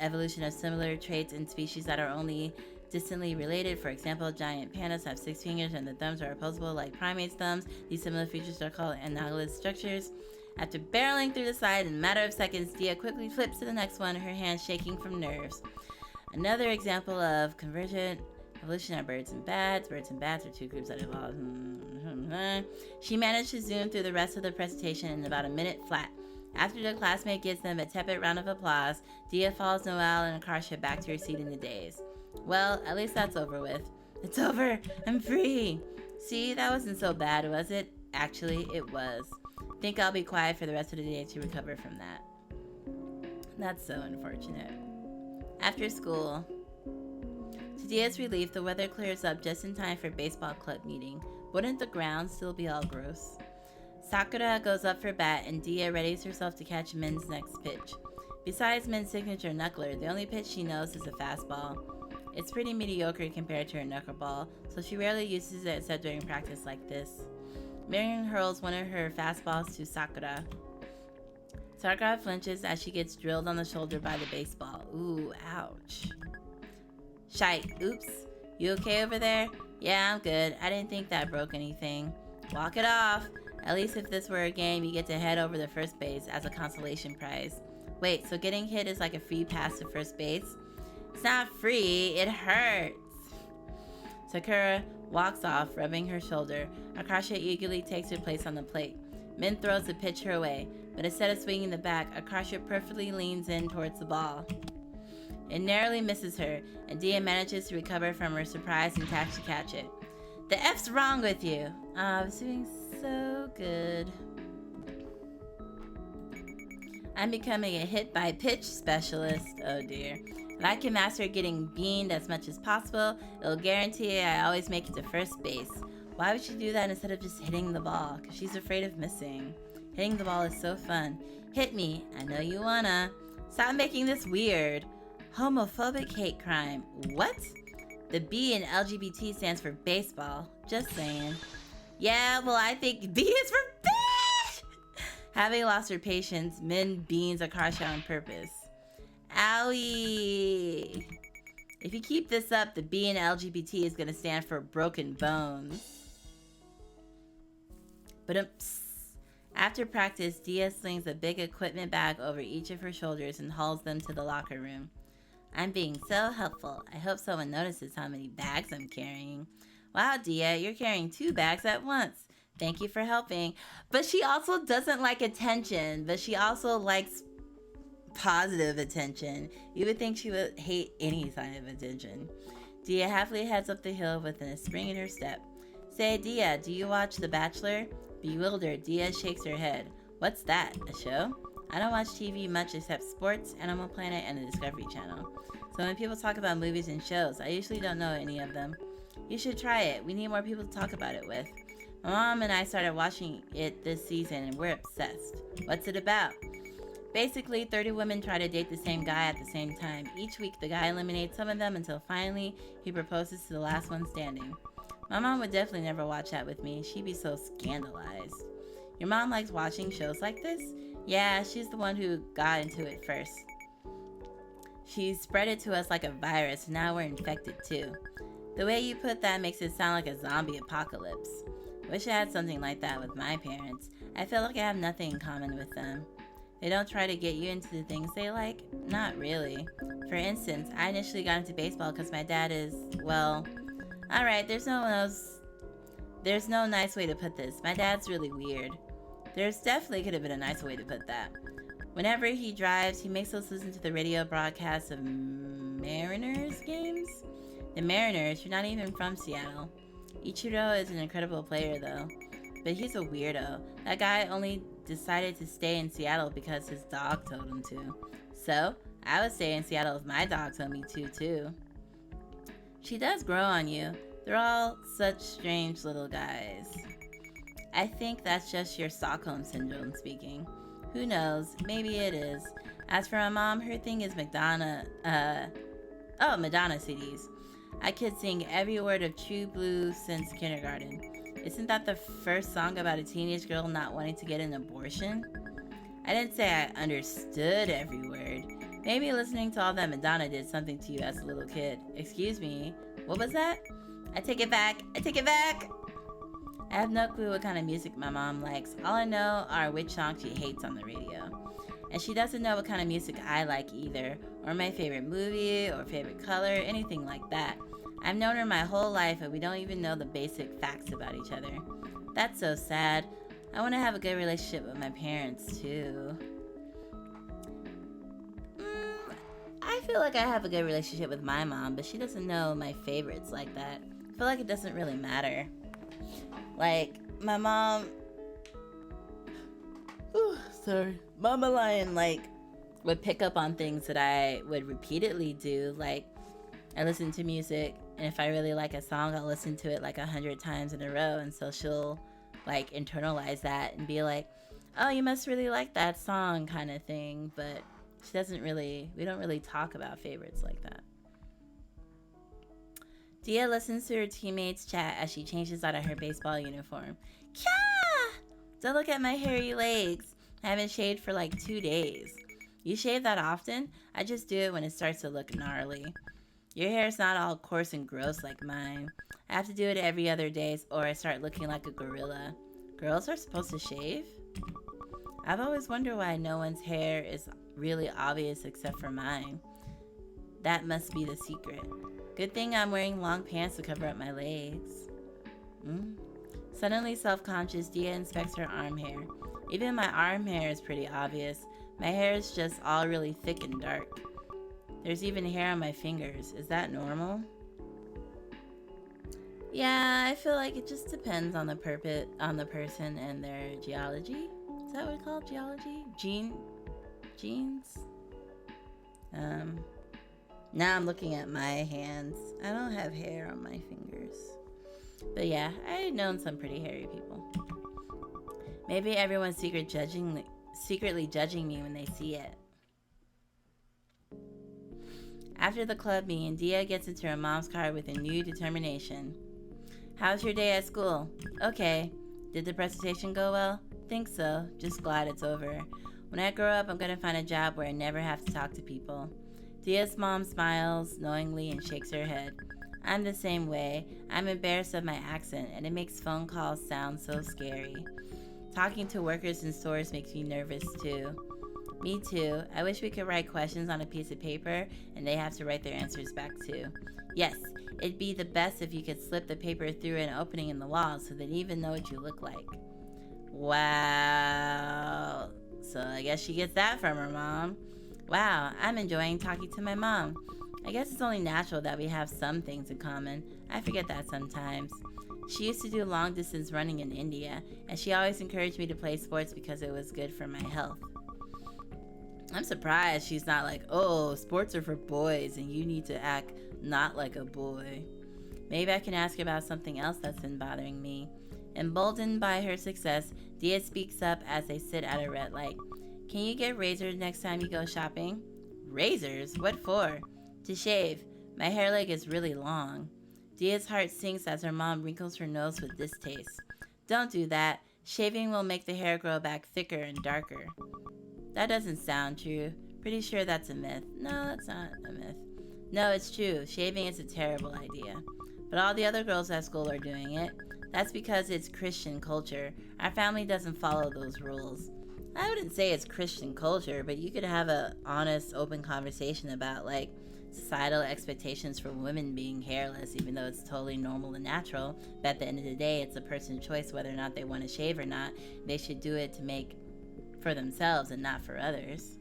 evolution of similar traits in species that are only distantly related. For example, giant pandas have 6 fingers and the thumbs are opposable like primates' thumbs. These similar features are called analogous structures. After barreling through the slide in a matter of seconds, Diya quickly flips to the next one, her hands shaking from nerves. Another example of convergent evolution are birds and bats. Birds and bats are 2 groups that evolve. She managed to zoom through the rest of the presentation in about a minute flat. After the classmate gives them a tepid round of applause, Diya follows Noelle and Akarsha back to her seat in the daze. Well, at least that's over with. It's over! I'm free! See, that wasn't so bad, was it? Actually, it was. Think I'll be quiet for the rest of the day to recover from that. That's so unfortunate. After school. To Diya's relief, the weather clears up just in time for baseball club meeting. Wouldn't the ground still be all gross? Sakura goes up for bat and Diya readies herself to catch Min's next pitch. Besides Min's signature knuckler, the only pitch she knows is a fastball. It's pretty mediocre compared to her knuckleball, so she rarely uses it except during practice like this. Marion hurls one of her fastballs to Sakura. Sakura flinches as she gets drilled on the shoulder by the baseball. Ooh, ouch. Shite, oops. You okay over there? Yeah, I'm good. I didn't think that broke anything. Walk it off. At least if this were a game, you get to head over to first base as a consolation prize. Wait, so getting hit is like a free pass to first base? It's not free, it hurts. Sakura walks off, rubbing her shoulder. Akarsha eagerly takes her place on the plate. Min throws the pitch her way, but instead of swinging the bat, Akarsha perfectly leans in towards the ball. It narrowly misses her, and Diya manages to recover from her surprise and taps to catch it. The F's wrong with you? I was doing so good. I'm becoming a hit by pitch specialist. Oh dear. If I can master getting beamed as much as possible, it'll guarantee I always make it to first base. Why would she do that instead of just hitting the ball? Because she's afraid of missing. Hitting the ball is so fun. Hit me. I know you wanna. Stop making this weird. Homophobic hate crime. What? The B in LGBT stands for baseball. Just saying. Yeah, well, I think B is for bitch! Having lost her patience, Min beans Akarsha on purpose. Owie! If you keep this up, the B in LGBT is gonna stand for broken bones. But after practice, Diya slings a big equipment bag over each of her shoulders and hauls them to the locker room. I'm being so helpful. I hope someone notices how many bags I'm carrying. Wow, Diya, you're carrying 2 bags at once. Thank you for helping. But she also doesn't like attention, but she also likes positive attention. You would think she would hate any sign of attention. Diya happily heads up the hill with a spring in her step. Say, Diya, do you watch The Bachelor? Bewildered, Diya shakes her head. What's that, a show? I don't watch TV much except sports, Animal Planet, and the Discovery Channel. So when people talk about movies and shows, I usually don't know any of them. You should try it. We need more people to talk about it with. My mom and I started watching it this season and we're obsessed. What's it about? Basically, 30 women try to date the same guy at the same time. Each week, the guy eliminates some of them until finally he proposes to the last one standing. My mom would definitely never watch that with me. She'd be so scandalized. Your mom likes watching shows like this? Yeah, she's the one who got into it first. She spread it to us like a virus, and now we're infected too. The way you put that makes it sound like a zombie apocalypse. Wish I had something like that with my parents. I feel like I have nothing in common with them. They don't try to get you into the things they like? Not really. For instance, I initially got into baseball because my dad is, well, alright, there's no nice way to put this. My dad's really weird. There's definitely could have been a nicer way to put that. Whenever he drives, he makes us listen to the radio broadcasts of Mariners games. The Mariners, you're not even from Seattle. Ichiro is an incredible player though, but he's a weirdo. That guy only decided to stay in Seattle because his dog told him to. So, I would stay in Seattle if my dog told me to too. She does grow on you. They're all such strange little guys. I think that's just your Stockholm Syndrome speaking. Who knows? Maybe it is. As for my mom, her thing is Madonna CDs. I could sing every word of True Blue since kindergarten. Isn't that the first song about a teenage girl not wanting to get an abortion? I didn't say I understood every word. Maybe listening to all that Madonna did something to you as a little kid. Excuse me, what was that? I take it back. I have no clue what kind of music my mom likes. All I know are which songs she hates on the radio. And she doesn't know what kind of music I like either, or my favorite movie, or favorite color, anything like that. I've known her my whole life and we don't even know the basic facts about each other. That's so sad. I want to have a good relationship with my parents too. I feel like I have a good relationship with my mom, but she doesn't know my favorites like that. I feel like it doesn't really matter. Like, my mom... Mama Lion, would pick up on things that I would repeatedly do. Like, I listen to music, and if I really like a song, I'll listen to it 100 times in a row, and so she'll, internalize that and be like, oh, you must really like that song kind of thing, but we don't really talk about favorites like that. Diya listens to her teammates chat as she changes out of her baseball uniform. Kya! Don't look at my hairy legs. I haven't shaved for 2 days. You shave that often? I just do it when it starts to look gnarly. Your hair's not all coarse and gross like mine. I have to do it every other day or I start looking like a gorilla. Girls are supposed to shave? I've always wondered why no one's hair is really obvious except for mine. That must be the secret. Good thing I'm wearing long pants to cover up my legs. Suddenly self-conscious, Diya inspects her arm hair. Even my arm hair is pretty obvious. My hair is just all really thick and dark. There's even hair on my fingers. Is that normal? Yeah, I feel like it just depends on the person and their geology. Is that what it's called? Geology? Genes? Now I'm looking at my hands. I don't have hair on my fingers. But yeah, I've known some pretty hairy people. Maybe everyone's secretly judging me when they see it. After the club meeting, Diya gets into her mom's car with a new determination. How's your day at school? Okay. Did the presentation go well? Think so. Just glad it's over. When I grow up, I'm gonna find a job where I never have to talk to people. Diya's mom smiles knowingly and shakes her head. I'm the same way. I'm embarrassed of my accent, and it makes phone calls sound so scary. Talking to workers in stores makes me nervous too. Me too. I wish we could write questions on a piece of paper, and they have to write their answers back too. Yes, it'd be the best if you could slip the paper through an opening in the wall so they'd even know what you look like. Wow. So I guess she gets that from her mom. Wow, I'm enjoying talking to my mom. I guess it's only natural that we have some things in common. I forget that sometimes. She used to do long distance running in India, and she always encouraged me to play sports because it was good for my health. I'm surprised she's not like, oh, sports are for boys and you need to act not like a boy. Maybe I can ask her about something else that's been bothering me. Emboldened by her success, Diya speaks up as they sit at a red light. Can you get razors next time you go shopping? Razors? What for? To shave. My hair leg is really long. Diya's heart sinks as her mom wrinkles her nose with distaste. Don't do that. Shaving will make the hair grow back thicker and darker. That doesn't sound true. Pretty sure that's a myth. No, that's not a myth. No, it's true. Shaving is a terrible idea. But all the other girls at school are doing it. That's because it's Christian culture. Our family doesn't follow those rules. I wouldn't say it's Christian culture, but you could have a honest, open conversation about, like, societal expectations for women being hairless, even though it's totally normal and natural. But at the end of the day, it's a person's choice whether or not they want to shave or not. They should do it to make for themselves and not for others.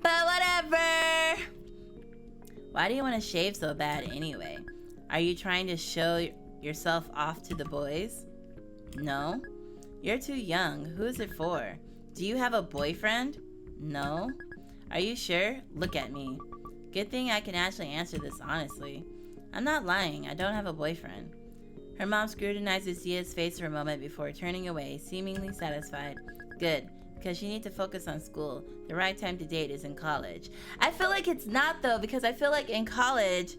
But whatever! Why do you want to shave so bad anyway? Are you trying to show yourself off to the boys? No? You're too young. Who is it for? Do you have a boyfriend? No? Are you sure? Look at me. Good thing I can actually answer this honestly. I'm not lying. I don't have a boyfriend. Her mom scrutinizes Diya's face for a moment before turning away, seemingly satisfied. Good, because you need to focus on school. The right time to date is in college. I feel like it's not, though, because I feel like in college,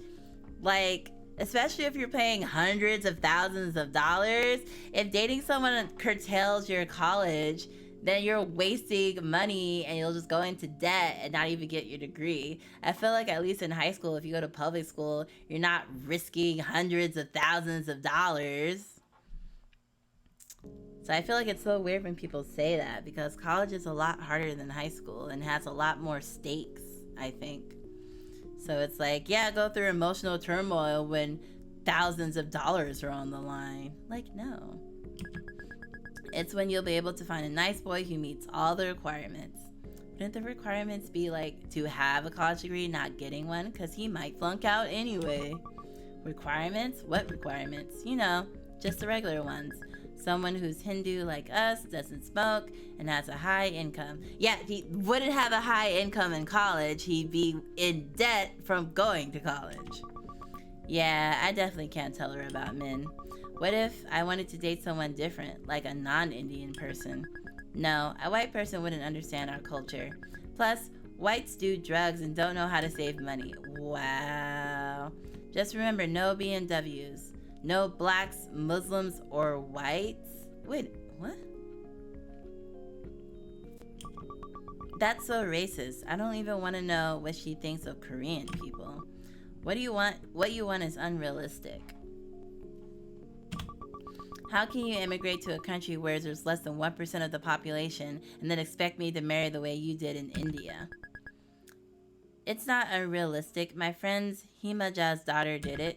like, especially if you're paying hundreds of thousands of dollars, if dating someone curtails your college, then you're wasting money and you'll just go into debt and not even get your degree. I feel like at least in high school, if you go to public school, you're not risking hundreds of thousands of dollars. So I feel like it's so weird when people say that, because college is a lot harder than high school and has a lot more stakes, I think. So it's like, yeah, go through emotional turmoil when thousands of dollars are on the line. Like, no. It's when you'll be able to find a nice boy who meets all the requirements. Wouldn't the requirements be like to have a college degree, not getting one? Because he might flunk out anyway. Requirements? What requirements? You know, just the regular ones. Someone who's Hindu like us, doesn't smoke, and has a high income. Yeah, if he wouldn't have a high income in college, he'd be in debt from going to college. Yeah, I definitely can't tell her about men. What if I wanted to date someone different, like a non-Indian person? No, a white person wouldn't understand our culture. Plus, whites do drugs and don't know how to save money. Wow. Just remember, no BMWs. No blacks, Muslims, or whites. Wait, what? That's so racist. I don't even want to know what she thinks of Korean people. What you want is unrealistic. How can you immigrate to a country where there's less than 1% of the population and then expect me to marry the way you did in India? It's not unrealistic. My friend's Himaja's daughter did it.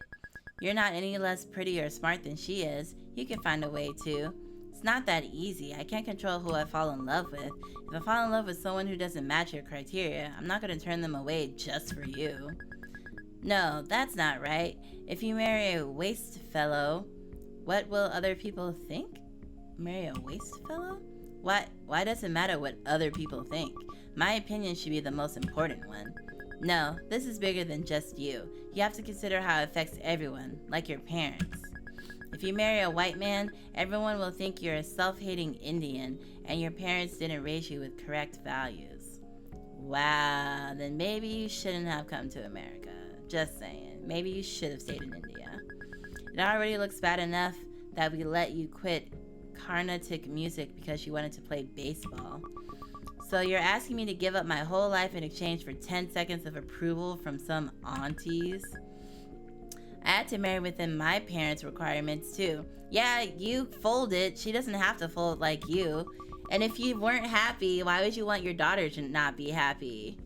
You're not any less pretty or smart than she is. You can find a way to. It's not that easy. I can't control who I fall in love with. If I fall in love with someone who doesn't match your criteria, I'm not going to turn them away just for you. No, that's not right. If you marry a waste fellow, what will other people think? Marry a waste fellow? Why does it matter what other people think? My opinion should be the most important one. No, this is bigger than just you. You have to consider how it affects everyone, like your parents. If you marry a white man, everyone will think you're a self-hating Indian and your parents didn't raise you with correct values. Wow, then maybe you shouldn't have come to America. Just saying. Maybe you should have stayed in India. It already looks bad enough that we let you quit Carnatic music because you wanted to play baseball. So you're asking me to give up my whole life in exchange for 10 seconds of approval from some aunties? I had to marry within my parents' requirements too. Yeah, you folded. She doesn't have to fold like you. And if you weren't happy, why would you want your daughter to not be happy?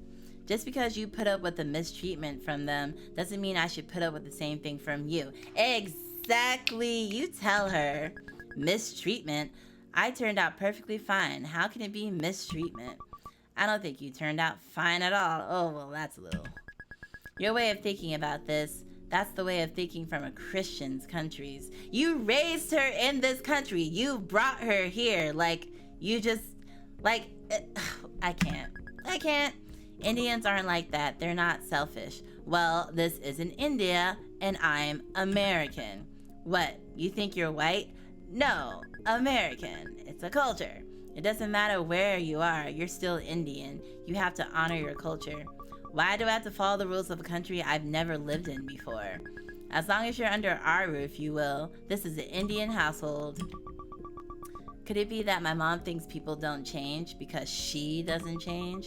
Just because you put up with the mistreatment from them doesn't mean I should put up with the same thing from you. Exactly. You tell her. Mistreatment? I turned out perfectly fine. How can it be mistreatment? I don't think you turned out fine at all. Oh, well, that's a little. Your way of thinking about this, that's the way of thinking from a Christian's countries. You raised her in this country. You brought her here. Like, you just, like, I can't. Indians aren't like that. They're not selfish. Well, this isn't India, and I'm American. What, you think you're white? No, American. It's a culture. It doesn't matter where you are, you're still Indian. You have to honor your culture. Why do I have to follow the rules of a country I've never lived in before? As long as you're under our roof, you will. This is an Indian household. Could it be that my mom thinks people don't change because she doesn't change?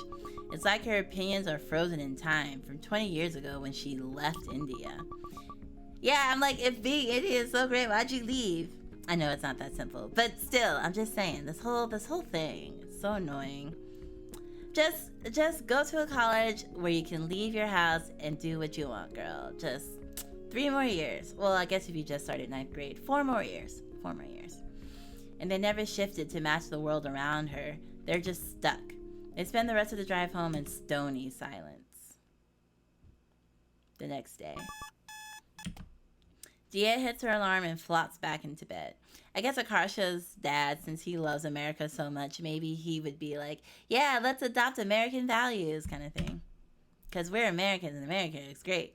It's like her opinions are frozen in time from 20 years ago when she left India. Yeah, I'm like, if being Indian is so great, why'd you leave? I know it's not that simple, but still, I'm just saying, this whole thing is so annoying. Just go to a college where you can leave your house and do what you want, girl. Just 3 more years. Well, I guess if you just started 9th grade, 4 more years. 4 more years. And they never shifted to match the world around her. They're just stuck. They spend the rest of the drive home in stony silence. The next day, Diya hits her alarm and flops back into bed. I guess Akarsha's dad, since he loves America so much, maybe he would be like, yeah, let's adopt American values kind of thing. Because we're Americans and America is great.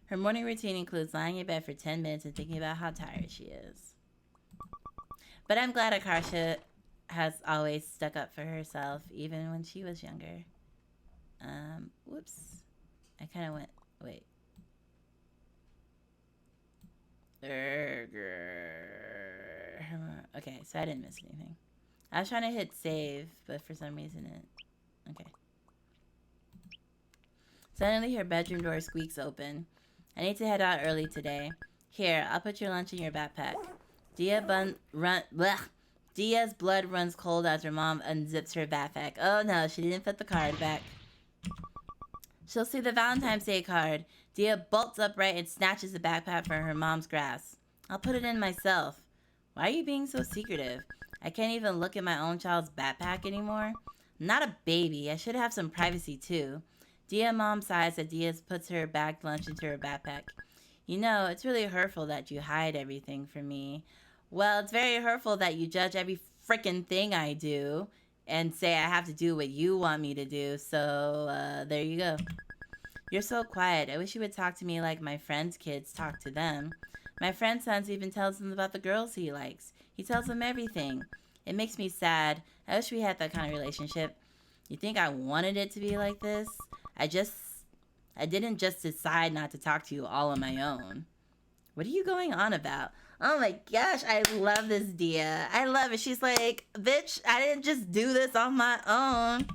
Her morning routine includes lying in bed for 10 minutes and thinking about how tired she is. But I'm glad Akarsha has always stuck up for herself, even when she was younger. Whoops. I kind of went, wait. Okay, so I didn't miss anything. I was trying to hit save, but for some reason it... Okay. Suddenly her bedroom door squeaks open. I need to head out early today. Here, I'll put your lunch in your backpack. Diya's blood runs cold as her mom unzips her backpack. Oh no, she didn't put the card back. She'll see the Valentine's Day card. Diya bolts upright and snatches the backpack from her mom's grasp. I'll put it in myself. Why are you being so secretive? I can't even look at my own child's backpack anymore. I'm not a baby. I should have some privacy too. Diya mom sighs as Diya puts her bagged lunch into her backpack. You know, it's really hurtful that you hide everything from me. Well, it's very hurtful that you judge every frickin' thing I do and say I have to do what you want me to do. So, there you go. You're so quiet. I wish you would talk to me like my friends' kids talk to them. My friend's son even tells them about the girls he likes. He tells them everything. It makes me sad. I wish we had that kind of relationship. You think I wanted it to be like this? I didn't just decide not to talk to you all on my own. What are you going on about? Oh my gosh, I love this Diya. I love it. She's like, bitch, I didn't just do this on my own.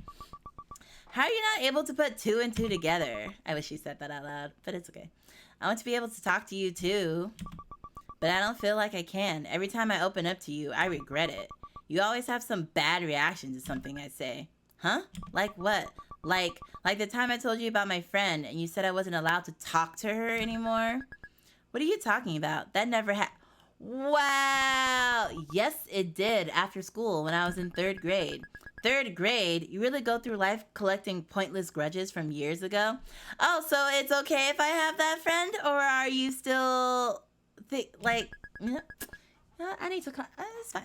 How are you not able to put 2 and 2 together? I wish she said that out loud, but it's okay. I want to be able to talk to you too, but I don't feel like I can. Every time I open up to you, I regret it. You always have some bad reaction to something I say. Huh? Like what? Like the time I told you about my friend and you said I wasn't allowed to talk to her anymore? What are you talking about? That never happened. Wow. Yes, it did after school when I was in 3rd grade. 3rd grade? You really go through life collecting pointless grudges from years ago? Oh, so it's okay if I have that friend? Or are you still... I need to... It's fine.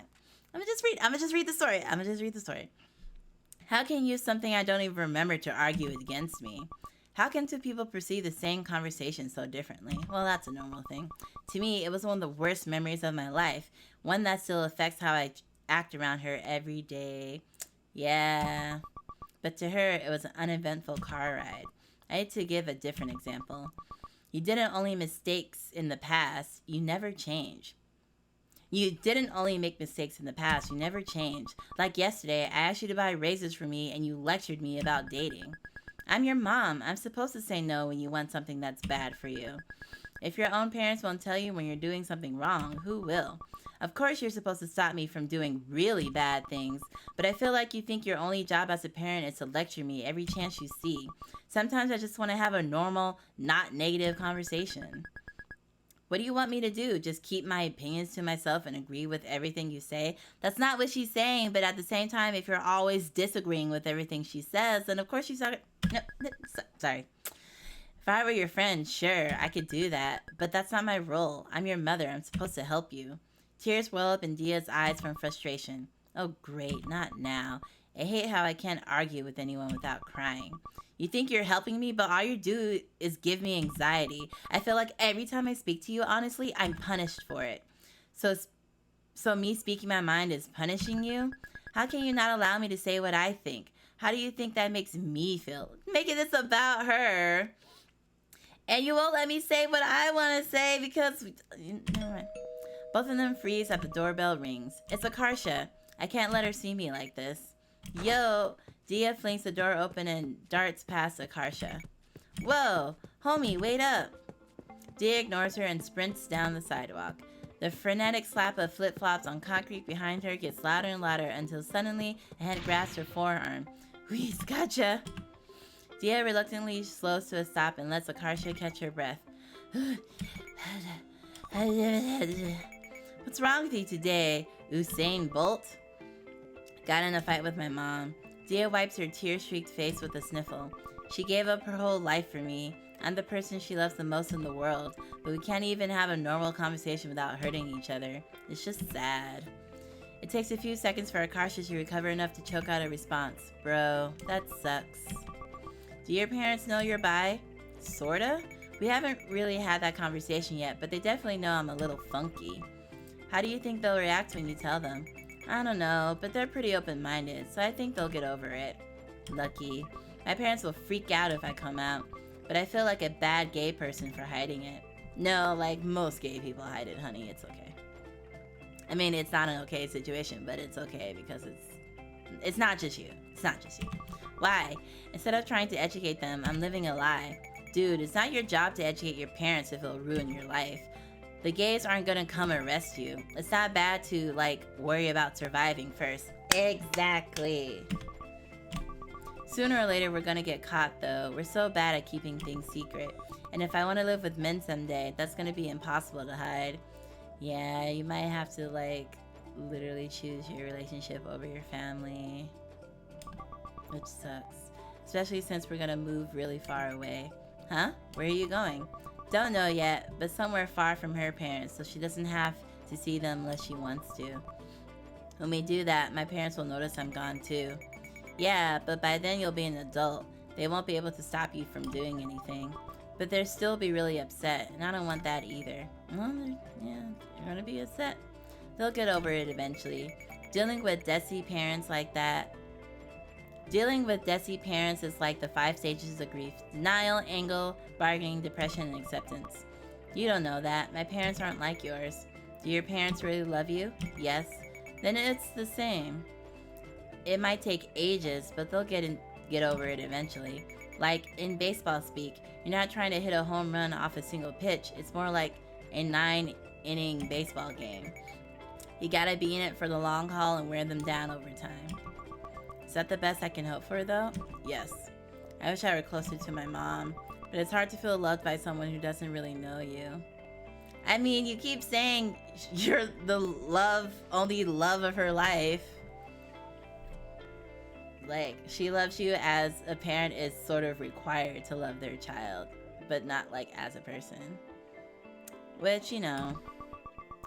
I'm gonna just read the story. How can you use something I don't even remember to argue against me? How can 2 people perceive the same conversation so differently? Well, that's a normal thing. To me, it was one of the worst memories of my life. One that still affects how I act around her every day. Yeah. But to her, it was an uneventful car ride. I need to give a different example. You didn't only mistakes in the past, you never change. You didn't only make mistakes in the past, you never change. Like yesterday, I asked you to buy razors for me and you lectured me about dating. I'm your mom. I'm supposed to say no when you want something that's bad for you. If your own parents won't tell you when you're doing something wrong, who will? Of course you're supposed to stop me from doing really bad things, but I feel like you think your only job as a parent is to lecture me every chance you see. Sometimes I just want to have a normal, not negative conversation. What do you want me to do? Just keep my opinions to myself and agree with everything you say? That's not what she's saying, but at the same time, if you're always disagreeing with everything she says, then of course she's not... No, sorry. If I were your friend, sure, I could do that, but that's not my role. I'm your mother. I'm supposed to help you. Tears well up in Diya's eyes from frustration. Oh, great, not now. I hate how I can't argue with anyone without crying. You think you're helping me, but all you do is give me anxiety. I feel like every time I speak to you, honestly, I'm punished for it. So me speaking my mind is punishing you? How can you not allow me to say what I think? How do you think that makes me feel? Making this about her. And you won't let me say what I want to say because... Never mind. Both of them freeze as the doorbell rings. It's Akarsha. I can't let her see me like this. Yo! Diya flings the door open and darts past Akarsha. Whoa! Homie, wait up! Diya ignores her and sprints down the sidewalk. The frenetic slap of flip-flops on concrete behind her gets louder and louder until suddenly a hand grasps her forearm. Wheeze, gotcha! Diya reluctantly slows to a stop and lets Akarsha catch her breath. What's wrong with you today, Usain Bolt? Got in a fight with my mom. Diya wipes her tear-streaked face with a sniffle. She gave up her whole life for me. I'm the person she loves the most in the world, but we can't even have a normal conversation without hurting each other. It's just sad. It takes a few seconds for Akarsha to recover enough to choke out a response. Bro, that sucks. Do your parents know you're bi? Sorta? We haven't really had that conversation yet, but they definitely know I'm a little funky. How do you think they'll react when you tell them? I don't know, but they're pretty open-minded, so I think they'll get over it. Lucky. My parents will freak out if I come out, but I feel like a bad gay person for hiding it. No, like most gay people hide it, honey. It's okay. I mean, it's not an okay situation, but it's okay because it's not just you. It's not just you. Why? Instead of trying to educate them, I'm living a lie. Dude, it's not your job to educate your parents if it'll ruin your life. The gays aren't gonna come arrest you. It's not bad to, like, worry about surviving first. Exactly. Sooner or later, we're gonna get caught, though. We're so bad at keeping things secret. And if I want to live with men someday, that's gonna be impossible to hide. Yeah, you might have to, like, literally choose your relationship over your family. Which sucks. Especially since we're gonna move really far away. Huh? Where are you going? Don't know yet, but somewhere far from her parents, so she doesn't have to see them unless she wants to. When we do that, my parents will notice I'm gone too. Yeah, but by then you'll be an adult. They won't be able to stop you from doing anything. But they'll still be really upset, and I don't want that either. Well, yeah, you're gonna be upset. They'll get over it eventually. Dealing with Desi parents like that. Dealing with Desi parents is like the 5 stages of grief. Denial, anger, bargaining, depression, and acceptance. You don't know that. My parents aren't like yours. Do your parents really love you? Yes. Then it's the same. It might take ages, but they'll get over it eventually. Like in baseball speak, you're not trying to hit a home run off a single pitch. It's more like a 9-inning baseball game. You gotta be in it for the long haul and wear them down over time. Is that the best I can hope for, though? Yes. I wish I were closer to my mom, but it's hard to feel loved by someone who doesn't really know you. I mean, you keep saying you're the only love of her life. Like, she loves you as a parent is sort of required to love their child, but not like as a person. Which, you know,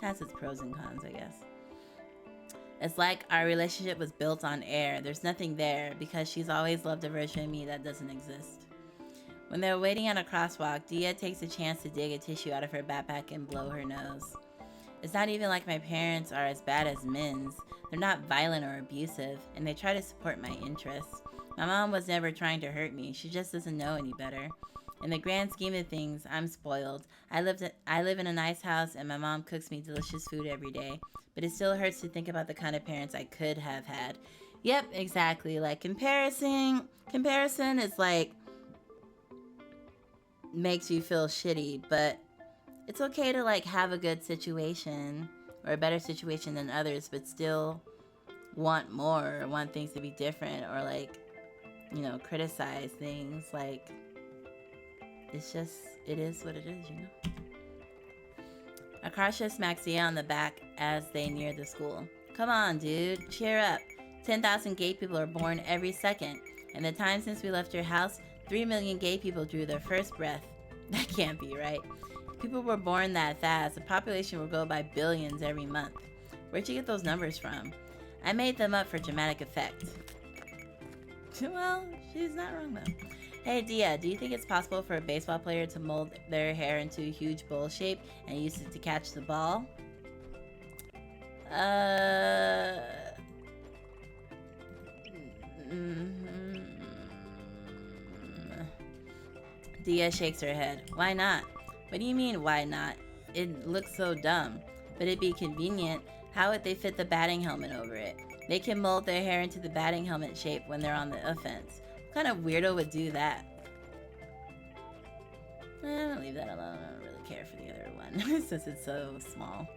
has its pros and cons, I guess. It's like our relationship was built on air. There's nothing there because she's always loved a version of me that doesn't exist. When they're waiting at a crosswalk, Diya takes a chance to dig a tissue out of her backpack and blow her nose. It's not even like my parents are as bad as Min's. They're not violent or abusive, and they try to support my interests. My mom was never trying to hurt me. She just doesn't know any better. In the grand scheme of things, I'm spoiled. I live in a nice house, and my mom cooks me delicious food every day. But it still hurts to think about the kind of parents I could have had. Yep, exactly. Like, comparison is like, makes you feel shitty, but it's okay to, like, have a good situation or a better situation than others, but still want more or want things to be different or, like, you know, criticize things. Like, it's just, it is what it is, you know? Akarsha smacks Diya on the back as they near the school. Come on, dude, cheer up. 10,000 gay people are born every second. In the time since we left your house, 3 million gay people drew their first breath. That can't be right. If people were born that fast, the population will go by billions every month. Where'd you get those numbers from? I made them up for dramatic effect. Well, she's not wrong though. Hey Diya, do you think it's possible for a baseball player to mold their hair into a huge bowl shape and use it to catch the ball? Diya shakes her head. Why not? What do you mean, why not? It looks so dumb. But it'd be convenient. How would they fit the batting helmet over it? They can mold their hair into the batting helmet shape when they're on the offense. What kind of weirdo would do that? I'm gonna leave that alone. I don't really care for the other one since it's so small.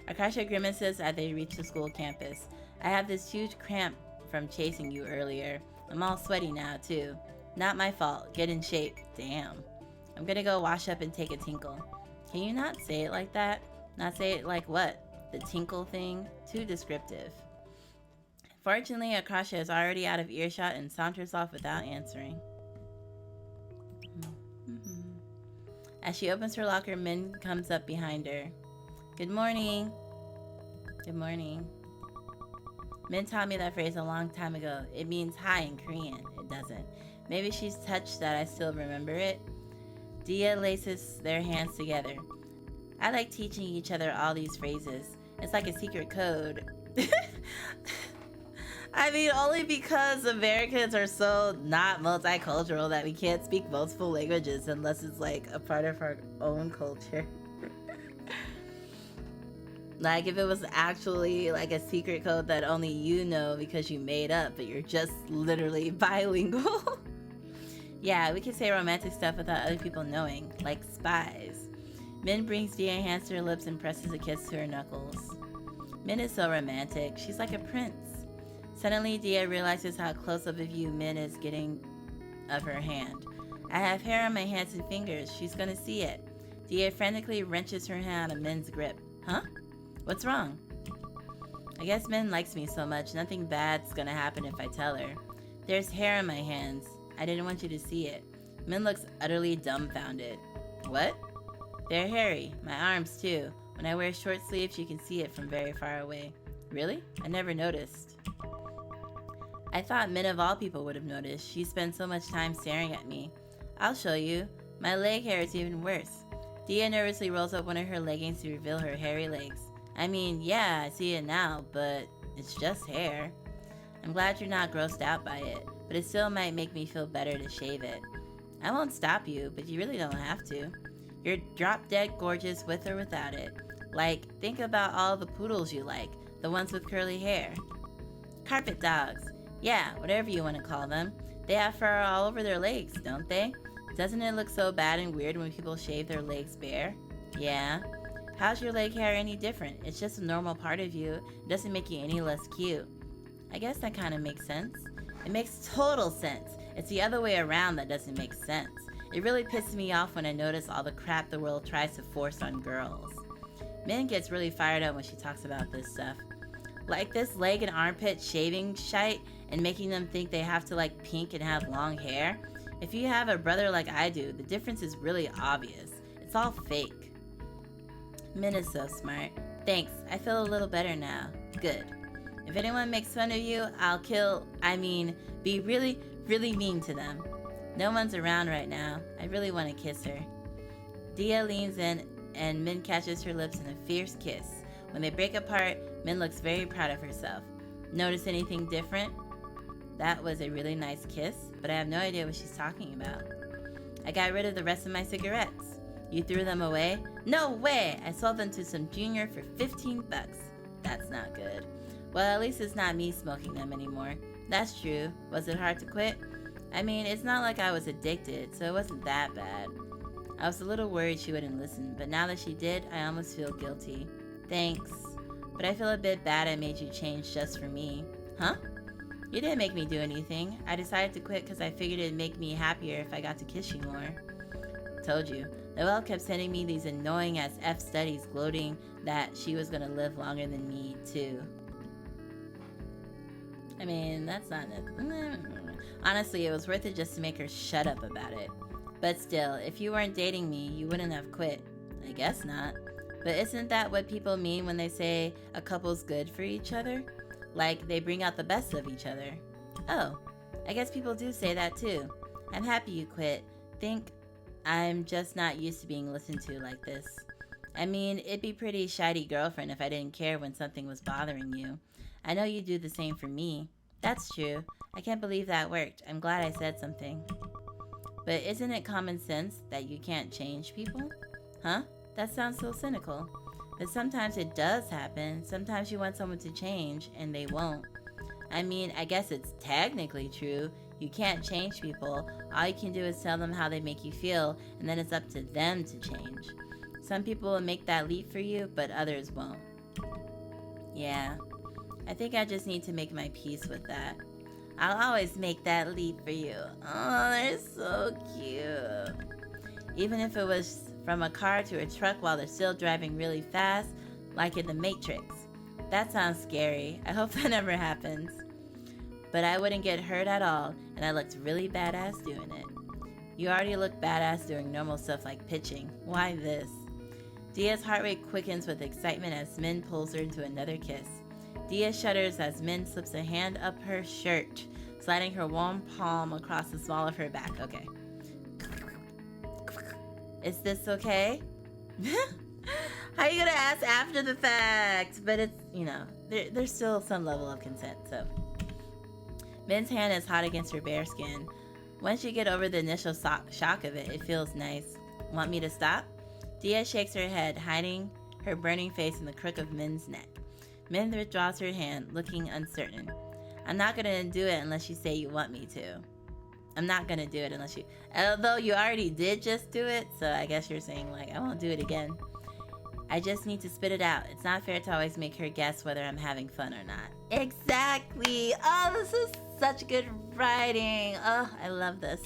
Akarsha grimaces as they reach the school campus. I have this huge cramp from chasing you earlier. I'm all sweaty now, too. Not my fault. Get in shape. Damn. I'm gonna go wash up and take a tinkle. Can you not say it like that? Not say it like what? The tinkle thing? Too descriptive. Fortunately, Akarsha is already out of earshot and saunters off without answering. As she opens her locker, Min comes up behind her. Good morning. Good morning. Min taught me that phrase a long time ago. It means hi in Korean. It doesn't. Maybe she's touched that I still remember it. Diya laces their hands together. I like teaching each other all these phrases. It's like a secret code. I mean, only because Americans are so not multicultural that we can't speak multiple languages unless it's like a part of our own culture. Like if it was actually like a secret code that only you know because you made up, but you're just literally bilingual. Yeah, we can say romantic stuff without other people knowing, like spies. Min brings Diya hands to her lips and presses a kiss to her knuckles. Min is so romantic. She's like a prince. Suddenly, Diya realizes how close of a view Min is getting of her hand. I have hair on my hands and fingers. She's gonna see it. Diya frantically wrenches her hand out of Min's grip. Huh? What's wrong? I guess Min likes me so much, nothing bad's gonna happen if I tell her. There's hair on my hands. I didn't want you to see it. Min looks utterly dumbfounded. What? They're hairy. My arms, too. When I wear short sleeves, you can see it from very far away. Really? I never noticed. I thought Min of all people would have noticed. She spends so much time staring at me. I'll show you. My leg hair is even worse. Diya nervously rolls up one of her leggings to reveal her hairy legs. I mean, yeah, I see it now, but it's just hair. I'm glad you're not grossed out by it, but it still might make me feel better to shave it. I won't stop you, but you really don't have to. You're drop-dead gorgeous with or without it. Like, think about all the poodles you like, the ones with curly hair. Carpet dogs. Yeah, whatever you want to call them. They have fur all over their legs, don't they? Doesn't it look so bad and weird when people shave their legs bare? Yeah. How's your leg hair any different? It's just a normal part of you. It doesn't make you any less cute. I guess that kind of makes sense. It makes total sense. It's the other way around that doesn't make sense. It really pisses me off when I notice all the crap the world tries to force on girls. Min gets really fired up when she talks about this stuff. Like this leg and armpit shaving shite and making them think they have to like pink and have long hair. If you have a brother like I do, the difference is really obvious. It's all fake. Min is so smart. Thanks, I feel a little better now. Good. If anyone makes fun of you, I'll be really, really mean to them. No one's around right now. I really want to kiss her. Diya leans in and Min catches her lips in a fierce kiss. When they break apart, Min looks very proud of herself. Notice anything different? That was a really nice kiss, but I have no idea what she's talking about. I got rid of the rest of my cigarettes. You threw them away? No way! I sold them to some junior for 15 bucks. That's not good. Well, at least it's not me smoking them anymore. That's true. Was it hard to quit? I mean, it's not like I was addicted, so it wasn't that bad. I was a little worried she wouldn't listen, but now that she did, I almost feel guilty. Thanks. But I feel a bit bad I made you change just for me. Huh? You didn't make me do anything. I decided to quit because I figured it'd make me happier if I got to kiss you more. Told you. Noelle kept sending me these annoying as F studies gloating that she was gonna live longer than me, too. I mean, that's not it. Honestly, it was worth it just to make her shut up about it. But still, if you weren't dating me, you wouldn't have quit. I guess not. But isn't that what people mean when they say a couple's good for each other? Like, they bring out the best of each other. Oh, I guess people do say that too. I'm happy you quit. Think I'm just not used to being listened to like this. I mean, it'd be pretty shitey girlfriend if I didn't care when something was bothering you. I know you do the same for me. That's true. I can't believe that worked. I'm glad I said something. But isn't it common sense that you can't change people? Huh? That sounds so cynical. But sometimes it does happen. Sometimes you want someone to change and they won't. I mean, I guess it's technically true. You can't change people. All you can do is tell them how they make you feel, and then it's up to them to change. Some people will make that leap for you, but others won't. Yeah, I think I just need to make my peace with that. I'll always make that leap for you. Oh, they're so cute. Even if it was from a car to a truck while they're still driving really fast, like in The Matrix. That sounds scary. I hope that never happens. But I wouldn't get hurt at all, and I looked really badass doing it. You already look badass doing normal stuff like pitching. Why this? Diya's heart rate quickens with excitement as Min pulls her into another kiss. Diya shudders as Min slips a hand up her shirt, sliding her warm palm across the small of her back. Okay. Is this okay? How are you gonna ask after the fact? But it's, there's still some level of consent, so. Min's hand is hot against her bare skin. Once you get over the initial shock of it, it feels nice. Want me to stop? Diya shakes her head, hiding her burning face in the crook of Min's neck. Min withdraws her hand, looking uncertain. I'm not gonna do it unless you say you want me to. I'm not gonna do it unless you... Although you already did just do it, so I guess you're saying, I won't do it again. I just need to spit it out. It's not fair to always make her guess whether I'm having fun or not. Exactly! Oh, this is such good writing. Oh, I love this.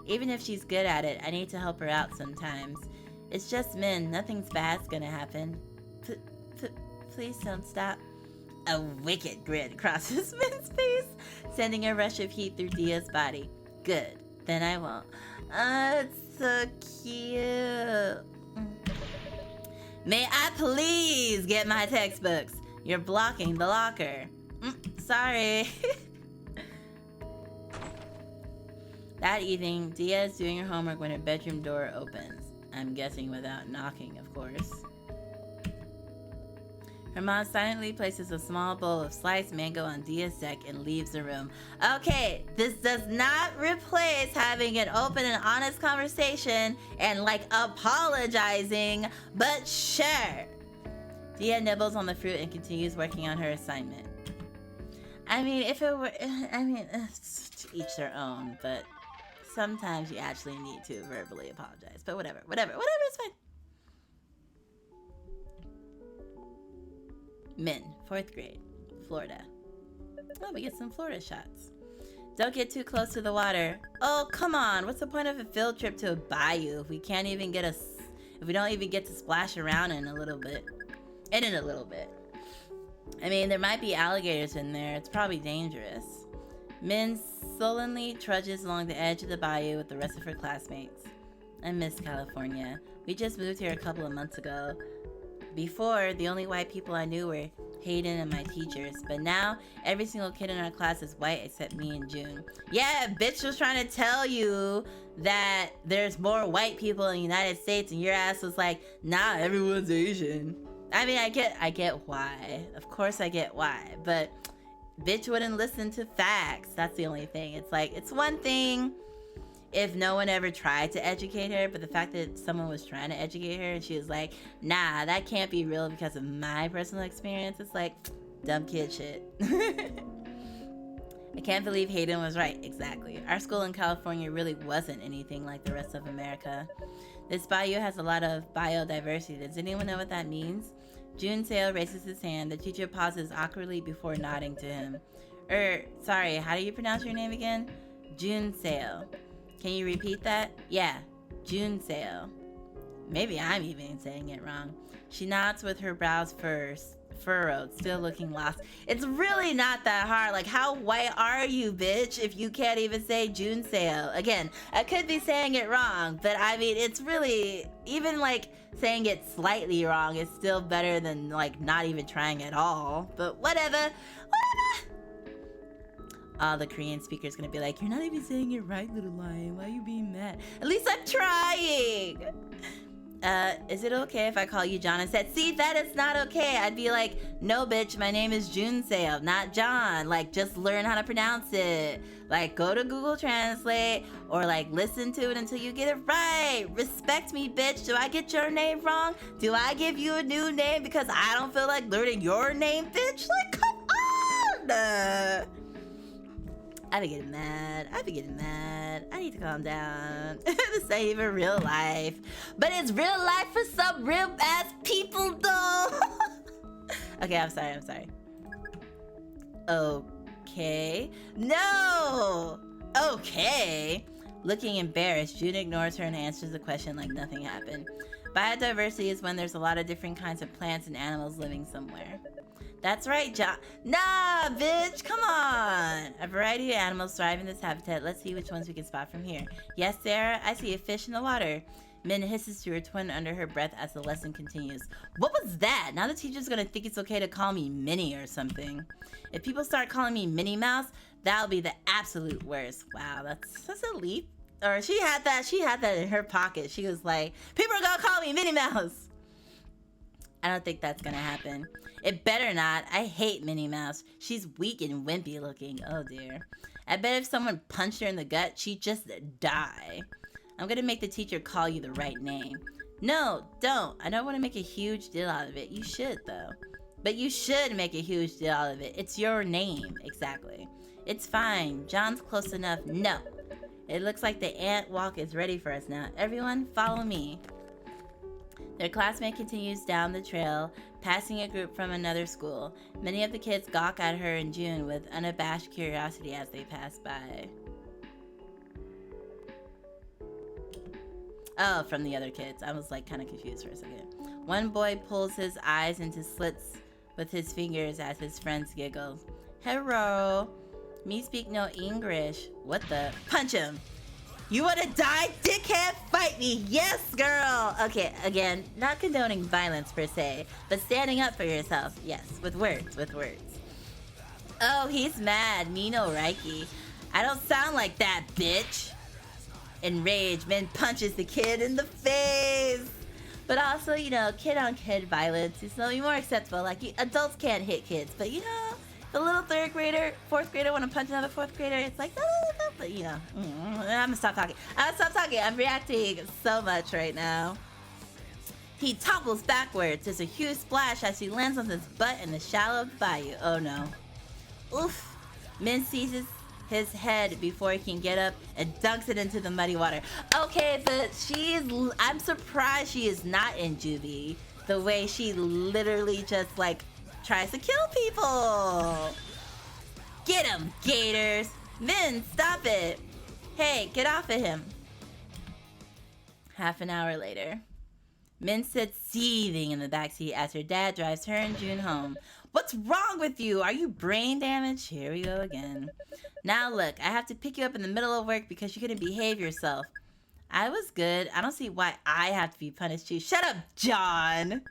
Even if she's good at it, I need to help her out sometimes. It's just Min. Nothing's bad's gonna happen. Please don't stop. A wicked grin crosses Min's face, sending a rush of heat through Diya's body. Good. Then I won't. Oh, it's so cute. May I please get my textbooks? You're blocking the locker. Sorry. That evening, Diya is doing her homework when her bedroom door opens. I'm guessing without knocking, of course. Her mom silently places a small bowl of sliced mango on Diya's deck and leaves the room. Okay, this does not replace having an open and honest conversation and apologizing, but sure. Diya nibbles on the fruit and continues working on her assignment. To each their own, but sometimes you actually need to verbally apologize. But whatever, it's fine. Min, 4th grade, Florida. Oh, we get some Florida shots. Don't get too close to the water. Oh, come on. What's the point of a field trip to a bayou if we don't even get to splash around in it a little bit? I mean, there might be alligators in there. It's probably dangerous. Min sullenly trudges along the edge of the bayou with the rest of her classmates. I miss California. We just moved here a couple of months ago. Before, the only white people I knew were Hayden and my teachers, but now every single kid in our class is white except me and June. Yeah, bitch was trying to tell you that there's more white people in the United States, and your ass was like, nah, everyone's Asian. I mean, I get why. Of course I get why, but bitch wouldn't listen to facts. That's the only thing. It's one thing if no one ever tried to educate her, but the fact that someone was trying to educate her and she was like, nah, that can't be real because of my personal experience, it's dumb kid shit. I can't believe Hayden was right. Exactly. Our school in California really wasn't anything like the rest of America. This bayou has a lot of biodiversity. Does anyone know what that means? Min-seo raises his hand. The teacher pauses awkwardly before nodding to him. Sorry, how do you pronounce your name again? Min-seo. Can you repeat that? Yeah, Min-seo. Maybe I'm even saying it wrong. She nods with her brows furrowed, still looking lost. It's really not that hard. How white are you, bitch, if you can't even say Min-seo? Again, I could be saying it wrong, but I mean, it's really, even saying it slightly wrong is still better than not even trying at all. But whatever. All the Korean speakers gonna be like, you're not even saying it right, little lion. Why are you being mad? At least I'm trying. Is it okay if I call you John instead? See, that is not okay. I'd be like, no, bitch, my name is Min-seo, not John. Like, just learn how to pronounce it. Like, go to Google Translate or like listen to it until you get it right. Respect me, bitch. Do I get your name wrong? Do I give you a new name because I don't feel like learning your name, bitch? Like, come on. I be getting mad. I need to calm down. This ain't even real life. But it's real life for some real ass people though. Okay, I'm sorry. Okay. No! Okay. Looking embarrassed, June ignores her and answers the question like nothing happened. Biodiversity is when there's a lot of different kinds of plants and animals living somewhere. That's right, John. Nah, bitch, come on. A variety of animals thrive in this habitat. Let's see which ones we can spot from here. Yes, Sarah, I see a fish in the water. Min hisses to her twin under her breath as the lesson continues. What was that? Now the teacher's gonna think it's okay to call me Minnie or something. If people start calling me Minnie Mouse, that'll be the absolute worst. Wow, that's a leap. Or she had that in her pocket. She was like, people are gonna call me Minnie Mouse. I don't think that's gonna happen. It better not. I hate Minnie Mouse. She's weak and wimpy looking. Oh dear. I bet if someone punched her in the gut, she'd just die. I'm gonna make the teacher call you the right name. No, don't. I don't want to make a huge deal out of it. You should though. But you should make a huge deal out of it. It's your name. Exactly. It's fine. John's close enough. No. It looks like the ant walk is ready for us now. Everyone, follow me. Their classmate continues down the trail, passing a group from another school. Many of the kids gawk at her and June with unabashed curiosity as they pass by. Oh, from the other kids. I was like kind of confused for a second. One boy pulls his eyes into slits with his fingers as his friends giggle. Hello. Me speak no English. What the? Punch him. You wanna die, dickhead? Fight me. Yes, girl. Okay, again, not condoning violence per se, but standing up for yourself. Yes, with words. Oh, he's mad. Me no Reiki. I don't sound like that, bitch. Enraged, Min punches the kid in the face. But also, you know, kid-on-kid violence is slowly more acceptable. Like, adults can't hit kids, but you know, the little third grader, fourth grader want to punch another fourth grader, it's like, no, but you know, I'm gonna stop talking. I'm reacting so much right now. He topples backwards. There's a huge splash as he lands on his butt in the shallow of the bayou. Oh no. Oof. Min seizes his head before he can get up and dunks it into the muddy water. Okay, but I'm surprised she is not in juvie. The way she literally just like tries to kill people. Get him, gators. Min, stop it. Hey, get off of him. Half an hour later, Min sits seething in the backseat as her dad drives her and June home. What's wrong with you? Are you brain damaged? Here we go again. Now look, I have to pick you up in the middle of work because you couldn't behave yourself. I was good. I don't see why I have to be punished too. Shut up, John.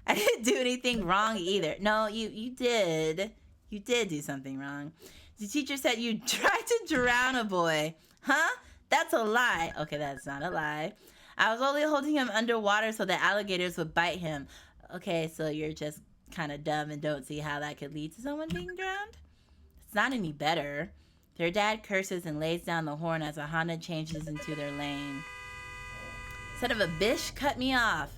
I didn't do anything wrong either. No, you did. You did do something wrong. The teacher said you tried to drown a boy. Huh? That's a lie. Okay, that's not a lie. I was only holding him underwater so the alligators would bite him. Okay, so you're just kind of dumb and don't see how that could lead to someone being drowned? It's not any better. Their dad curses and lays down the horn as a Honda changes into their lane. Son of a bitch, cut me off.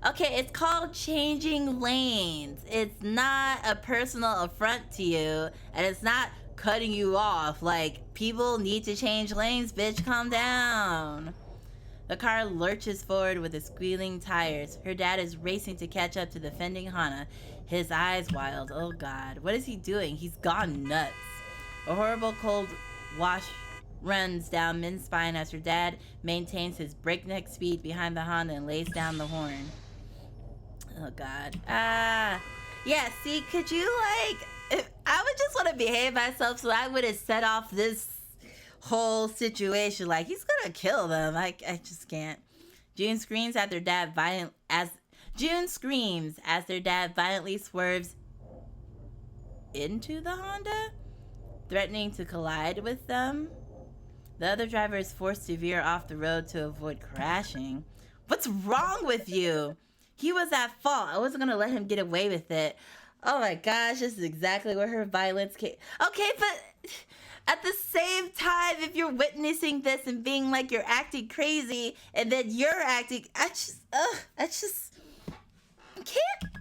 Okay, it's called changing lanes. It's not a personal affront to you, and it's not cutting you off. Like, people need to change lanes, bitch, calm down. The car lurches forward with its squealing tires. Her dad is racing to catch up to the fending Hana, his eyes wild. Oh god, what is he doing? He's gone nuts. A horrible cold wash runs down Min's spine as her dad maintains his breakneck speed behind the Honda and lays down the horn. Oh god. Yeah, see, could you I would just want to behave myself so I would have set off this whole situation. Like, he's gonna kill them. I just can't. June screams as their dad violently swerves into the Honda, threatening to collide with them. The other driver is forced to veer off the road to avoid crashing. What's wrong with you? He was at fault. I wasn't gonna let him get away with it. Oh my gosh, this is exactly where her violence came. Okay, but at the same time, if you're witnessing this and being like you're acting crazy, and then you're acting, I just can't.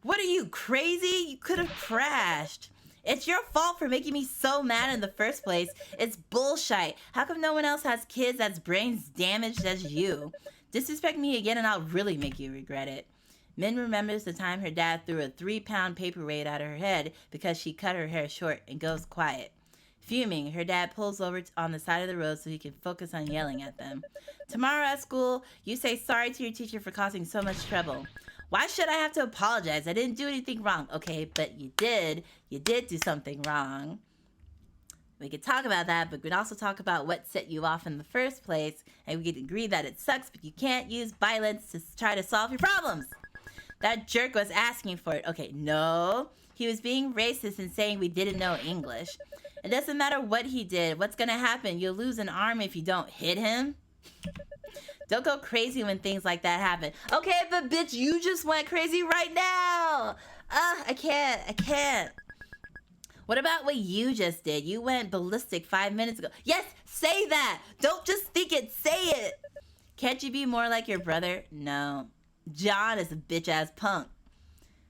What are you, crazy? You could have crashed. It's your fault for making me so mad in the first place. It's bullshit. How come no one else has kids that's brains damaged as you? Disrespect me again and I'll really make you regret it. Min remembers the time her dad threw a 3-pound paperweight at her head because she cut her hair short and goes quiet. Fuming, her dad pulls over on the side of the road so he can focus on yelling at them. Tomorrow at school, you say sorry to your teacher for causing so much trouble. Why should I have to apologize? I didn't do anything wrong. Okay, but you did. You did do something wrong. We could talk about that, but we'd also talk about what set you off in the first place, and we could agree that it sucks, but you can't use violence to try to solve your problems. That jerk was asking for it. Okay, no. He was being racist and saying we didn't know English. It doesn't matter what he did. What's gonna happen? You'll lose an arm if you don't hit him. Don't go crazy when things like that happen. Okay, but bitch, you just went crazy right now. I can't. What about what you just did? You went ballistic 5 minutes ago. Yes, say that. Don't just think it, say it. Can't you be more like your brother? No. John is a bitch-ass punk.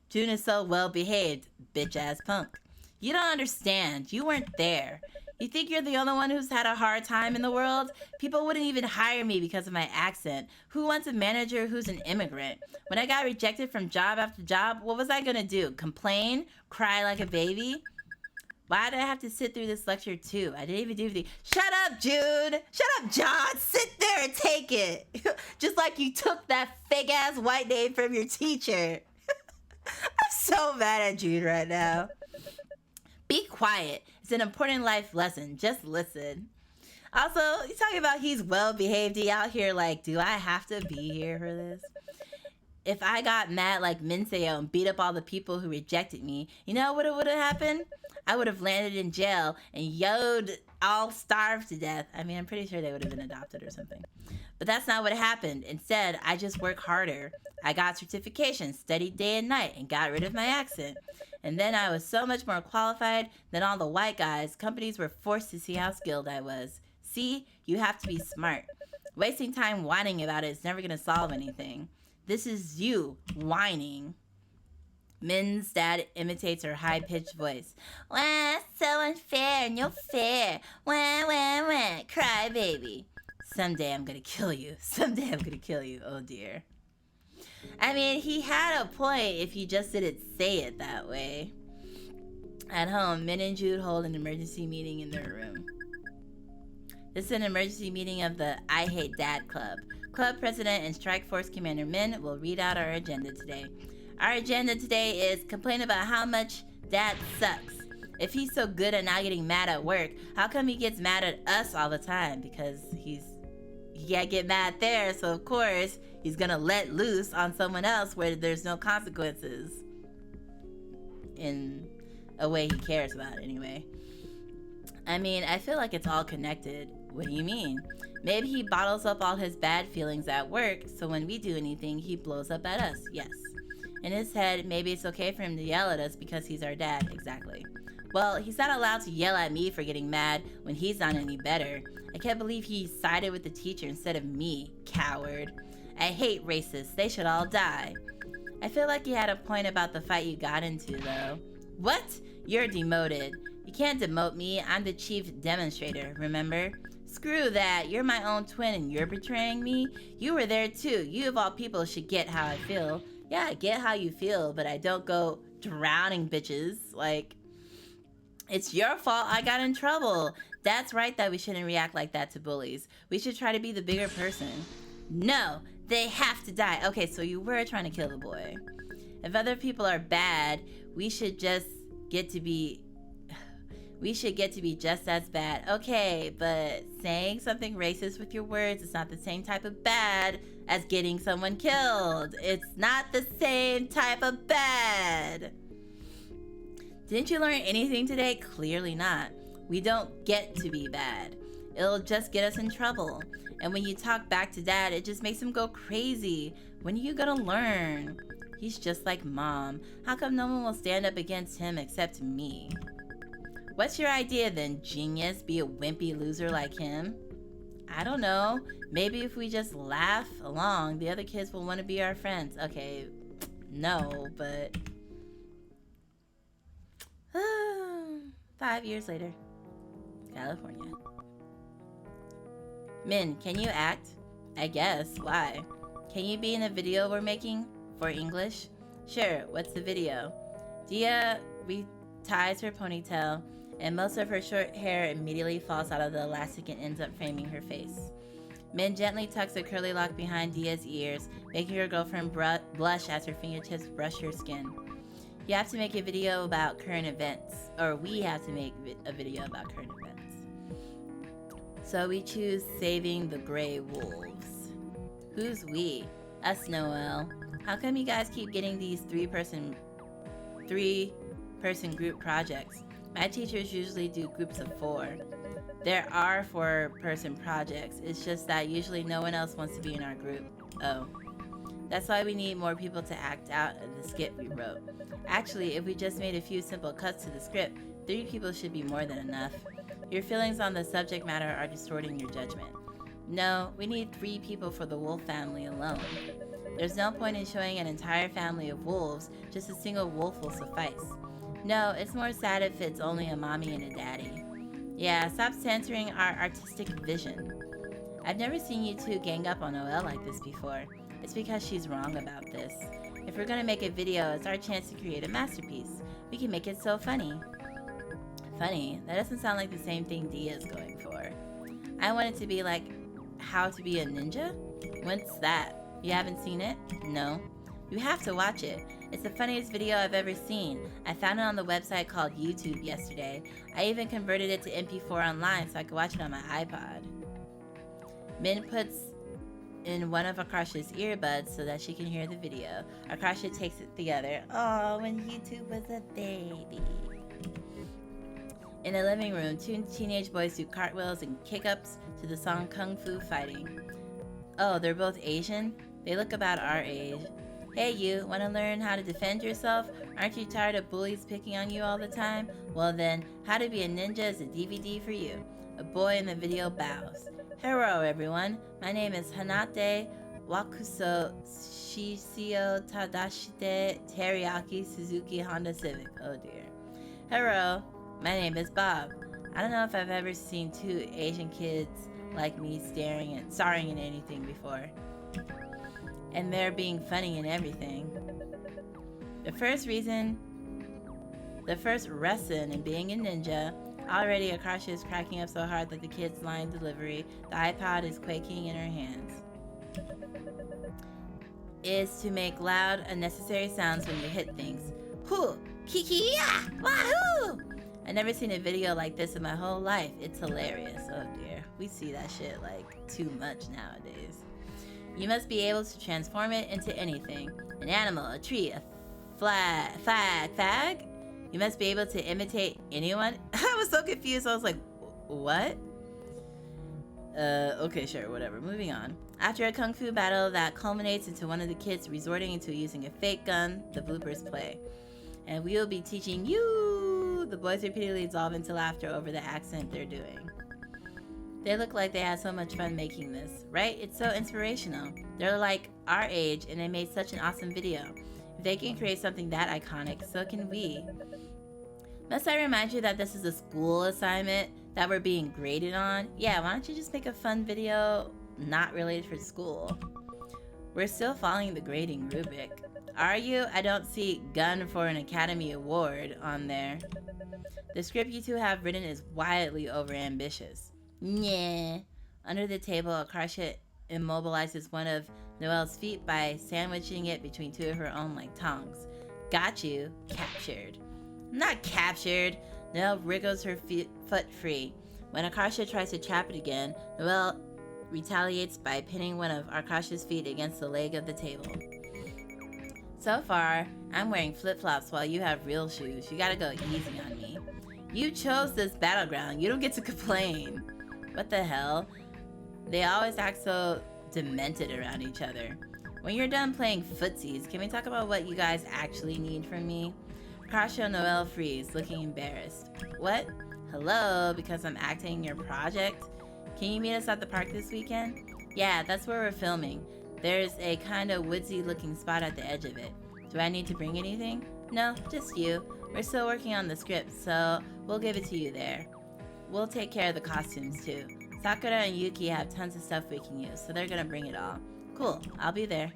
June is so well-behaved. Bitch-ass punk. You don't understand. You weren't there. You think you're the only one who's had a hard time in the world? People wouldn't even hire me because of my accent. Who wants a manager who's an immigrant? When I got rejected from job after job, what was I gonna do? Complain? Cry like a baby? Why did I have to sit through this lecture too? I didn't even do the shut up, Jude! Shut up, John! Sit there and take it! Just like you took that fake-ass white name from your teacher. I'm so mad at Jude right now. Be quiet. It's an important life lesson. Just listen. Also, he's talking about he's well-behaved. He out here like, do I have to be here for this? If I got mad like Min-seo and beat up all the people who rejected me, you know what would have happened? I would have landed in jail and yo'd all starved to death. I mean, I'm pretty sure they would have been adopted or something. But that's not what happened. Instead, I just work harder. I got certifications, studied day and night, and got rid of my accent. And then I was so much more qualified than all the white guys. Companies were forced to see how skilled I was. See, you have to be smart. Wasting time whining about it is never going to solve anything. This is you whining. Min's dad imitates her high-pitched voice. Wah, so unfair, no fair. Wah, wah, wah, cry baby. Someday I'm gonna kill you. Someday I'm gonna kill you. Oh dear. I mean, he had a point if he just didn't say it that way. At home, Min and Jude hold an emergency meeting in their room. This is an emergency meeting of the I Hate Dad Club. Club President and Strike Force Commander Min will read out our agenda today. Our agenda today is complain about how much Dad sucks. If he's so good at not getting mad at work, how come he gets mad at us all the time? Because he can't get mad there, so of course he's gonna let loose on someone else where there's no consequences. In a way he cares about anyway. I mean, I feel like it's all connected. What do you mean? Maybe he bottles up all his bad feelings at work, so when we do anything, he blows up at us. Yes. In his head, maybe it's okay for him to yell at us because he's our dad. Exactly. Well, he's not allowed to yell at me for getting mad when he's not any better. I can't believe he sided with the teacher instead of me. Coward. I hate racists. They should all die. I feel like you had a point about the fight you got into, though. What? You're demoted. You can't demote me. I'm the chief demonstrator, remember? Screw that. You're my own twin and you're betraying me? You were there too. You of all people should get how I feel. Yeah, I get how you feel, but I don't go drowning bitches. Like, it's your fault I got in trouble. That's right that we shouldn't react like that to bullies. We should try to be the bigger person. No, they have to die. Okay, so you were trying to kill the boy. If other people are bad, we should get to be just as bad. Okay, but saying something racist with your words is not the same type of bad as getting someone killed. It's not the same type of bad. Didn't you learn anything today? Clearly not. We don't get to be bad. It'll just get us in trouble. And when you talk back to Dad, it just makes him go crazy. When are you gonna learn? He's just like Mom. How come no one will stand up against him except me? What's your idea then, genius? Be a wimpy loser like him? I don't know. Maybe if we just laugh along, the other kids will want to be our friends. Okay, no, but... 5 years later. California. Min, can you act? I guess. Why? Can you be in the video we're making? For English? Sure, what's the video? Diya reties her ponytail, and most of her short hair immediately falls out of the elastic and ends up framing her face. Min gently tucks a curly lock behind Diya's ears, making her girlfriend blush as her fingertips brush her skin. You have to make a video about current events, or we have to make a video about current events. So we choose saving the gray wolves. Who's we? Us, Noelle. How come you guys keep getting these three-person group projects? My teachers usually do groups of 4. There are 4-person projects. It's just that usually no one else wants to be in our group. Oh. That's why we need more people to act out the skit we wrote. Actually, if we just made a few simple cuts to the script, 3 people should be more than enough. Your feelings on the subject matter are distorting your judgment. No, we need 3 people for the wolf family alone. There's no point in showing an entire family of wolves, just a single wolf will suffice. No, it's more sad if it's only a mommy and a daddy. Yeah, stop censoring our artistic vision. I've never seen you 2 gang up on Noelle like this before. It's because she's wrong about this. If we're gonna make a video, it's our chance to create a masterpiece. We can make it so funny. Funny? That doesn't sound like the same thing Diya's going for. I want it to be like How to Be a Ninja? What's that? You haven't seen it? No. You have to watch it. It's the funniest video I've ever seen. I found it on the website called YouTube yesterday. I even converted it to MP4 online so I could watch it on my iPod. Min puts in one of Akarsha's earbuds so that she can hear the video. Akarsha takes it the other. Oh, when YouTube was a baby. In the living room, 2 teenage boys do cartwheels and kick-ups to the song Kung Fu Fighting. Oh, they're both Asian? They look about our age. Hey you, want to learn how to defend yourself? Aren't you tired of bullies picking on you all the time? Well then, How to Be a Ninja is a DVD for you. A boy in the video bows. Hello everyone, my name is Hanate Wakuso Shishio Tadashite Teriyaki Suzuki Honda Civic. Oh dear. Hello, my name is Bob. I don't know if I've ever seen 2 Asian kids like me starring in anything before. And they're being funny and everything. The first lesson in being a ninja, already Akarsha is cracking up so hard that the kid's line delivery, the iPod is quaking in her hands, is to make loud, unnecessary sounds when you hit things. Hoo! Kiki-ya! Wahoo! I've never seen a video like this in my whole life. It's hilarious. Oh dear. We see that shit like too much nowadays. You must be able to transform it into anything. An animal, a tree, a fag. You must be able to imitate anyone. I was so confused. I was like, what? Okay, sure, whatever. Moving on. After a kung fu battle that culminates into one of the kids resorting to using a fake gun, the bloopers play. And we will be teaching you. The boys repeatedly dissolve into laughter over the accent they're doing. They look like they had so much fun making this, right? It's so inspirational. They're like our age and they made such an awesome video. If they can create something that iconic, so can we. Must I remind you that this is a school assignment that we're being graded on? Yeah, why don't you just make a fun video not related for school? We're still following the grading rubric. Are you? I don't see gun for an Academy Award on there. The script you 2 have written is wildly overambitious. Yeah. Under the table, Akarsha immobilizes one of Noelle's feet by sandwiching it between 2 of her own like tongs. Got you. Captured. Not captured. Noelle wriggles her foot free. When Akarsha tries to trap it again, Noelle retaliates by pinning one of Akarsha's feet against the leg of the table. So far, I'm wearing flip-flops while you have real shoes. You gotta go easy on me. You chose this battleground. You don't get to complain. What the hell? They always act so demented around each other. When you're done playing footsies, can we talk about what you guys actually need from me? Akarsha Noelle freeze, looking embarrassed. What? Hello, because I'm acting your project? Can you meet us at the park this weekend? Yeah, that's where we're filming. There's a kind of woodsy looking spot at the edge of it. Do I need to bring anything? No, just you. We're still working on the script, so we'll give it to you there. We'll take care of the costumes too. Sakura and Yuki have tons of stuff we can use, so they're gonna bring it all. Cool, I'll be there.